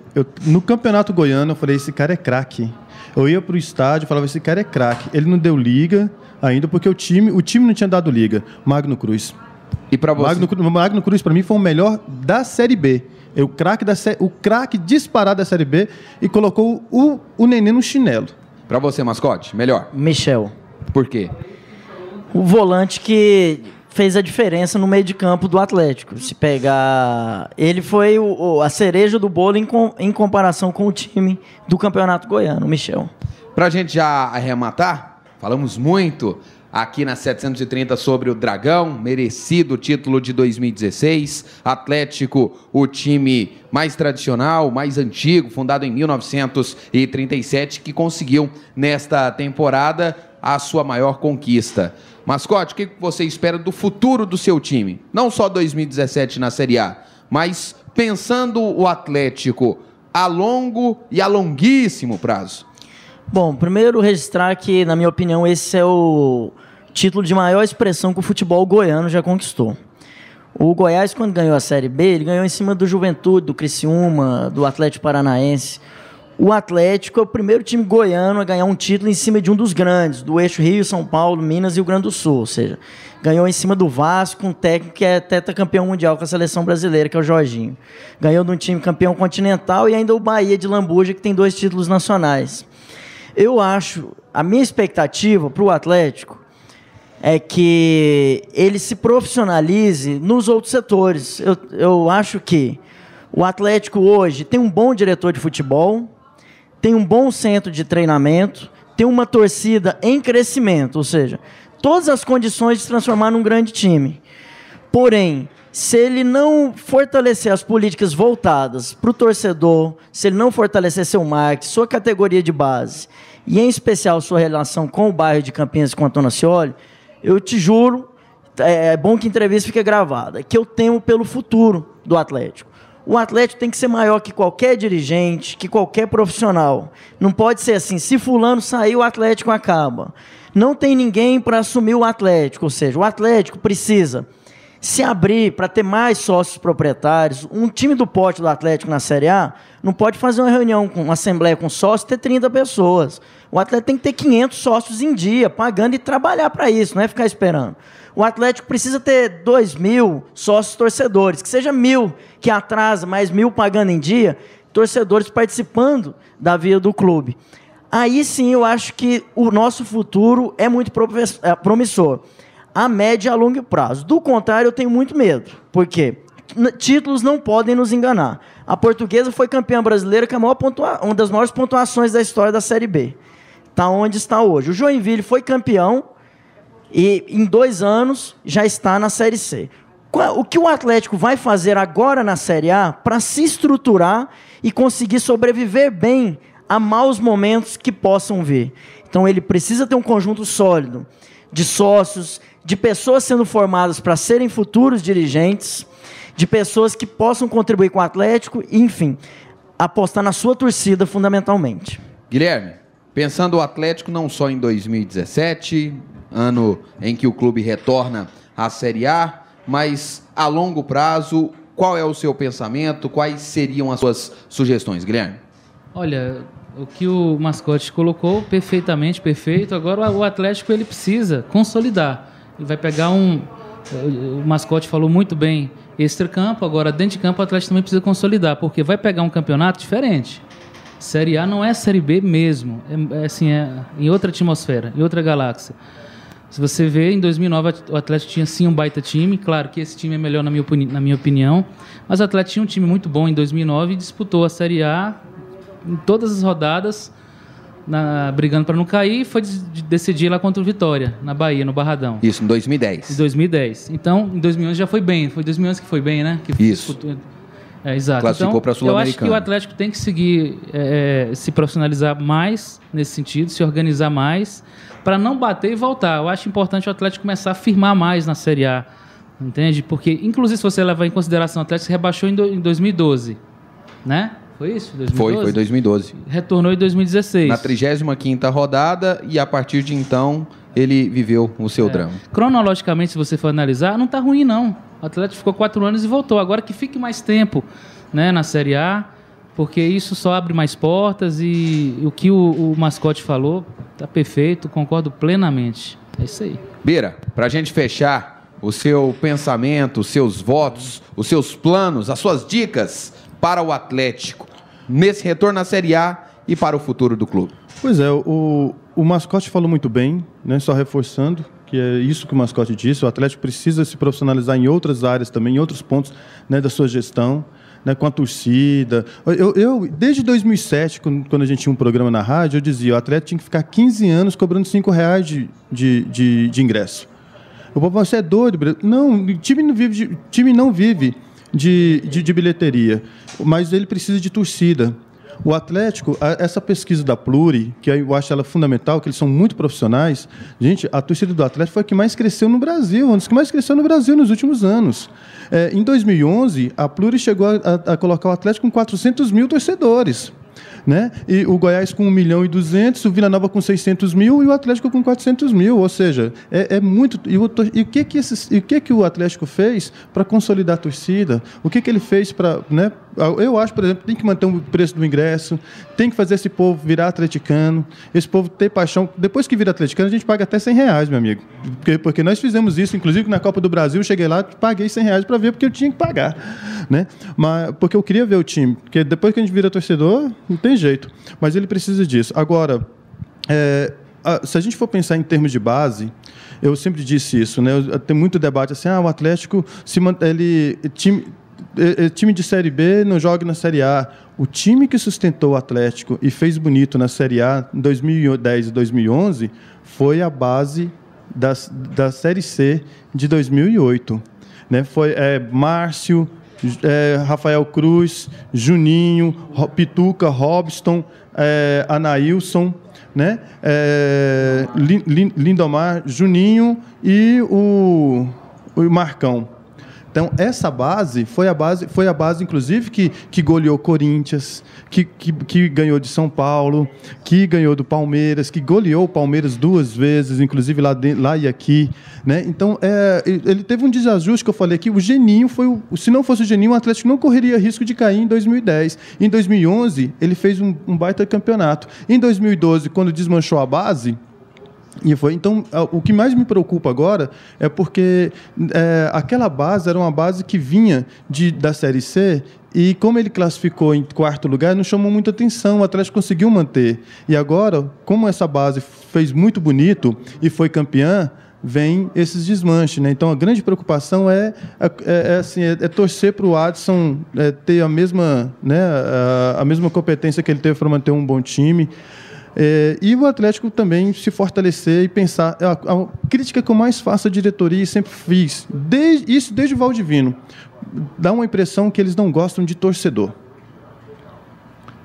no Campeonato Goiano eu falei, esse cara é craque. Eu ia pro estádio e falava, esse cara é craque. Ele não deu liga ainda porque o time não tinha dado liga. Magno Cruz. E para você? Magno Cruz para mim foi o melhor da Série B. O craque disparado da Série B e colocou o Nenê no chinelo. Para você, mascote, melhor? Michel. Por quê? O volante que fez a diferença no meio de campo do Atlético. Se pegar... Ele foi a cereja do bolo em comparação com o time do Campeonato Goiano, o Michel. Pra gente já arrematar, falamos muito aqui na 730 sobre o Dragão, merecido título de 2016. Atlético, o time mais tradicional, mais antigo, fundado em 1937, que conseguiu nesta temporada a sua maior conquista. Mascote, o que você espera do futuro do seu time? Não só 2017 na Série A, mas pensando o Atlético a longo e a longuíssimo prazo. Bom, primeiro registrar que, na minha opinião, esse é o título de maior expressão que o futebol goiano já conquistou. O Goiás, quando ganhou a Série B, ele ganhou em cima do Juventude, do Criciúma, do Atlético Paranaense. O Atlético é o primeiro time goiano a ganhar um título em cima de um dos grandes, do eixo Rio, São Paulo, Minas e Rio Grande do Sul. Ou seja, ganhou em cima do Vasco, um técnico que é tetracampeão mundial com a seleção brasileira, que é o Jorginho. Ganhou de um time campeão continental e ainda o Bahia de Lambuja, que tem 2 títulos nacionais. Eu acho, a minha expectativa para o Atlético é que ele se profissionalize nos outros setores. Eu acho que o Atlético hoje tem um bom diretor de futebol, tem um bom centro de treinamento, tem uma torcida em crescimento, ou seja, todas as condições de se transformar num grande time. Porém, se ele não fortalecer as políticas voltadas para o torcedor, se ele não fortalecer seu marketing, sua categoria de base, e em especial sua relação com o bairro de Campinas e com Antônio Ascioli, eu te juro, é bom que a entrevista fique gravada, que eu temo pelo futuro do Atlético. O Atlético tem que ser maior que qualquer dirigente, que qualquer profissional. Não pode ser assim, se fulano sair, o Atlético acaba. Não tem ninguém para assumir o Atlético, ou seja, o Atlético precisa se abrir para ter mais sócios proprietários. Um time do porte do Atlético na Série A não pode fazer uma reunião, uma assembleia com sócios e ter 30 pessoas. O Atlético tem que ter 500 sócios em dia, pagando e trabalhar para isso, não é ficar esperando. O Atlético precisa ter 2.000 sócios torcedores, que seja 1.000 que atrasa, mais 1.000 pagando em dia, torcedores participando da vida do clube. aí sim eu acho que o nosso futuro é muito promissor, a médio e a longo prazo. Do contrário, eu tenho muito medo. Por quê? Títulos não podem nos enganar. A Portuguesa foi campeã brasileira com uma das maiores pontuações da história da Série B. Está onde está hoje. O Joinville foi campeão e em 2 anos já está na Série C. O que o Atlético vai fazer agora na Série A para se estruturar e conseguir sobreviver bem a maus momentos que possam vir? Então ele precisa ter um conjunto sólido de sócios, de pessoas sendo formadas para serem futuros dirigentes, de pessoas que possam contribuir com o Atlético, e, enfim, apostar na sua torcida fundamentalmente. Guilherme, pensando o Atlético não só em 2017, ano em que o clube retorna à Série A, mas a longo prazo, qual é o seu pensamento? Quais seriam as suas sugestões, Guilherme? Olha, o que o Mascote colocou, perfeitamente perfeito. Agora o Atlético ele precisa consolidar. Ele vai pegar o Mascote falou muito bem, extra-campo, agora dentro de campo o Atlético também precisa consolidar, porque vai pegar um campeonato diferente. Série A não é Série B mesmo, é em outra atmosfera, em outra galáxia. Se você vê, em 2009 o Atlético tinha sim um baita time, claro que esse time é melhor na minha opinião, mas o Atlético tinha um time muito bom em 2009 e disputou a Série A em todas as rodadas, brigando para não cair, e foi decidir lá contra o Vitória, na Bahia, no Barradão. Isso, em 2010. Em 2010. Então, em 2011 já foi bem. Foi em 2011 que foi bem, né? Isso. Exato. Classificou para a Sul-Americana. Eu acho que o Atlético tem que seguir, se profissionalizar mais nesse sentido, se organizar mais, para não bater e voltar. Eu acho importante o Atlético começar a firmar mais na Série A, entende? Porque, inclusive, se você levar em consideração, o Atlético se rebaixou em 2012, né? Foi isso? 2012? Foi 2012. Retornou em 2016. Na 35ª rodada, e a partir de então ele viveu o seu drama. Cronologicamente, se você for analisar, não está ruim não. O Atlético ficou 4 anos e voltou. Agora que fique mais tempo, né, na Série A, porque isso só abre mais portas, e o que o Mascote falou está perfeito, concordo plenamente. É isso aí. Bira, para a gente fechar, o seu pensamento, os seus votos, os seus planos, as suas dicas para o Atlético nesse retorno à Série A e para o futuro do clube. Pois é, o Mascote falou muito bem, né? Só reforçando que é isso que o Mascote disse, o Atlético precisa se profissionalizar em outras áreas também, em outros pontos, né, da sua gestão, né, com a torcida. Eu desde 2007, quando a gente tinha um programa na rádio, eu dizia, o Atlético tinha que ficar 15 anos cobrando R$5 de ingresso. O povo, você é doido? Não, o time não vive de bilheteria, mas ele precisa de torcida. O Atlético, essa pesquisa da Pluri, que eu acho ela fundamental, que eles são muito profissionais, gente, a torcida do Atlético foi a que mais cresceu no Brasil, uma das que mais cresceu no Brasil nos últimos anos. Em 2011, a Pluri chegou a colocar o Atlético com 400 mil torcedores, né? E o Goiás com 1.200.000, o Vila Nova com 600 mil e o Atlético com 400 mil, ou seja, é muito. E o que o Atlético fez para consolidar a torcida? O que ele fez para, né? Eu acho, por exemplo, tem que manter o preço do ingresso, tem que fazer esse povo virar atleticano, esse povo ter paixão. Depois que vira atleticano, a gente paga até R$100, meu amigo. Porque nós fizemos isso, inclusive na Copa do Brasil, eu cheguei lá, paguei R$100 para ver, porque eu tinha que pagar, né? Mas, porque eu queria ver o time. Porque depois que a gente vira torcedor, não tem jeito. Mas ele precisa disso. Agora, se a gente for pensar em termos de base, eu sempre disse isso, né? Tem muito debate assim, o Atlético time de Série B não joga na Série A. O time que sustentou o Atlético e fez bonito na Série A em 2010 e 2011 foi a base da Série C de 2008. Né? Foi Márcio, Rafael Cruz, Juninho, Pituca, Robson, Anailson, né? Lindomar, Juninho e o Marcão. Então, essa base foi a base, inclusive, que goleou Corinthians, que ganhou de São Paulo, que ganhou do Palmeiras, que goleou o Palmeiras 2 vezes, inclusive lá e aqui. Né? Então, ele teve um desajuste que eu falei aqui. O Geninho se não fosse o Geninho, o Atlético não correria risco de cair em 2010. Em 2011, ele fez um baita campeonato. Em 2012, quando desmanchou a base, então, o que mais me preocupa agora é porque aquela base era uma base que vinha da Série C, E como ele classificou em 4º lugar, não chamou muita atenção, o Atlético conseguiu manter. E agora, como essa base fez muito bonito e foi campeã, vem esses desmanches, né? Então, a grande preocupação é torcer para o Adson ter a mesma competência que ele teve para manter um bom time. E o Atlético também se fortalecer e pensar. A crítica que eu mais faço à diretoria e sempre fiz, desde o Valdivino, dá uma impressão que eles não gostam de torcedor.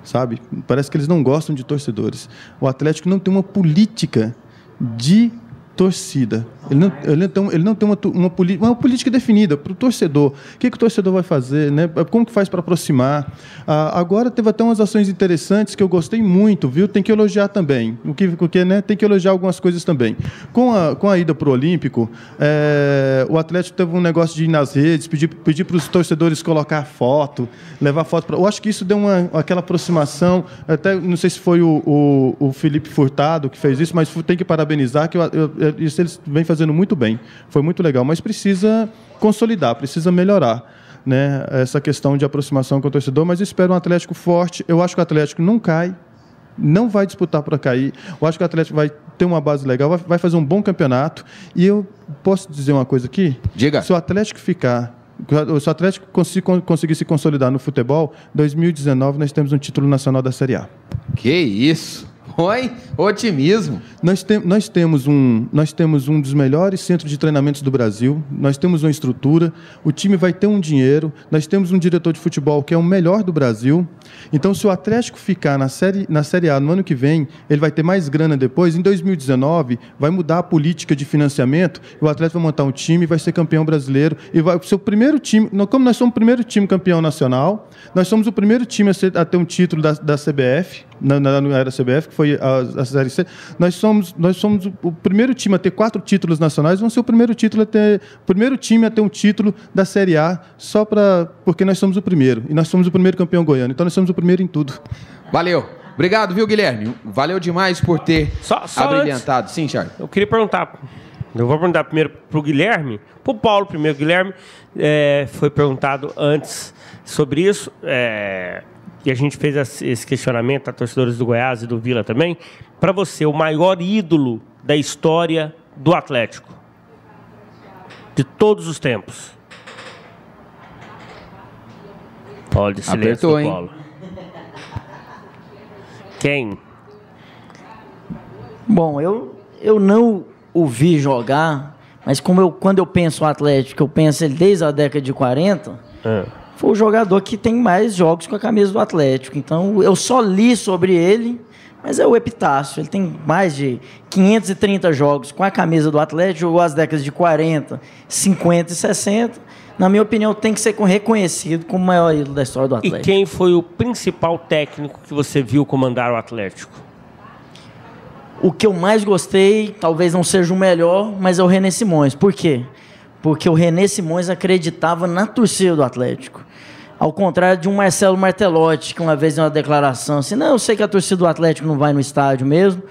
Sabe? Parece que eles não gostam de torcedores. O Atlético não tem uma política de torcida. Ele não tem uma política definida para o torcedor. O que o torcedor vai fazer, né? Como que faz para aproximar? Agora teve até umas ações interessantes que eu gostei muito, viu? Tem que elogiar também. Né? Tem que elogiar algumas coisas também. Com a ida para o Olímpico, o Atlético teve um negócio de ir nas redes, pedir para os torcedores colocar foto, levar foto. Eu acho que isso deu aquela aproximação. Até não sei se foi o Felipe Furtado que fez isso, mas tem que parabenizar que isso eles vêm fazendo muito bem. Foi muito legal, mas precisa consolidar, precisa melhorar, né, essa questão de aproximação com o torcedor, mas espero um Atlético forte. Eu acho que o Atlético não cai, não vai disputar para cair. Eu acho que o Atlético vai ter uma base legal, vai fazer um bom campeonato. E eu posso dizer uma coisa aqui? Diga. Se o Atlético conseguir se consolidar no futebol, 2019 nós temos um título nacional da Série A. Que isso! Oi, otimismo. Nós temos um dos melhores centros de treinamentos do Brasil, nós temos uma estrutura, o time vai ter um dinheiro, nós temos um diretor de futebol que é o melhor do Brasil. Então, se o Atlético ficar na Série A no ano que vem, ele vai ter mais grana depois. Em 2019, vai mudar a política de financiamento, o Atlético vai montar um time, vai ser campeão brasileiro, e vai ser o primeiro time, como nós somos o primeiro time campeão nacional, nós somos o primeiro time a ter um título da CBF, não era a CBF, que foi a Série C. Nós somos o primeiro time a ter 4 títulos nacionais, vamos ser o primeiro time a ter um título da Série A, porque nós somos o primeiro, e nós somos o primeiro campeão goiano, então nós somos o primeiro em tudo. Valeu. Obrigado, viu, Guilherme? Valeu demais por ter abrilhantado. Antes, sim, Charles. Eu queria perguntar, eu vou perguntar primeiro para o Guilherme, para o Paulo primeiro. Guilherme foi perguntado antes sobre isso, e a gente fez esse questionamento a torcedores do Goiás e do Vila também. Para você, o maior ídolo da história do Atlético, de todos os tempos? Olha, de silêncio. Apertou, do Paulo. Quem? Bom, eu não o vi jogar, mas quando eu penso no Atlético, eu penso ele desde a década de 40... Foi o jogador que tem mais jogos com a camisa do Atlético. Então, eu só li sobre ele, mas é o epitácio. Ele tem mais de 530 jogos com a camisa do Atlético, jogou as décadas de 40, 50 e 60. Na minha opinião, tem que ser reconhecido como o maior ídolo da história do Atlético. E quem foi o principal técnico que você viu comandar o Atlético? O que eu mais gostei, talvez não seja o melhor, mas é o René Simões. Por quê? Porque o René Simões acreditava na torcida do Atlético. Ao contrário de um Marcelo Martelotti, que uma vez deu uma declaração assim, não, eu sei que a torcida do Atlético não vai no estádio mesmo.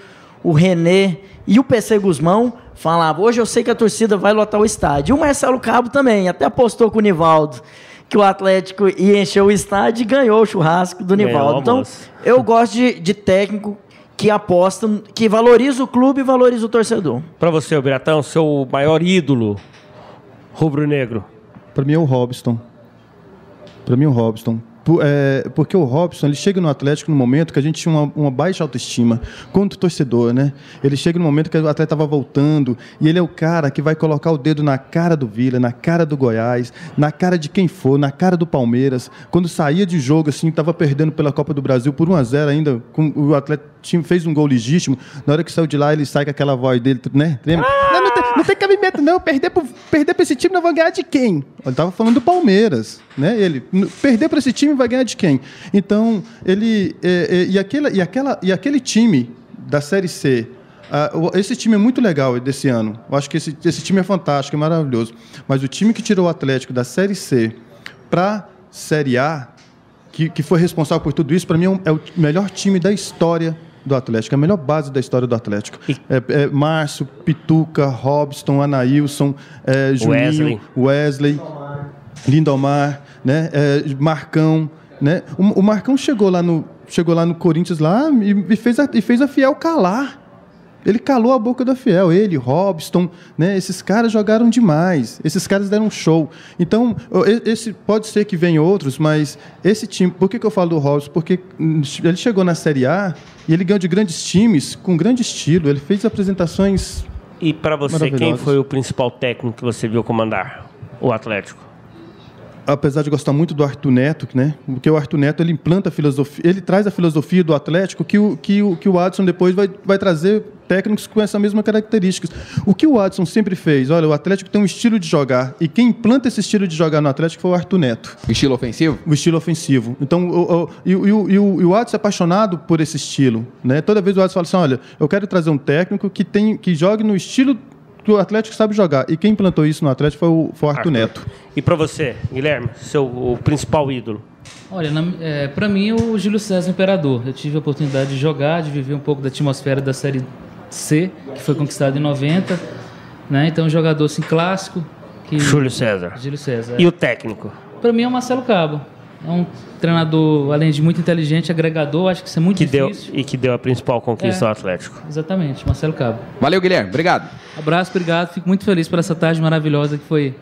O René e o PC Guzmão falavam, hoje eu sei que a torcida vai lotar o estádio. E o Marcelo Cabo também, até apostou com o Nivaldo que o Atlético ia encher o estádio e ganhou o churrasco do Nivaldo. Então, eu gosto de técnico que aposta, que valoriza o clube e valoriza o torcedor. Para você, Biratão, seu maior ídolo rubro-negro? Para mim é o Robson. Porque o Robson, ele chega no Atlético no momento que a gente tinha uma baixa autoestima contra o torcedor, né? Ele chega no momento que o Atlético estava voltando e ele é o cara que vai colocar o dedo na cara do Vila, na cara do Goiás, na cara de quem for, na cara do Palmeiras. Quando saía de jogo, assim, estava perdendo pela Copa do Brasil por 1-0 ainda, o Atlético fez um gol legítimo. Na hora que saiu de lá, ele sai com aquela voz dele, né? Não tem cabimento, não. Perder para esse time, não vai ganhar de quem? Ele estava falando do Palmeiras, né? Ele perder para esse time vai ganhar de quem? Então, ele e aquele time da Série C, esse time é muito legal desse ano. Eu acho que esse time é fantástico, é maravilhoso. Mas o time que tirou o Atlético da Série C para a Série A, que foi responsável por tudo isso, para mim é o melhor time da história do Atlético, a melhor base da história do Atlético. Márcio, Pituca, Robson, Anailson, Juninho, Wesley. Lindomar, né? Marcão, né? O Marcão chegou lá no Corinthians lá e fez a Fiel calar. Ele calou a boca da Fiel, ele, Robson, né? Esses caras jogaram demais, esses caras deram um show. Então, esse pode ser que venham outros, mas esse time, por que eu falo do Robson? Porque ele chegou na Série A e ele ganhou de grandes times, com grande estilo, ele fez apresentações. E para você, quem foi o principal técnico que você viu comandar o Atlético? Apesar de gostar muito do Arthur Neto, né? Porque o Arthur Neto, ele implanta a filosofia, ele traz a filosofia do Atlético que o Adson depois vai trazer técnicos com essa mesma característica. O que o Adson sempre fez, olha, o Atlético tem um estilo de jogar, e quem implanta esse estilo de jogar no Atlético foi o Arthur Neto. O estilo ofensivo? O estilo ofensivo. Então, o Adson é apaixonado por esse estilo, né? Toda vez o Adson fala assim, olha, eu quero trazer um técnico que jogue no estilo que o Atlético sabe jogar. E quem implantou isso no Atlético foi o Arthur Neto. E para você, Guilherme, o principal ídolo? Olha, para mim, o Júlio César Imperador. Eu tive a oportunidade de jogar, de viver um pouco da atmosfera da Série C, que foi conquistada em 90. Né? Então, um jogador assim, clássico. Júlio César. E o técnico? Para mim, é o Marcelo Cabo. É um treinador, além de muito inteligente, agregador. Acho que isso é muito difícil. Que deu a principal conquista ao Atlético. Exatamente, Marcelo Cabo. Valeu, Guilherme. Obrigado. Abraço, obrigado. Fico muito feliz por essa tarde maravilhosa que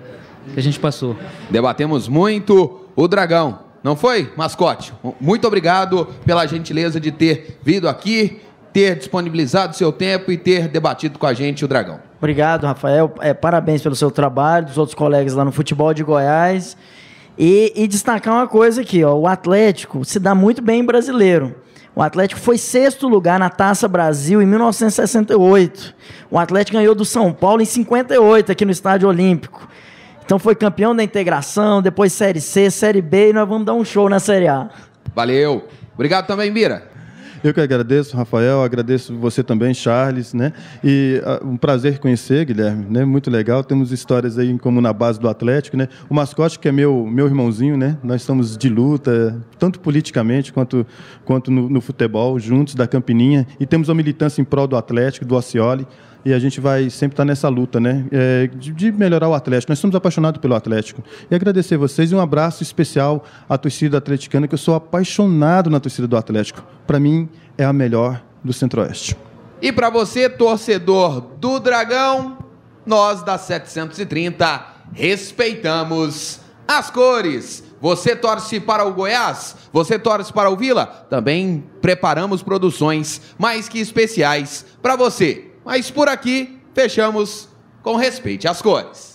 a gente passou. Debatemos muito o Dragão. Não foi, mascote? Muito obrigado pela gentileza de ter vindo aqui, ter disponibilizado seu tempo e ter debatido com a gente o Dragão. Obrigado, Rafael. Parabéns pelo seu trabalho, dos outros colegas lá no Futebol de Goiás. E destacar uma coisa aqui, ó, o Atlético se dá muito bem em brasileiro. O Atlético foi 6º lugar na Taça Brasil em 1968. O Atlético ganhou do São Paulo em 58, aqui no Estádio Olímpico. Então foi campeão da integração, depois Série C, Série B, e nós vamos dar um show na Série A. Valeu. Obrigado também, Bira. Eu que agradeço, Rafael, agradeço você também, Charles, né? E um prazer conhecer, Guilherme, né? Muito legal, temos histórias aí em comum na base do Atlético, né? O mascote que é meu irmãozinho, né? Nós estamos de luta, tanto politicamente quanto no futebol, juntos da Campininha, e temos uma militância em prol do Atlético, do Osceoli, e a gente vai sempre estar nessa luta, né? De melhorar o Atlético. Nós somos apaixonados pelo Atlético. E agradecer a vocês e um abraço especial à torcida atleticana, que eu sou apaixonado na torcida do Atlético. Para mim, é a melhor do Centro-Oeste. E para você, torcedor do Dragão, nós da 730 respeitamos as cores. Você torce para o Goiás? Você torce para o Vila? Também preparamos produções mais que especiais para você. Mas por aqui, fechamos com Respeite as Cores.